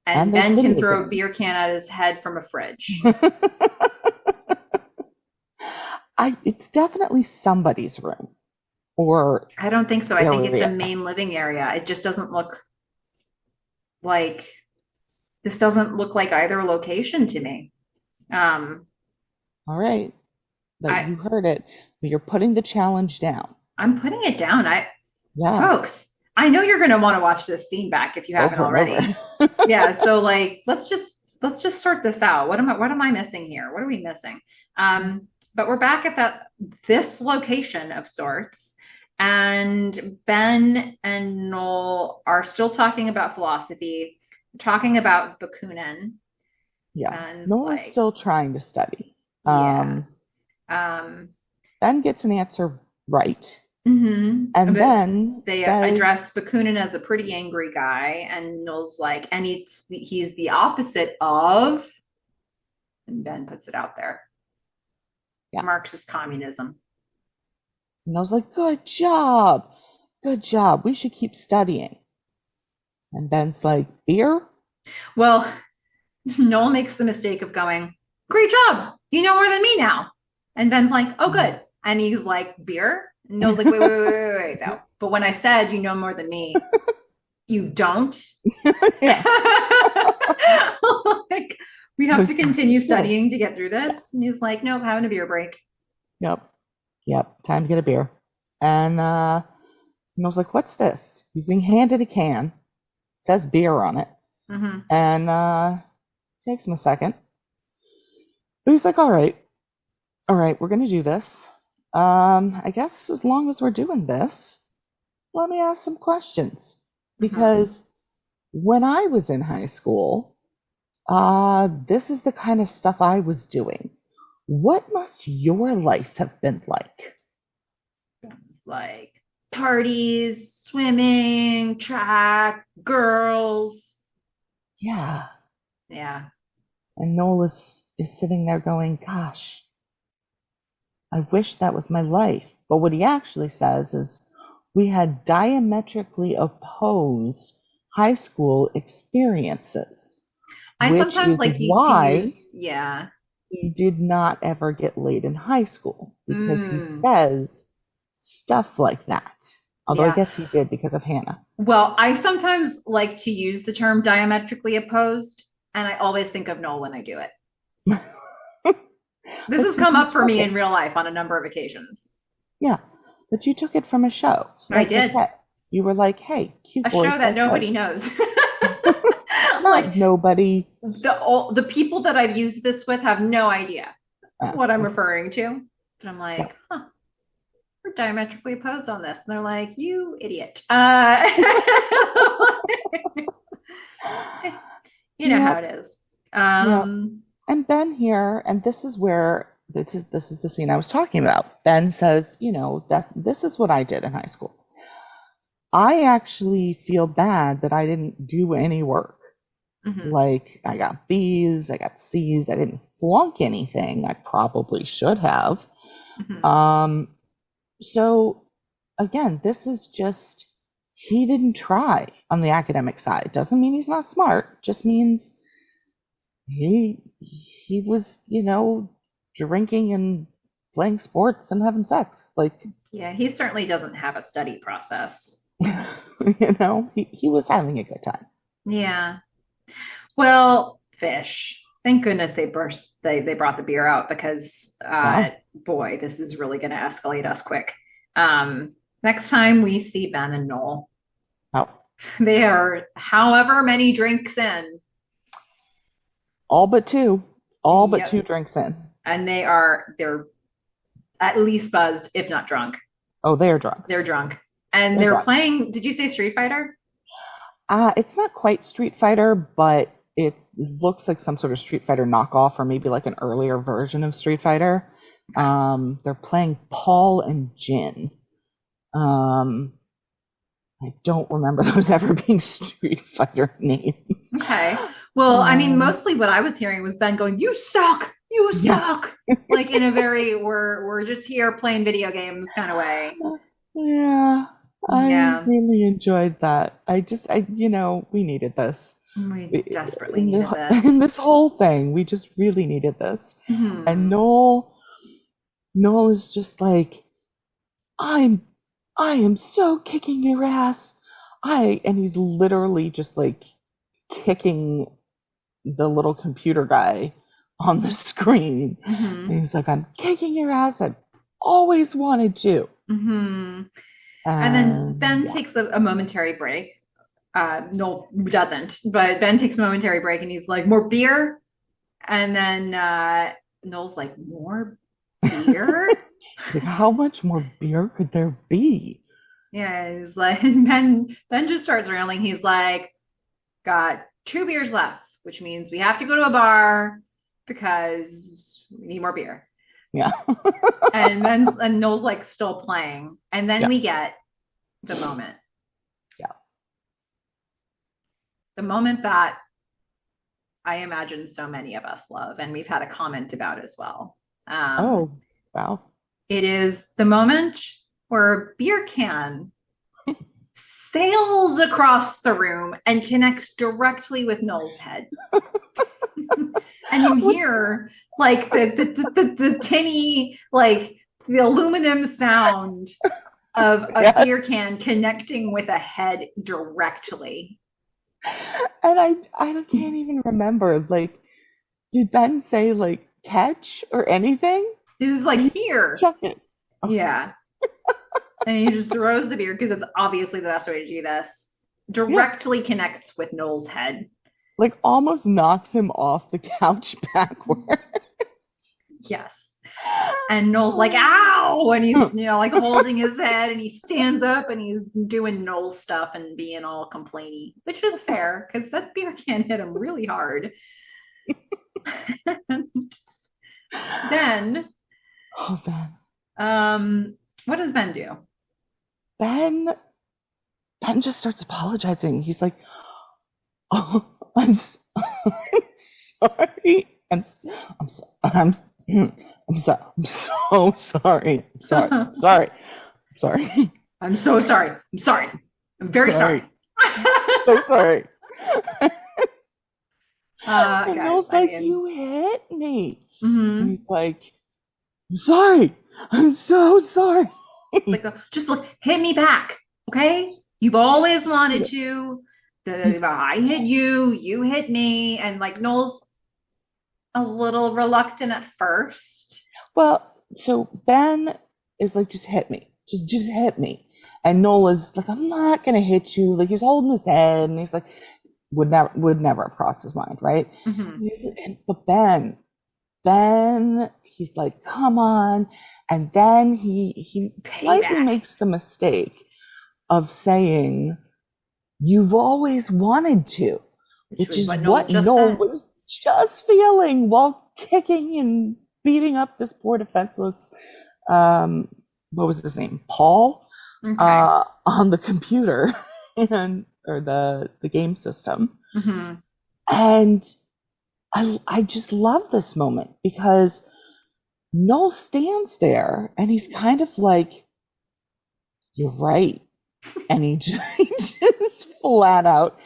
S1: and
S2: And there's
S1: Ben can
S2: video
S1: throw a beer
S2: games.
S1: can at his head from a fridge.
S2: It's definitely somebody's room or
S1: I don't think so. I think it's a
S2: area.
S1: main living area. It just doesn't look like this doesn't look like either location to me. Um,
S2: All right. That
S1: I
S2: you heard it. But you're putting the challenge down.
S1: I'm putting it down.
S2: Yeah.
S1: Folks, I know you're going to want to watch this scene back if you haven't
S2: Over and
S1: already.
S2: over.
S1: Yeah, so like let's just sort this out. What am I missing here? What are we missing? But we're back at this location of sorts, and Ben and Noel are still talking about philosophy, talking about Bakunin.
S2: Yeah.
S1: Ben's
S2: Noah's
S1: like,
S2: still trying to study.
S1: yeah. Um,
S2: Ben gets an answer right. And
S1: But
S2: then
S1: they
S2: says,
S1: address Bakunin as a pretty angry guy, and Noel's like, and he's the opposite of, and Ben puts it out there,
S2: yeah.
S1: Marxist communism.
S2: And Noah's like, good job. Good job. We should keep studying. And Ben's like, beer?
S1: Well, Noel makes the mistake of going, great job. You know more than me now. And Ben's like, oh, good. And he's like, beer? And Noel's like, wait, though. But when I said you know more than me, you don't. Like, we have to continue studying to get through this. And he's like, nope, having a beer break.
S2: Yep. Time to get a beer. And I was like, what's this? He's being handed a can. It says beer on it.
S1: Mm-hmm.
S2: And takes him a second. But he's like, all right, we're going to do this. I guess as long as we're doing this, let me ask some questions. Because when I was in high school, this is the kind of stuff I was doing. What must your life have been like?
S1: It was like parties, swimming, track, girls.
S2: Yeah.
S1: Yeah.
S2: And Noel is sitting there going, gosh, I wish that was my life. But what he actually says is, we had diametrically opposed high school experiences,
S1: I
S2: which
S1: sometimes
S2: is
S1: like to
S2: why
S1: use, yeah.
S2: he did not ever get laid in high school, because he says stuff like that. Although I guess he did because of Hannah.
S1: Well, I sometimes like to use the term diametrically opposed, and I always think of Noel when I do it. This has come up for me in real life on a number of occasions.
S2: Yeah, but you took it from a show, so
S1: I
S2: that's
S1: did.
S2: okay. You were like, hey, cute
S1: A
S2: boy
S1: show that nobody
S2: this.
S1: knows.
S2: Like nobody.
S1: The people that I've used this with have no idea what I'm referring to. But I'm like, huh, we're diametrically opposed on this. And they're like, you idiot. You know how it is.
S2: And Ben here, and this is the scene I was talking about. Ben says, this is what I did in high school. I actually feel bad that I didn't do any work. Like, I got B's, I got C's, I didn't flunk anything. I probably should have. So again, this is just, he didn't try on the academic side. Doesn't mean he's not smart, just means he was, drinking and playing sports and having sex. Like,
S1: yeah, he certainly doesn't have a study process.
S2: He was having a good time.
S1: Yeah. Well, fish. Thank goodness they brought the beer out, because boy, this is really going to escalate us quick. Next time we see Ben and Noel, they are however many drinks in.
S2: All but two. All but 2 drinks in.
S1: And they're at least buzzed, if not drunk.
S2: Oh, they're drunk.
S1: They're drunk. And they're playing, did you say Street Fighter?
S2: It's not quite Street Fighter, but it looks like some sort of Street Fighter knockoff, or maybe like an earlier version of Street Fighter. They're playing Paul and Jin. I don't remember those ever being Street Fighter names.
S1: Okay. Well, I mean, mostly what I was hearing was Ben going, "You suck, you suck," like in a very we're just here playing video games kind of way.
S2: Yeah, I really enjoyed that. We needed this.
S1: We desperately needed this.
S2: In this whole thing, we just really needed this.
S1: Mm-hmm.
S2: And Noel is just like, I am so kicking your ass. And he's literally just like kicking the little computer guy on the screen.
S1: Mm-hmm.
S2: And he's like, I'm kicking your ass. I've always wanted to.
S1: Mm-hmm. And then Ben takes a momentary break. Noel doesn't, but Ben takes a momentary break and he's like, "More beer?" And then Noel's like, "More beer?"
S2: Like, how much more beer could there be?
S1: Yeah, he's like, and Ben just starts railing. He's like, "Got 2 beers left, which means we have to go to a bar because we need more beer."
S2: Yeah.
S1: and Noel's like still playing. And then we get the moment.
S2: Yeah.
S1: The moment that I imagine so many of us love, and we've had a comment about as well.
S2: Oh, wow.
S1: It is the moment where a beer can sails across the room and connects directly with Noel's head. And you hear like the tinny, like the aluminum sound of a beer can connecting with a head directly.
S2: And I can't even remember, like, did Ben say like catch or anything?
S1: He was like, "Here."
S2: Chuck it. Okay.
S1: Yeah. And he just throws the beer because it's obviously the best way to do this. Directly connects with Noel's head.
S2: Like almost knocks him off the couch backwards.
S1: Yes. And Noel's like, "Ow!" And he's, like holding his head, and he stands up and he's doing Noel stuff and being all complainy, which is fair because that beer can hit him really hard. And then,
S2: Ben.
S1: What does Ben do?
S2: Ben just starts apologizing. He's like, "Oh, I'm sorry. I'm so sorry. I'm sorry.
S1: I'm so sorry. I'm sorry. I'm very sorry.
S2: So sorry."
S1: Guys,
S2: Noel's like, "You hit me."
S1: Mm-hmm.
S2: And he's like, "I'm sorry. I'm so sorry."
S1: Like, just look, hit me back, okay? You've always wanted to. I hit you, you hit me, and like Noel's a little reluctant at first.
S2: Well, so Ben is like, "Just hit me, just hit me," and Noel is like, "I'm not gonna hit you." Like, he's holding his head, and he's like, would never have crossed his mind, right?
S1: Mm-hmm.
S2: But Ben, he's like, "Come on," and then he slightly makes the mistake of saying, "You've always wanted to," which is what Noel was just feeling while kicking and beating up this poor defenseless, what was his name, Paul, on the computer or the game system.
S1: Mm-hmm.
S2: And I just love this moment because Noel stands there and he's kind of like, "You're right," and he just flat out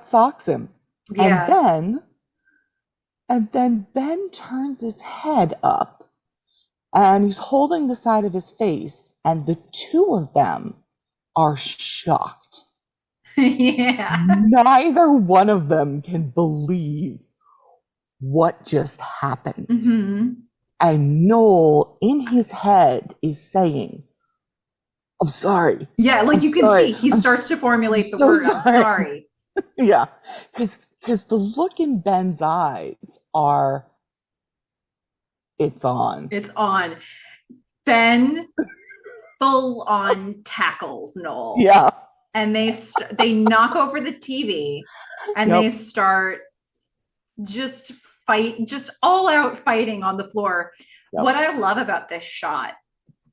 S2: socks him.
S1: Yeah.
S2: And then Ben turns his head up and he's holding the side of his face, and the two of them are shocked.
S1: Yeah.
S2: Neither one of them can believe what just happened.
S1: Mm-hmm.
S2: And Noel in his head is saying, "I'm sorry."
S1: Yeah, like you can see he starts to formulate the word, "I'm sorry."
S2: Yeah, because the look in Ben's eyes are, it's on.
S1: It's on. Ben full on tackles Noel.
S2: Yeah.
S1: and they knock over the TV, and
S2: Yep.
S1: they start just all out fighting on the floor.
S2: Yep.
S1: What I love about this shot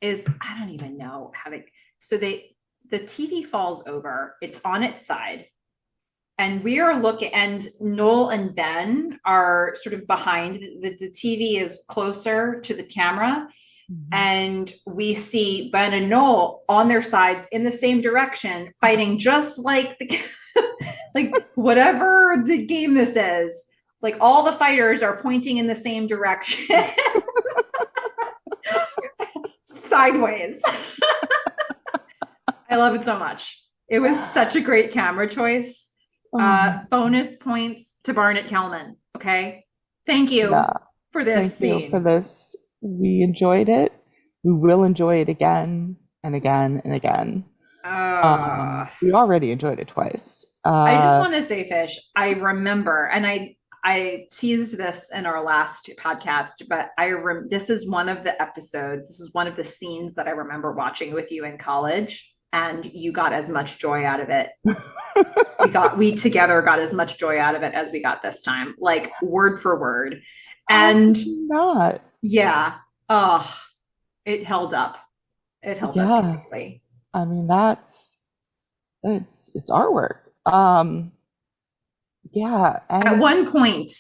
S1: is I don't even know how the TV falls over, it's on its side, and we are looking, and Noel and Ben are sort of behind. The TV is closer to the camera, and we see Ben and Noel on their sides in the same direction, fighting just like like whatever the game this is. Like all the fighters are pointing in the same direction. Sideways. I love it so much. It was such a great camera choice. Bonus points to Barnett Kellman. Okay. Thank you for this scene.
S2: Thank you for this. We enjoyed it. We will enjoy it again and again and again. We already enjoyed it twice.
S1: I just want to say, Fish, I remember, and I teased this in our last podcast, but this is one of the episodes, this is one of the scenes that I remember watching with you in college, and you got as much joy out of it. we together got as much joy out of it as we got this time, like word for word. And yeah, it held up. It held up beautifully.
S2: I mean, it's artwork. Yeah.
S1: At one point,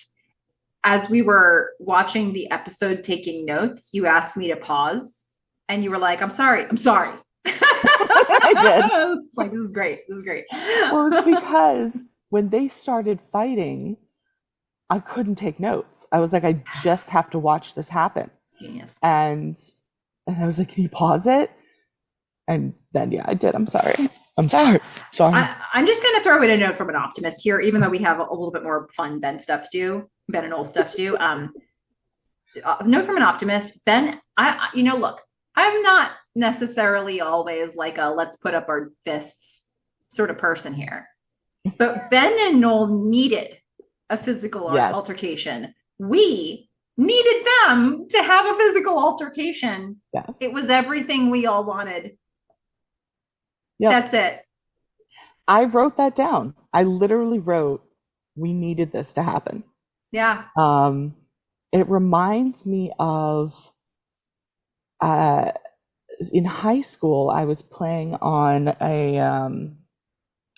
S1: as we were watching the episode taking notes, you asked me to pause, and you were like, I'm sorry.
S2: I did.
S1: It's like, this is great.
S2: Well, it's because when they started fighting, I couldn't take notes. I was like, I just have to watch this happen.
S1: Genius.
S2: And I was like, can you pause it? And then, I did. I'm sorry. I'm sorry.
S1: I'm just going to throw in a note from an optimist here, even though we have a little bit more fun Ben and Noel stuff to do. Note from an optimist. Ben, look, I'm not necessarily always like a let's put up our fists sort of person here. But Ben and Noel needed a physical altercation. We needed them to have a physical altercation.
S2: Yes.
S1: It was everything we all wanted.
S2: Yep.
S1: That's it.
S2: I wrote that down. I literally wrote, we needed this to happen.
S1: Yeah.
S2: It reminds me of in high school, I was playing on a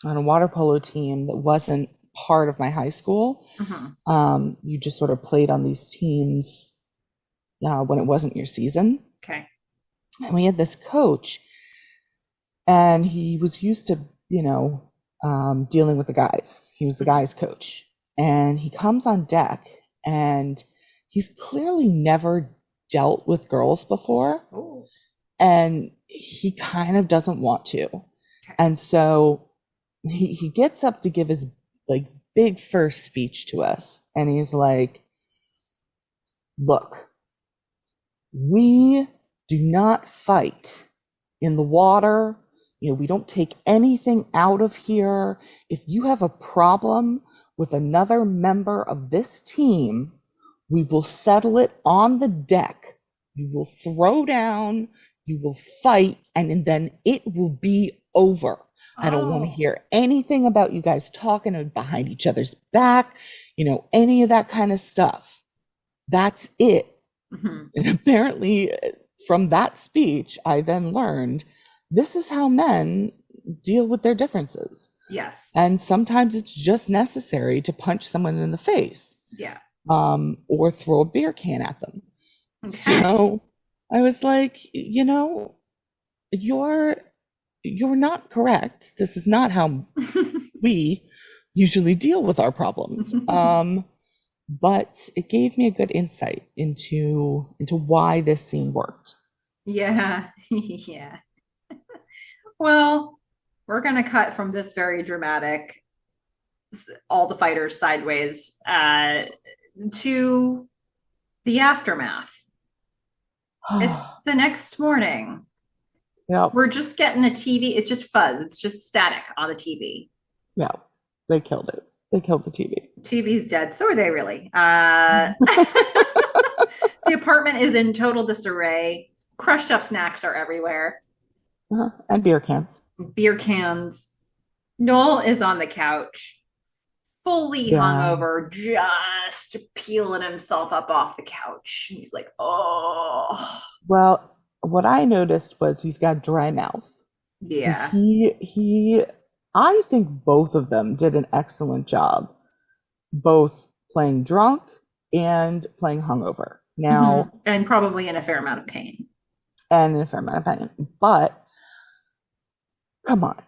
S2: water polo team that wasn't part of my high school.
S1: Mm-hmm.
S2: You just sort of played on these teams when it wasn't your season.
S1: Okay.
S2: And we had this coach, and he was used to, dealing with the guys. He was the guys' coach. And he comes on deck, and he's clearly never dealt with girls before.
S1: Ooh.
S2: And he kind of doesn't want to. Okay. And so he gets up to give his big first speech to us. And he's like, look, we do not fight in the water. We don't take anything out of here. If you have a problem with another member of this team, we will settle it on the deck. You will throw down, you will fight, and then it will be over. I don't want to hear anything about you guys talking behind each other's back, any of that kind of stuff. That's it. Mm-hmm. And apparently from that speech, I then learned this is how men deal with their differences.
S1: Yes.
S2: And sometimes it's just necessary to punch someone in the face.
S1: Yeah.
S2: Or throw a beer can at them. Okay. So I was like, you're not correct. This is not how we usually deal with our problems. But it gave me a good insight into why this scene worked.
S1: Yeah. Yeah. Well, we're going to cut from this very dramatic, all the fighters sideways, to the aftermath. It's the next morning.
S2: Yeah.
S1: We're just getting a TV. It's just fuzz. It's just static on the TV.
S2: Yeah. They killed it. They killed the TV.
S1: TV's dead. So are they really. The apartment is in total disarray. Crushed up snacks are everywhere.
S2: And beer cans.
S1: Beer cans. Noel is on the couch, fully
S2: Yeah.
S1: hungover, just peeling himself up off the couch. He's like, oh,
S2: Well, what I noticed was he's got dry mouth. And
S1: yeah.
S2: I think both of them did an excellent job, both playing drunk and playing hungover. Now,
S1: And probably in a fair amount of pain.
S2: and in a fair amount of pain. But come on,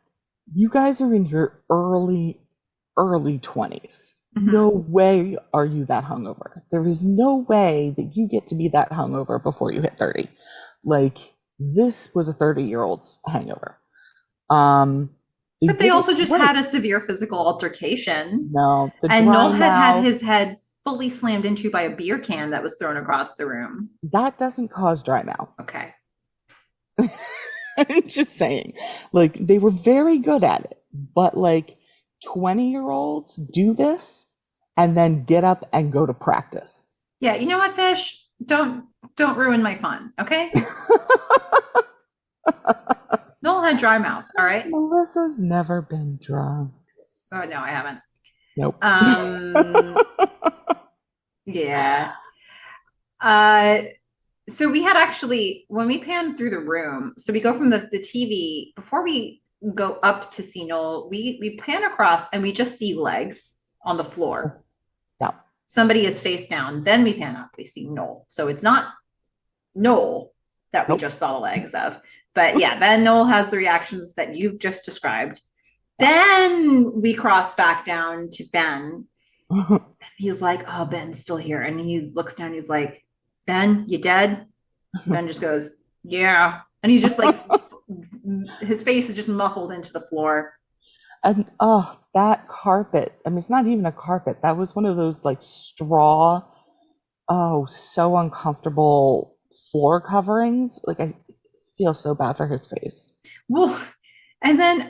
S2: you guys are in your early 20s.
S1: Mm-hmm.
S2: No way are you that hungover. There is no way that you get to be that hungover before you hit 30. Like, this was a 30-year-old's hangover. They
S1: But they
S2: did it
S1: also just
S2: great.
S1: had a severe physical altercation.
S2: No, the
S1: And
S2: dry
S1: Noel had
S2: mouth,
S1: his head fully slammed into by a beer can that was thrown across the room.
S2: that doesn't cause dry mouth.
S1: Okay.
S2: I'm just saying. Like, they were very good at it. But, like, 20-year-olds do this and then get up and go to practice.
S1: Yeah, you know what, Fish? Don't ruin my fun, okay? Noel had dry mouth, all right?
S2: Melissa's never been drunk.
S1: Oh no, I haven't.
S2: Nope.
S1: Yeah. So we had actually, when we panned through the room, so we go from the TV, before we go up to see Noel, we pan across and we just see legs on the floor.
S2: No.
S1: Somebody is face down. Then we pan up, we see Noel. So it's not Noel that we
S2: Nope.
S1: just saw the legs of. But yeah, then Noel has the reactions that you've just described. Then we cross back down to Ben. He's like, oh, Ben's still here. And he looks down, he's like, Ben, you dead? Ben just goes, yeah. And he's just like, his face is just muffled into the floor.
S2: And oh, that carpet. I mean, it's not even a carpet. That was one of those like straw, oh, so uncomfortable floor coverings. Like, I feel so bad for his face.
S1: Well, and then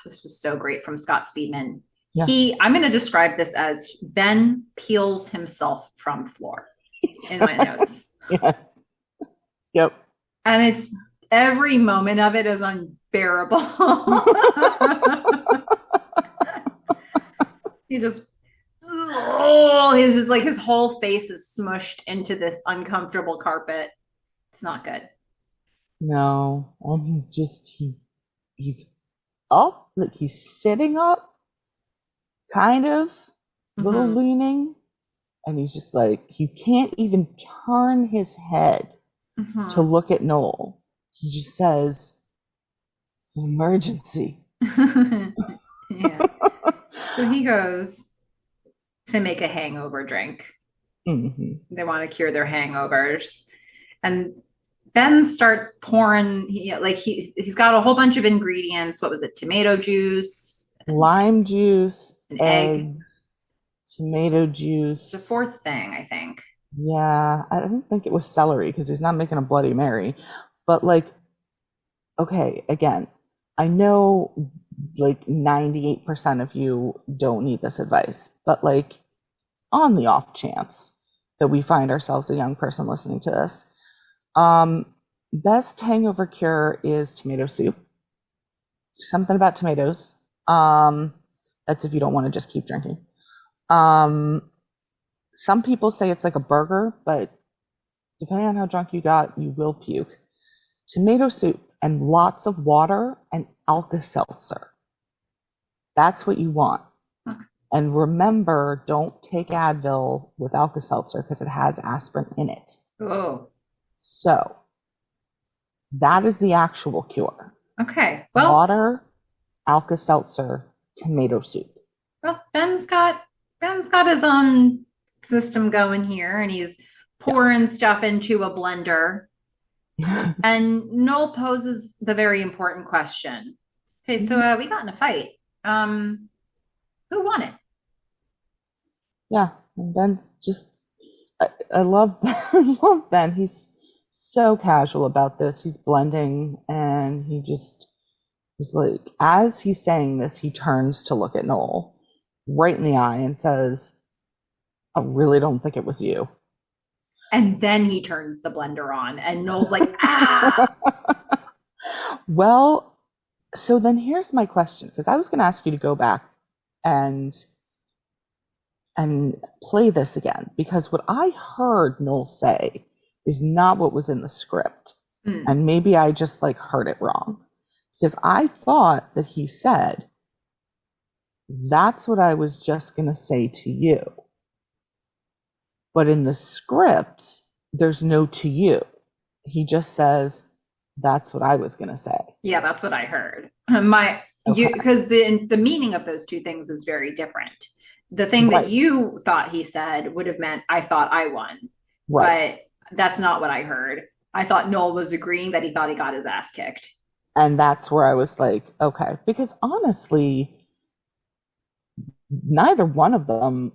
S1: this was so great from Scott Speedman.
S2: Yeah.
S1: I'm going to describe this as Ben peels himself from floor in my notes.
S2: Yes. Yep.
S1: And it's every moment of it is unbearable. He just, oh, he's just like his whole face is smushed into this uncomfortable carpet. It's not good.
S2: No. And he's up, like he's sitting up, kind of, little
S1: Mhm.
S2: leaning, and he's just like, he can't even turn his head
S1: Mhm.
S2: to look at Noel. He just says, it's an emergency.
S1: Yeah. So he goes to make a hangover drink.
S2: Mhm.
S1: They want to cure their hangovers. And Ben starts pouring, he's got a whole bunch of ingredients. What was it? Tomato juice,
S2: Lime juice,
S1: an egg.
S2: eggs, tomato juice.
S1: It's a fourth thing, I think.
S2: Yeah, I don't think it was celery because he's not making a Bloody Mary. But like, okay, again, I know like 98% of you don't need this advice, but like on the off chance that we find ourselves a young person listening to this, best hangover cure is tomato soup. Something about tomatoes. That's if you don't want to just keep drinking. Some people say it's like a burger, but depending on how drunk you got, you will puke. Tomato soup and lots of water and Alka-Seltzer. That's what you want. And remember, don't take Advil with Alka-Seltzer because it has aspirin in it.
S1: Oh,
S2: So that is the actual cure.
S1: okay. Well,
S2: Water, Alka-Seltzer, tomato soup.
S1: well, Ben's got his own system going here, and he's pouring stuff into a blender. And Noel poses the very important question. Okay, so we got in a fight. Who won it?
S2: Yeah, and Ben just, I love I love Ben. He's so casual about this. He's blending, and he just is like, as he's saying this, he turns to look at Noel right in the eye and says, I really don't think it was you.
S1: And then he turns the blender on, and Noel's like, ah.
S2: Well, So then here's my question, because I was going to ask you to go back and play this again, because what I heard Noel say is not what was in the script. And maybe I just like heard it wrong, because I thought that he said, that's what I was just going to say to you. But in the script, there's no to you. He just says, that's what I was going to say.
S1: Yeah, that's what I heard.
S2: Okay.
S1: Because the meaning of those two things is very different. The thing that
S2: Right.
S1: you thought he said would have meant I thought I won.
S2: Right.
S1: But that's not what I heard. I thought Noel was agreeing that he thought he got his ass kicked.
S2: And that's where I was like, okay. Because honestly, neither one of them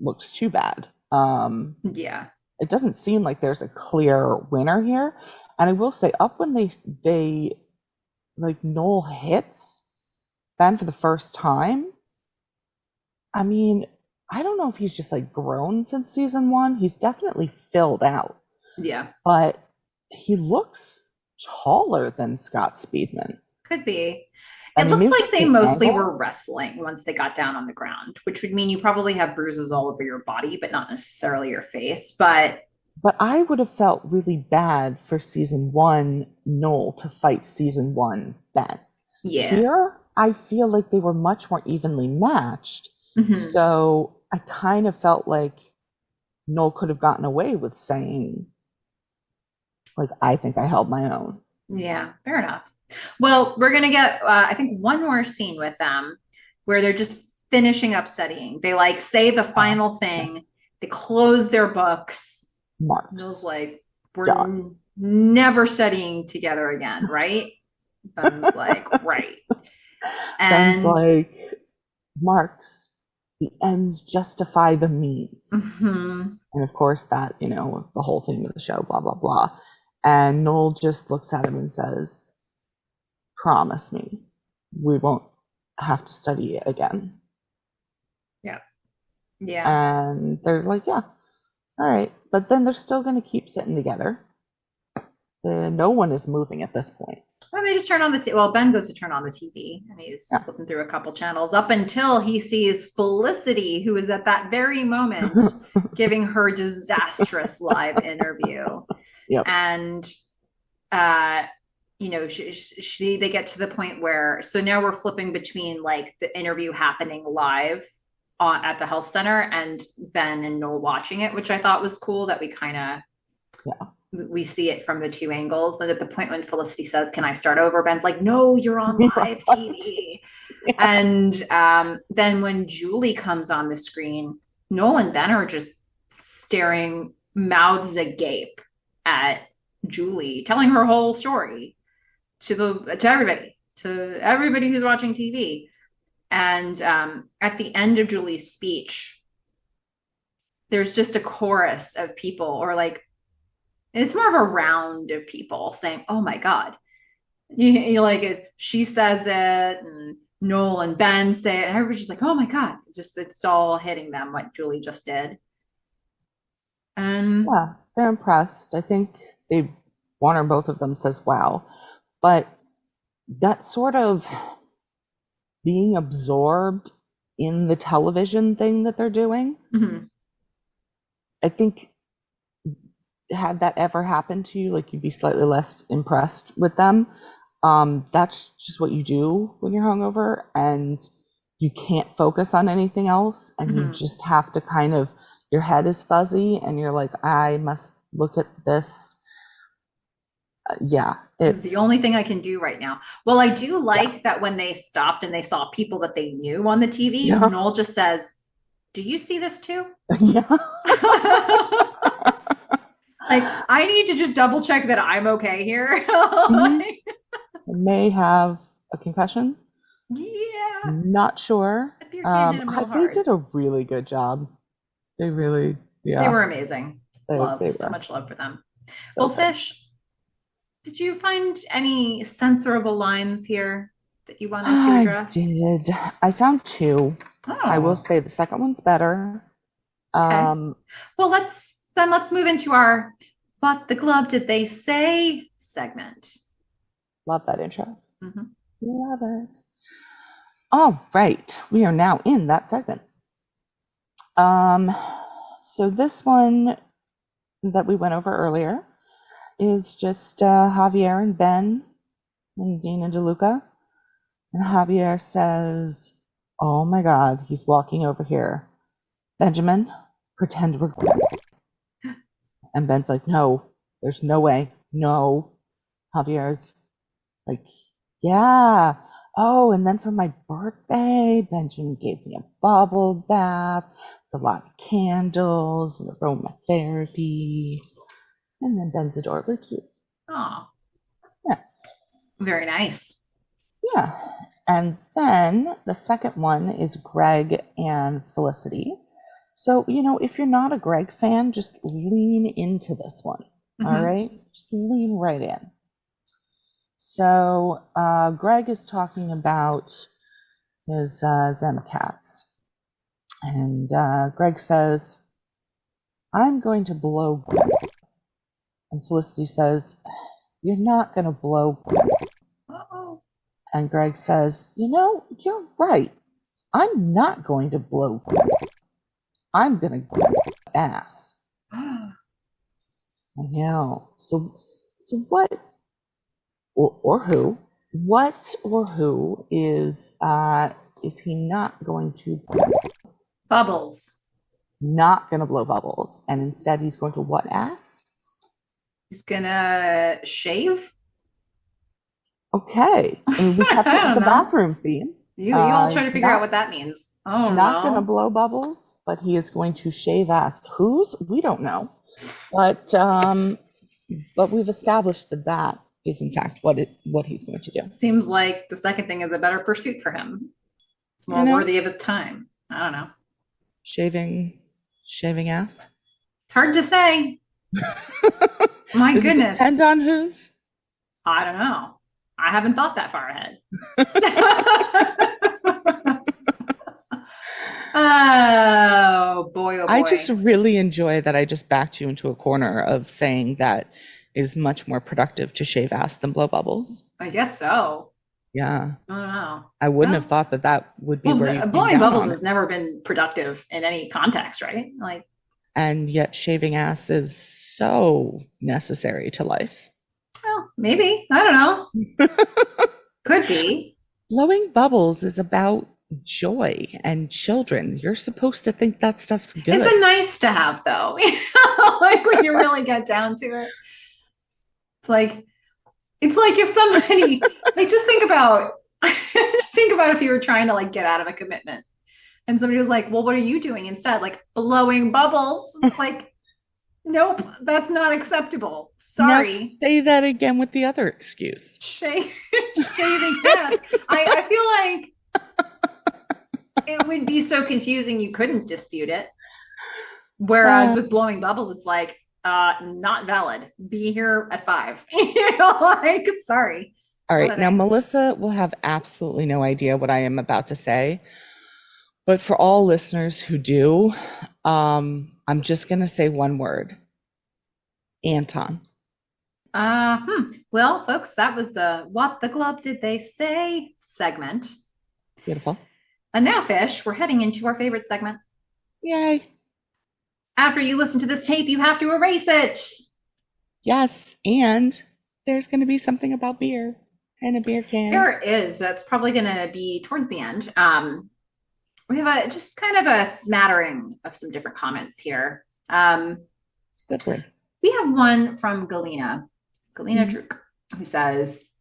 S2: looks too bad.
S1: Yeah.
S2: It doesn't seem like there's a clear winner here. And I will say, up when they like Noel hits Ben for the first time, I mean, I don't know if he's just like grown since season one. He's definitely filled out,
S1: Yeah.
S2: but he looks taller than Scott Speedman.
S1: Could be.
S2: I
S1: It
S2: mean,
S1: looks
S2: maybe
S1: like
S2: just
S1: they
S2: the
S1: mostly
S2: angle.
S1: were wrestling once they got down on the ground, which would mean you probably have bruises all over your body, but not necessarily your face. But
S2: But I would have felt really bad for season one Noel to fight season one Ben.
S1: yeah.
S2: Here, I feel like they were much more evenly matched.
S1: Mhm.
S2: So I kind of felt like Noel could have gotten away with saying, like, I think I held my own.
S1: Yeah, fair enough. Well, we're going to get, I think, one more scene with them where they're just finishing up studying. They like say the final thing, they close their books.
S2: Marks.
S1: Feels like we're
S2: Done.
S1: never studying together again, right? Ben's like, right.
S2: Ben's
S1: And
S2: like, Marks, the ends justify the means.
S1: mhm.
S2: And of course, that, you know, the whole theme of the show, blah, blah, blah. And Noel just looks at him and says, promise me we won't have to study it again.
S1: Yeah. Yeah.
S2: And they're like, yeah, all right. But then they're still going to keep sitting together. No one is moving at this point.
S1: Well, they just turn on the well, Ben goes to turn on the TV and he's flipping through a couple channels up until he sees Felicity, who is at that very moment giving her disastrous live interview.
S2: Yep.
S1: And you know, they get to the point where, so now we're flipping between like the interview happening live at the health center and Ben and Noel watching it, which I thought was cool that we kind of we see it from the two angles. And at the point when Felicity says, can I start over? Ben's like, no, you're on live TV. Yeah. And then when Julie comes on the screen, Noel and Ben are just staring mouths agape at Julie, telling her whole story to everybody who's watching TV. And at the end of Julie's speech, there's just a chorus of people, or like, it's more of a round of people saying, oh my God. You like, she says it, and Noel and Ben say it, and everybody's just like, oh my God. It's all hitting them what Julie just did. And
S2: yeah, they're impressed. I think one or both of them says, wow. But that sort of being absorbed in the television thing that they're doing,
S1: mm-hmm.
S2: I think, had that ever happened to you, like you'd be slightly less impressed with them. That's just what you do when you're hungover and you can't focus on anything else, and you just have to kind of, your head is fuzzy and you're like, I must look at this.
S1: It's the only thing I can do right now. Well, I do like that when they stopped and they saw people that they knew on the TV, Noel just says, do you see this too?
S2: Yeah.
S1: Like, I need to just double check that I'm okay here.
S2: May have a concussion.
S1: Yeah.
S2: Not sure. They did a really good job. They really,
S1: They were amazing. So much love for them. So well, good. Fish, did you find any censorable lines here that you wanted to address?
S2: I did. I found two. Oh. I will say the second one's better.
S1: Okay. Well, let's move into our "What the glove did they say?" segment.
S2: Love that intro.
S1: Mm-hmm.
S2: Love it. All right, we are now in that segment. So this one that we went over earlier is just Javier and Ben and Dean and DeLuca. And Javier says, "Oh my God, he's walking over here. Benjamin, pretend we're..." And Ben's like, "No, there's no way. No." Javier's like, "Yeah. Oh, and then for my birthday, Benjamin gave me a bubble bath with a lot of candles and aromatherapy." And then Ben's adorably cute.
S1: Oh,
S2: Yeah.
S1: very nice.
S2: Yeah. And then the second one is Greg and Felicity. So, if you're not a Greg fan, just lean into this one. All right? Just lean right in. So, Greg is talking about his Zemacats. And Greg says, "I'm going to blow." And Felicity says, "You're not going to blow."
S1: Uh-oh.
S2: And Greg says, "You're right. I'm not going to blow. I'm going to ass." I know. So what, or who, what or who is he not going to?
S1: Bubbles.
S2: Not going to blow bubbles. And instead he's going to what ass?
S1: He's gonna shave.
S2: Okay. I mean, we kept it with the bathroom theme.
S1: You all try to figure out what that means. Oh,
S2: not going to blow bubbles, but he is going to shave ass. Whose? We don't know. But we've established that is in fact what he's going to do.
S1: Seems like the second thing is a better pursuit for him. It's more worthy of his time. I don't know.
S2: Shaving ass.
S1: It's hard to say. My
S2: Does
S1: goodness.
S2: It depend on whose?
S1: I don't know. I haven't thought that far ahead. Oh boy, oh boy.
S2: I just really enjoy that I just backed you into a corner of saying that it is much more productive to shave ass than blow bubbles.
S1: I guess so.
S2: Yeah.
S1: I don't know.
S2: I wouldn't have thought that would be where you
S1: blowing bubbles has never been productive in any context, right? Like,
S2: and yet shaving ass is so necessary to life.
S1: Well, maybe. I don't know. Could be.
S2: Blowing bubbles is about joy and children. You're supposed to think that stuff's good.
S1: It's a nice to have, though. Like when you really get down to it. It's like if somebody like just think about if you were trying to like get out of a commitment and somebody was like, "Well, what are you doing instead?" Like blowing bubbles. It's like, nope, that's not acceptable. Sorry.
S2: Now say that again with the other excuse.
S1: Shaving ass. I feel like it would be so confusing you couldn't dispute it. Whereas with blowing bubbles, it's like, not valid. Be here at 5. Like, sorry.
S2: All right. Now, Melissa will have absolutely no idea what I am about to say. But for all listeners who do, I'm just going to say one word. Anton.
S1: Well, folks, that was the What the Glove Did They Say segment.
S2: Beautiful.
S1: And now, Fish, we're heading into our favorite segment.
S2: Yay.
S1: After you listen to this tape, you have to erase it.
S2: Yes, and there's going to be something about beer and a beer can.
S1: There is. That's probably going to be towards the end. We have just kind of a smattering of some different comments here.
S2: It's a good word.
S1: We have one from Galina Druk, who says,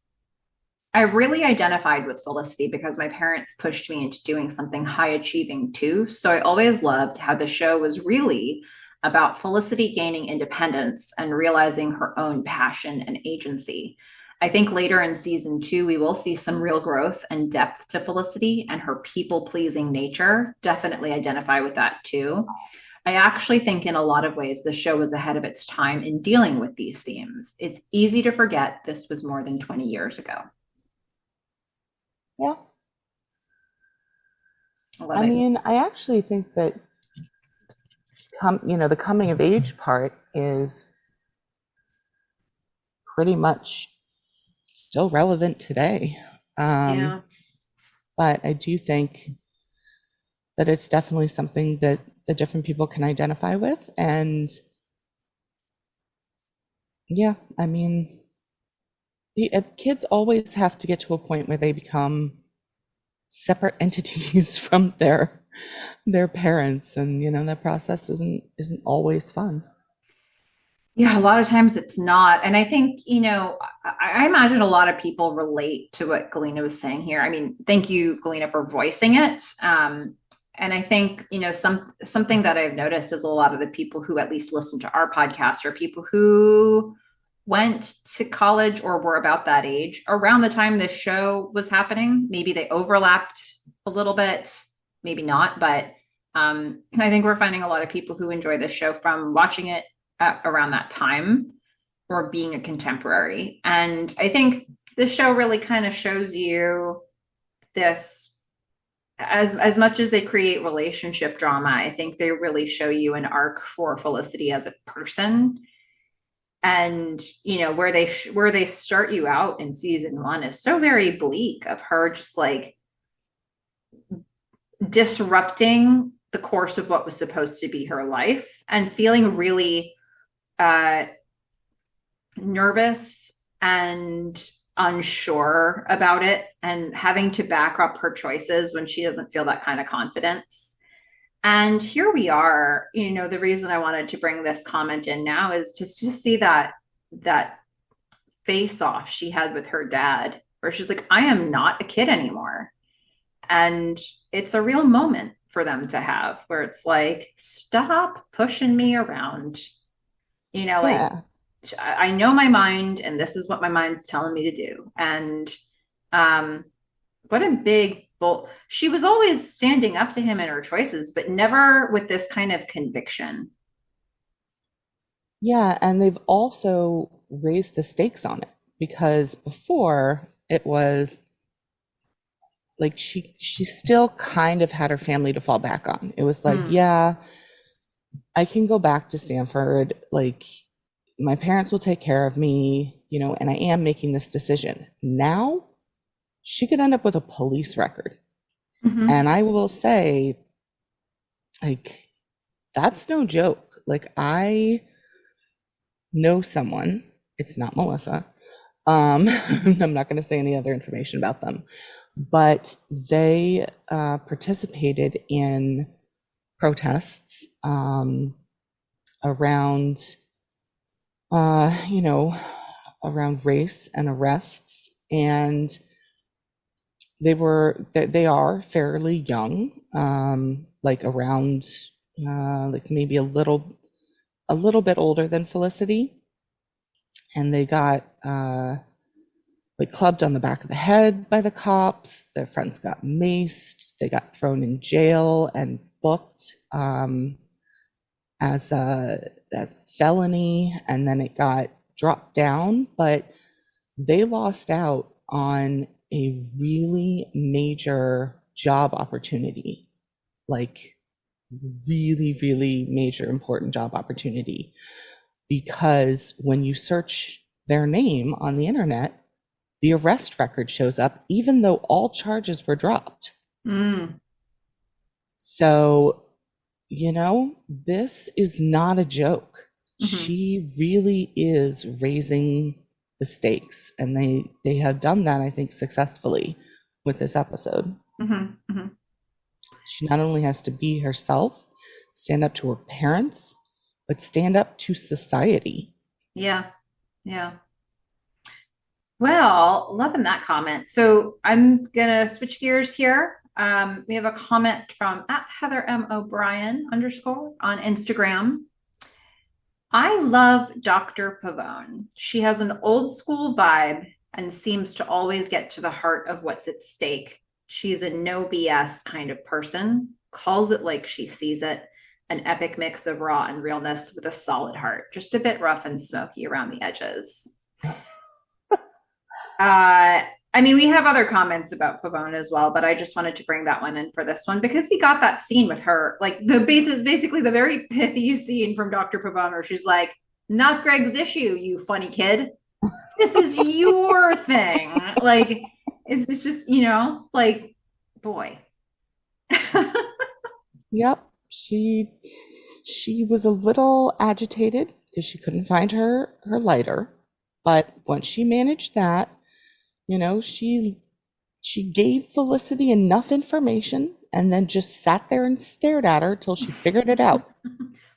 S1: "I really identified with Felicity because my parents pushed me into doing something high achieving too. So I always loved how the show was really about Felicity gaining independence and realizing her own passion and agency. I think later in season 2, we will see some real growth and depth to Felicity, and her people-pleasing nature. Definitely identify with that too. I actually think in a lot of ways, the show was ahead of its time in dealing with these themes. It's easy to forget this was more than 20 years ago."
S2: Yeah. I mean, I actually think that the coming of age part is pretty much still relevant today.
S1: Yeah.
S2: But I do think that it's definitely something that the different people can identify with. And yeah, I mean, kids always have to get to a point where they become separate entities from their parents, and that process isn't always fun.
S1: Yeah, a lot of times it's not. And I think, I imagine a lot of people relate to what Galena was saying here. I mean, thank you, Galena, for voicing it. And I think, something that I've noticed is a lot of the people who at least listen to our podcast are people who went to college or were about that age around the time this show was happening. Maybe they overlapped a little bit, maybe not, but I think we're finding a lot of people who enjoy this show from watching it around that time or being a contemporary. And I think this show really kind of shows you this as much as they create relationship drama. I think they really show you an arc for Felicity as a person. And where they start you out in season 1 is so very bleak of her just like disrupting the course of what was supposed to be her life and feeling really nervous and unsure about it and having to back up her choices when she doesn't feel that kind of confidence. And here we are. The reason I wanted to bring this comment in now is just to see that face off she had with her dad, where she's like, I am not a kid anymore. And it's a real moment for them to have where it's like, stop pushing me around. Like,
S2: Yeah.
S1: I know my mind and this is what my mind's telling me to do. And what a big bull. She was always standing up to him in her choices, but never with this kind of conviction.
S2: Yeah, and they've also raised the stakes on it, because before it was like she still kind of had her family to fall back on. It was like, yeah, I can go back to Stanford, like my parents will take care of me, and I am making this decision. Now she could end up with a police record.
S1: Mm-hmm.
S2: And I will say, like, that's no joke. Like, I know someone, it's not Melissa. I'm not going to say any other information about them, but they participated in protests around, around race and arrests, and they are fairly young, like around like maybe a little bit older than Felicity, and they got like clubbed on the back of the head by the cops. Their friends got maced. They got thrown in jail and booked as a felony, and then it got dropped down. But they lost out on a really major job opportunity, like really, really major, important job opportunity. Because when you search their name on the internet, the arrest record shows up, even though all charges were dropped. So, this is not a joke. Mm-hmm. She really is raising the stakes, and they have done that, I think, successfully with this episode.
S1: Mm-hmm. Mm-hmm.
S2: She not only has to be herself, stand up to her parents, but stand up to society.
S1: Yeah. Well, loving that comment. So I'm gonna switch gears here. We have a comment from @HeatherM O'Brien_ on Instagram. I love Dr. Pavone. She has an old school vibe and seems to always get to the heart of what's at stake. She's a no BS kind of person, calls it like she sees it, an epic mix of raw and realness with a solid heart, just a bit rough and smoky around the edges. We have other comments about Pavone as well, but I just wanted to bring that one in for this one because we got that scene with her. Like is basically the very pithy scene from Dr. Pavone where she's like, not Greg's issue, you funny kid. This is your thing. Like, It's just, like, boy.
S2: Yep. She was a little agitated because she couldn't find her lighter, but once she managed that, she gave Felicity enough information and then just sat there and stared at her till she figured it out.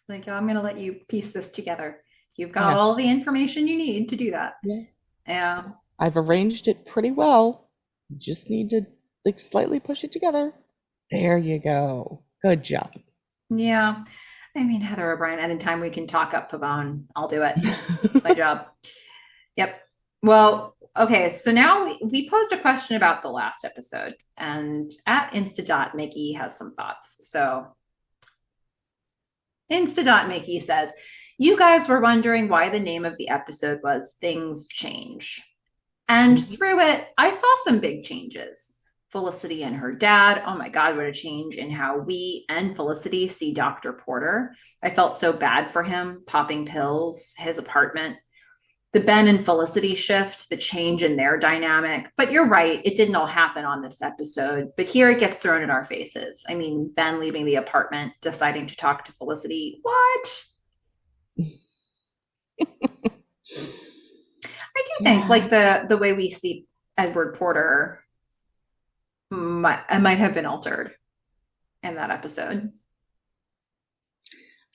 S1: Like, I'm going to let you piece this together. You've got
S2: Yeah.
S1: all the information you need to do that.
S2: Yeah.
S1: Yeah.
S2: I've arranged it pretty well. You just need to like slightly push it together. There you go. Good job.
S1: Yeah. I mean, Heather O'Brien, anytime we can talk up Pavone, I'll do it. It's my job. Yep. Well, okay. So now we posed a question about the last episode, and at Insta.Mickey has some thoughts. So Insta.Mickey says, you guys were wondering why the name of the episode was Things Change. And through it, I saw some big changes. Felicity and her dad. Oh my God, what a change in how we and Felicity see Dr. Porter. I felt so bad for him, popping pills, his apartment. The Ben and Felicity shift, the change in their dynamic. But you're right, it didn't all happen on this episode. But here it gets thrown in our faces. I mean, Ben leaving the apartment, deciding to talk to Felicity. What? I do think like the way we see Edward Porter might have been altered in that episode.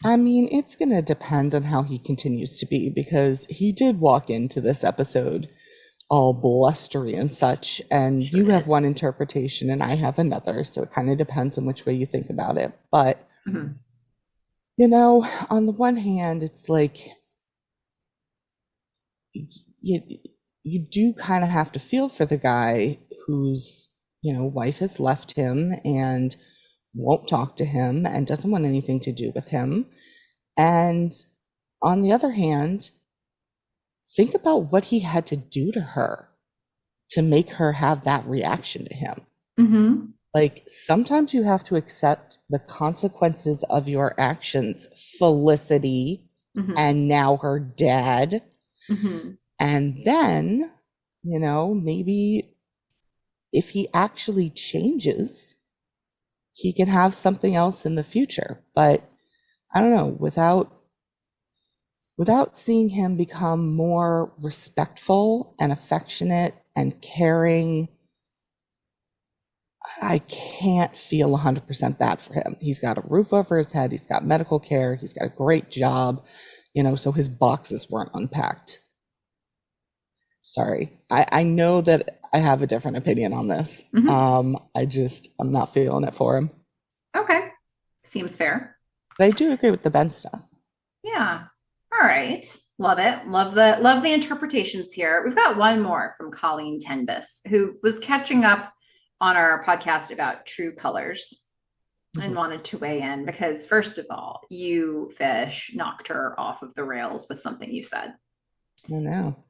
S2: I mean, it's going to depend on how he continues to be because he did walk into this episode all blustery and such, and
S1: Sure
S2: you
S1: did.
S2: have one interpretation and I have another, so it kind of depends on which way you think about it. But, on the one hand, it's like you do kind of have to feel for the guy whose, wife has left him and won't talk to him and doesn't want anything to do with him. And on the other hand, think about what he had to do to her to make her have that reaction to him.
S1: Mm-hmm.
S2: Like, sometimes you have to accept the consequences of your actions, Felicity, and now her dad. And then, maybe if he actually changes, he can have something else in the future. But I don't know, without seeing him become more respectful and affectionate and caring, I can't feel 100% bad for him. He's got a roof over his head, he's got medical care, he's got a great job, so his boxes weren't unpacked. Sorry. I know that I have a different opinion on this. I'm not feeling it for him.
S1: Okay. Seems fair.
S2: But I do agree with the Ben stuff.
S1: Yeah. All right. Love it. Love the interpretations here. We've got one more from Colleen Tenbus, who was catching up on our podcast about true colors and wanted to weigh in because, first of all, you, Fish, knocked her off of the rails with something you said.
S2: I know.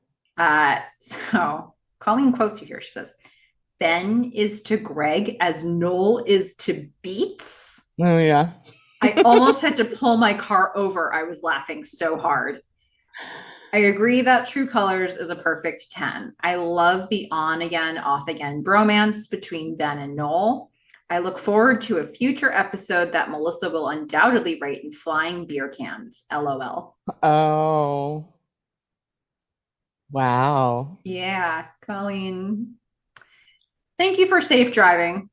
S1: So Colleen quotes you here. She says, Ben is to Greg as Noel is to Beats.
S2: Oh, yeah.
S1: I almost had to pull my car over. I was laughing so hard. I agree that True Colors is a perfect 10. I love the on again, off again bromance between Ben and Noel. I look forward to a future episode that Melissa will undoubtedly write in flying beer cans. LOL.
S2: Oh. Wow.
S1: Yeah, Colleen. Thank you for safe driving.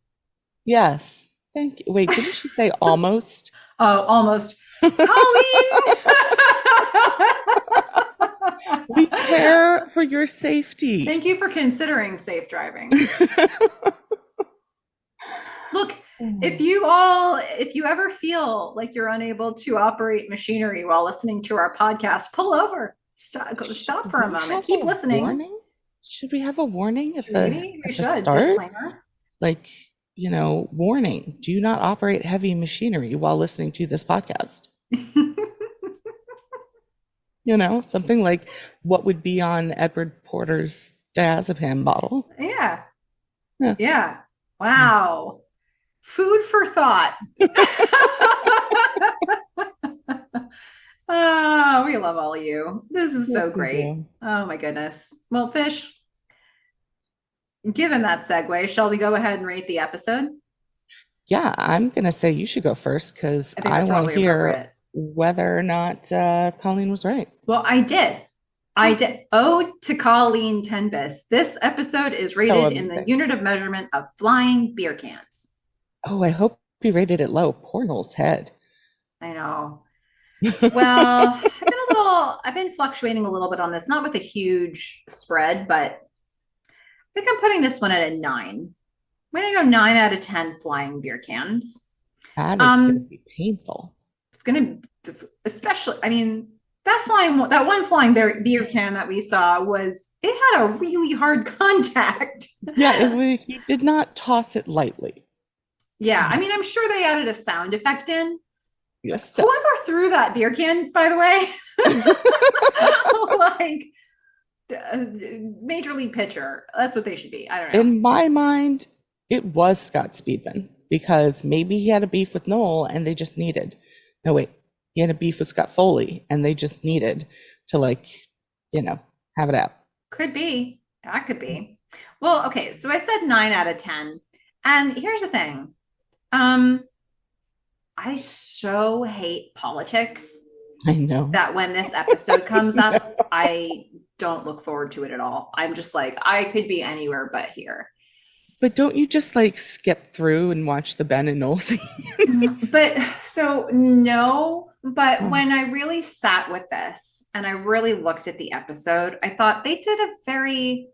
S2: Yes. Thank you. Wait, didn't she say almost?
S1: Oh, almost. Colleen!
S2: We care for your safety.
S1: Thank you for considering safe driving. Look, if you ever feel like you're unable to operate machinery while listening to our podcast, pull over. Stop for a moment. Keep listening.
S2: Warning? Should we have a warning at
S1: Maybe we
S2: the
S1: should.
S2: start?
S1: Disclaimer.
S2: Like, warning, do not operate heavy machinery while listening to this podcast. Something like what would be on Edward Porter's diazepam bottle.
S1: Yeah. Wow. Food for thought. Oh, we love all of you. This is so great. Oh my goodness. Well, Fish, given that segue, shall we go ahead and rate the episode?
S2: Yeah, I'm gonna say you should go first because
S1: I think
S2: I
S1: that's
S2: want to
S1: probably
S2: hear
S1: appropriate.
S2: whether or not Colleen was right.
S1: Well, I did. I did. Ode to Colleen Tenbis. This episode is
S2: So
S1: rated in the
S2: amazing.
S1: unit of measurement of flying beer cans.
S2: Oh, I hope you rated it low. Poor Noel's head.
S1: I know. Well, I've been fluctuating a little bit on this, not with a huge spread, but I think I'm putting this one at a nine. I'm going to go 9 out of 10 flying beer cans.
S2: That is gonna
S1: Um,
S2: be painful.
S1: it's going to, especially, I mean, that one flying beer can that we saw it had a really hard contact.
S2: Yeah, he did not toss it lightly.
S1: Yeah, I mean, I'm sure they added a sound effect in.
S2: Yes.
S1: Whoever threw that beer can, by the way, like major league pitcher, that's what they should be. I don't know.
S2: In my mind, it was Scott Speedman because maybe he had a beef with Noel and they just needed. No, wait, he had a beef with Scott Foley and they just needed to, like, have it out.
S1: Could be. That could be. Well, okay. So I said 9 out of 10. And here's the thing. I so hate politics
S2: I know.
S1: that when this episode comes up, I don't look forward to it at all. I'm just like, I could be anywhere but here.
S2: But don't you just like skip through and watch the Ben and Noel scenes?
S1: But so no, but
S2: Oh,
S1: when I really sat with this and I really looked at the episode, I thought they did a very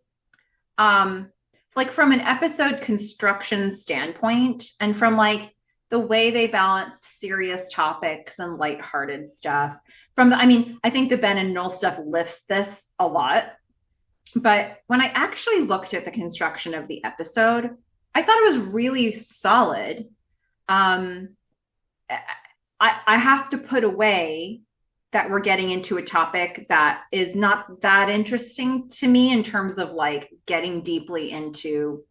S1: like from an episode construction standpoint and from like the way they balanced serious topics and lighthearted stuff. I mean, I think the Ben and Noel stuff lifts this a lot. But when I actually looked at the construction of the episode, I thought it was really solid. Um, I have to put away that we're getting into a topic that is not that interesting to me in terms of like getting deeply into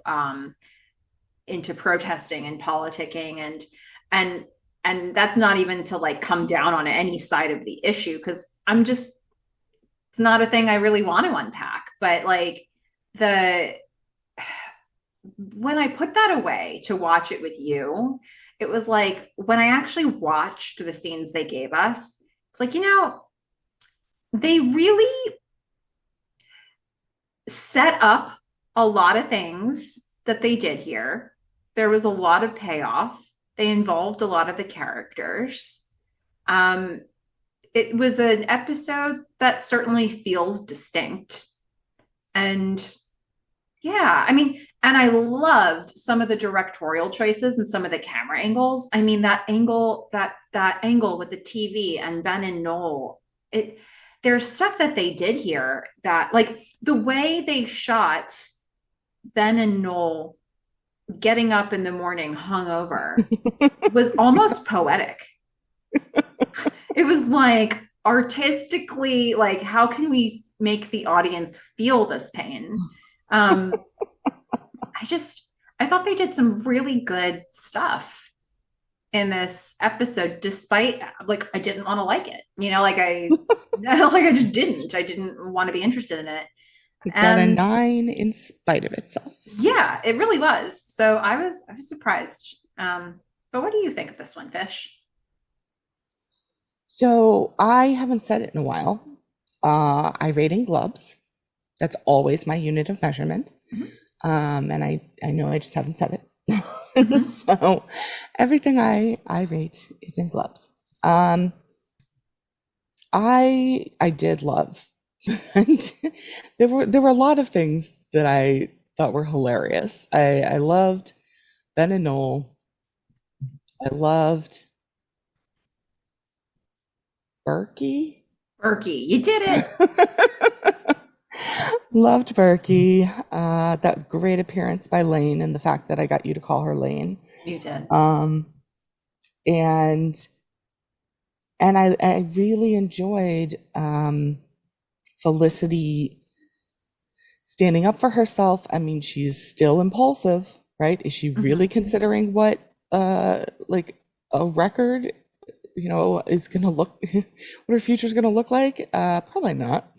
S1: protesting and politicking and and that's not even to like come down on any side of the issue because I'm just it's not a thing I really want to unpack. But like the when I put that away to watch it with you, it was like when I actually watched the scenes they gave us, it's like, they really set up a lot of things that they did here. There was a lot of payoff. They involved a lot of the characters. Um, it was an episode that certainly feels distinct. And yeah, I mean, and I loved some of the directorial choices and some of the camera angles. I mean, that angle with the TV and Ben and Noel, it there's stuff that they did here that like the way they shot Ben and Noel getting up in the morning hungover was almost poetic. It was like artistically, like, how can we make the audience feel this pain? Um, I thought they did some really good stuff in this episode, despite like I didn't want to like it. Like like I didn't want to be interested in it.
S2: it got a
S1: And
S2: 9 in spite of itself.
S1: yeah, it really was. So I was surprised. But what do you think of this one, Fish?
S2: So I haven't said it in a while. I rate in glubs. That's always my unit of measurement.
S1: Mhm.
S2: And I know I just haven't said it.
S1: Mhm.
S2: So everything I rate is in glubs. I did love. And there were a lot of things that I thought were hilarious. I loved Ben and Noel. I loved Burkey.
S1: Burkey, you did it.
S2: Loved Burkey. That great appearance by Lane and the fact that I got you to call her Lane.
S1: You did.
S2: Um, and I really enjoyed Felicity standing up for herself. I mean, she's still impulsive, right? Is she really considering what like a record, is gonna look what her future's gonna look like? Probably not.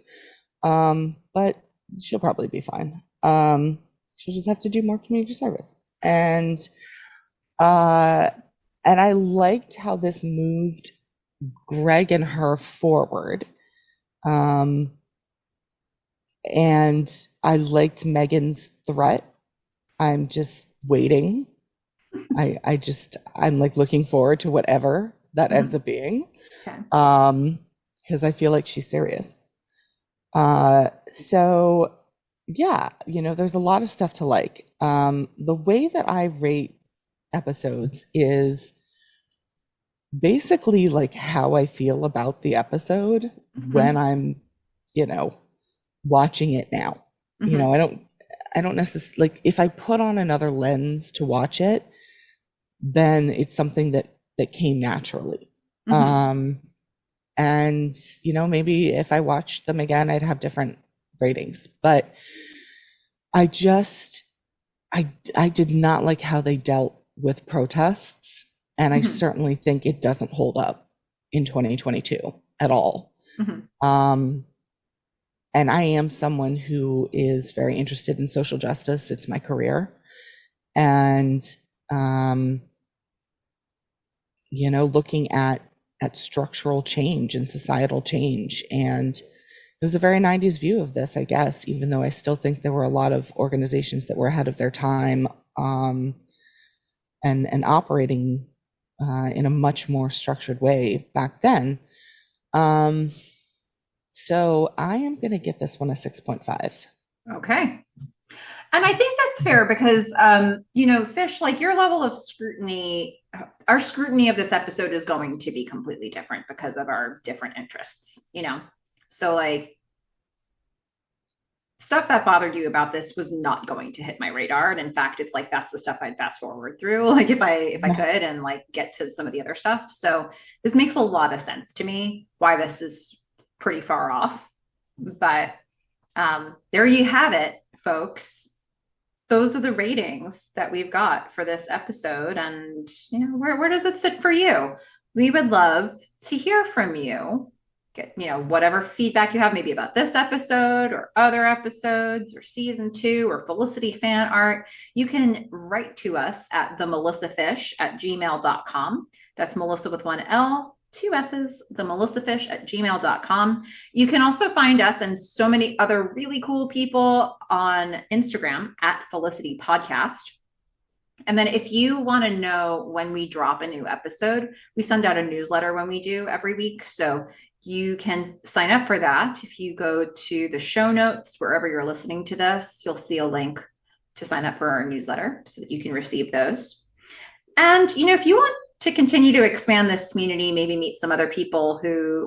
S2: But she'll probably be fine. She'll just have to do more community service. Uh, and I liked how this moved Greg and her forward. And I liked Megan's threat. I'm just waiting. I'm like looking forward to whatever that ends up being.
S1: Okay.
S2: Because I feel like she's serious. So yeah, there's a lot of stuff to like. The way that I rate episodes is basically like how I feel about the episode when I'm, watching it now. I don't necessarily like if I put on another lens to watch it, then it's something that came naturally. And maybe if I watched them again, I'd have different ratings. But I did not like how they dealt with protests, and I certainly think it doesn't hold up in 2022 at all. And I am someone who is very interested in social justice. It's my career. And, looking at structural change and societal change. And there's a very 90s view of this, I guess, even though I still think there were a lot of organizations that were ahead of their time and operating in a much more structured way back then. So I am going to give this one a 6.5.
S1: Okay. And I think that's fair because, Fish, like your level of scrutiny, our scrutiny of this episode is going to be completely different because of our different interests, So like stuff that bothered you about this was not going to hit my radar. And in fact, it's like, that's the stuff I'd fast forward through, like if I could, and like get to some of the other stuff. So this makes a lot of sense to me why this is pretty far off. But there you have it, folks. Those are the ratings that we've got for this episode. And, where does it sit for you? We would love to hear from you. Get, whatever feedback you have, maybe about this episode or other episodes or season 2 or Felicity fan art. You can write to us at themelissafish@gmail.com. That's Melissa with 1 L, 2 S's, themelissafish@gmail.com. You can also find us and so many other really cool people on Instagram at Felicity Podcast. And then if you want to know when we drop a new episode, we send out a newsletter when we do every week. So you can sign up for that. If you go to the show notes, wherever you're listening to this, you'll see a link to sign up for our newsletter so that you can receive those. And, if you want to continue to expand this community, maybe meet some other people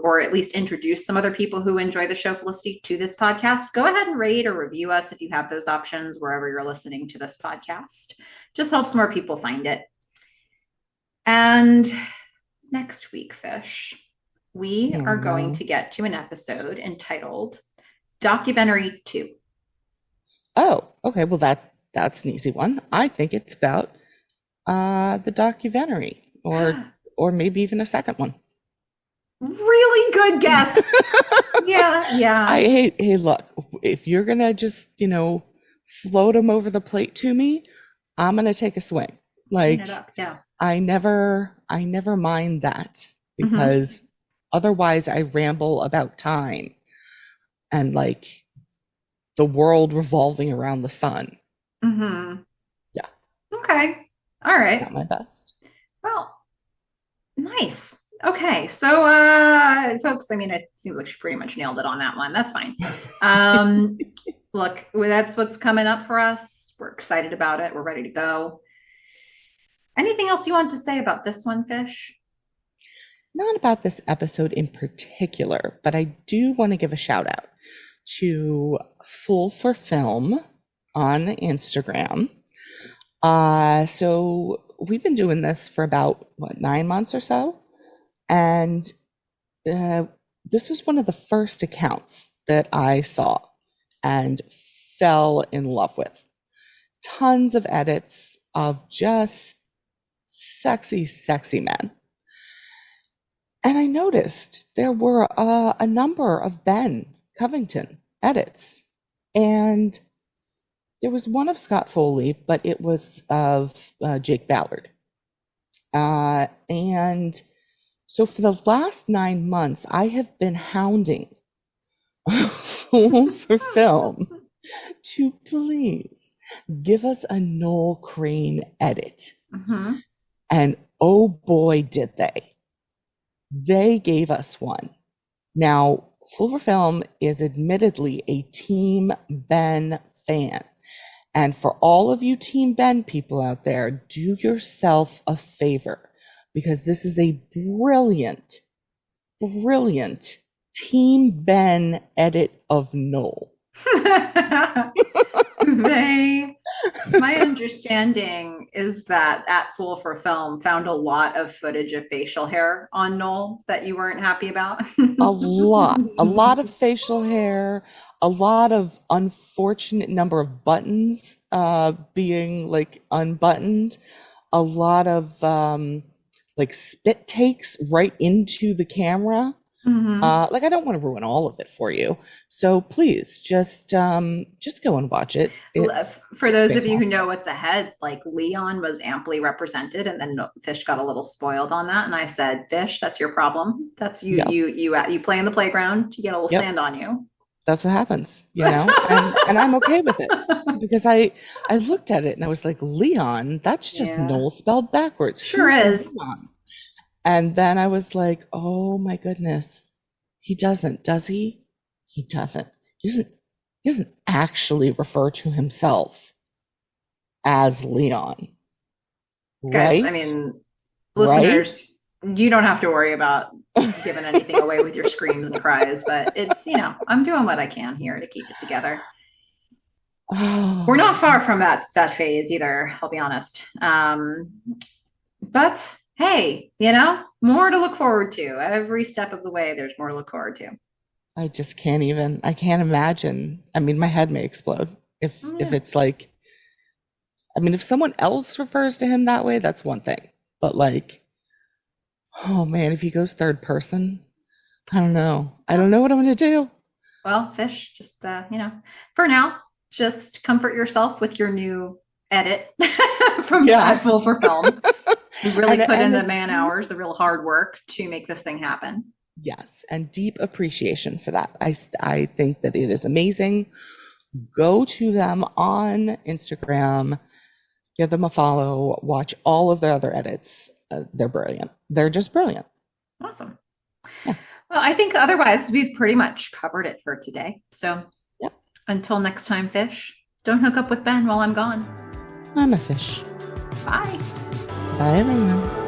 S1: or at least introduce some other people who enjoy the show Felicity to this podcast, go ahead and rate or review us if you have those options wherever you're listening to this podcast. Just helps more people find it. And next week, Fish, we are going to get to an episode entitled Documentary 2.
S2: Oh, okay. Well, that's an easy one. I think it's about the documentary or maybe even a second one.
S1: Really good guess. Yeah.
S2: Hey, look, if you're going to just, float them over the plate to me, I'm going to take a swing. Like,
S1: yeah.
S2: I never mind that because otherwise I ramble about time and like the world revolving around the sun. Yeah.
S1: Okay. All right.
S2: Not my best.
S1: Well, nice. Okay. So, folks, it seems like she pretty much nailed it on that one. That's fine. Look, that's what's coming up for us. We're excited about it. We're ready to go. Anything else you want to say about this one, Fish?
S2: Not about this episode in particular, but I do want to give a shout out to Full for Film on Instagram. So we've been doing this for about 9 months or so, and this was one of the first accounts that I saw and fell in love with. Tons of edits of just sexy men. And I noticed there were a number of Ben Covington edits. And There was one of Scott Foley, but it was of Jake Ballard. And so for the last 9 months, I have been hounding Fool for Film to please give us a Noel Crane edit.
S1: Mm-hmm.
S2: And oh boy, did they. They gave us one. Now, Fool for Film is admittedly a Team Ben fan. And for all of you Team Ben people out there, do yourself a favor, because this is a brilliant, brilliant Team Ben edit of Noel.
S1: My understanding is that at Fool for Film found a lot of footage of facial hair on Noel that you weren't happy about.
S2: A lot of facial hair, a lot of unfortunate number of buttons being like unbuttoned, a lot of like spit takes right into the camera.
S1: Mm-hmm.
S2: Like, I don't want to ruin all of it for you, so please just go and watch it. It's
S1: for those
S2: fantastic.
S1: of you who know what's ahead, like Leon was amply represented, and then Fish got a little spoiled on that. And I said, Fish, that's your problem. That's you.
S2: Yep.
S1: You play in the playground. You get a little sand on you.
S2: That's what happens, you know, and I'm okay with it, because I looked at it and I was like, Leon, that's just Noel spelled backwards.
S1: Sure is.
S2: Leon? And then I was like, oh my goodness, he doesn't, does he? He doesn't. He doesn't actually refer to himself as Leon.
S1: Guys,
S2: right?
S1: I mean, listeners, you don't have to worry about giving anything away with your screams and cries, but it's, you know, I'm doing what I can here to keep it together.
S2: Oh.
S1: We're not far from that phase either, I'll be honest. But hey, you know, more to look forward to. Every step of the way, there's more to look forward to.
S2: I just can't imagine. I mean, my head may explode if it's like, I mean, if someone else refers to him that way, that's one thing. But like, oh man, if he goes third person, I don't know. I don't know what I'm going to do.
S1: Well, Fish, just, you know, for now, just comfort yourself with your new edit from Fool for Film. You really put in the man hours, the real hard work to make this thing happen.
S2: Yes, and deep appreciation for that. I think that it is amazing. Go to them on Instagram, give them a follow, watch all of their other edits. They're brilliant. They're just brilliant.
S1: Awesome. Yeah. Well, I think otherwise we've pretty much covered it for today. So until next time, Fish, don't hook up with Ben while I'm gone.
S2: I'm a fish.
S1: Bye.
S2: Bye, everyone.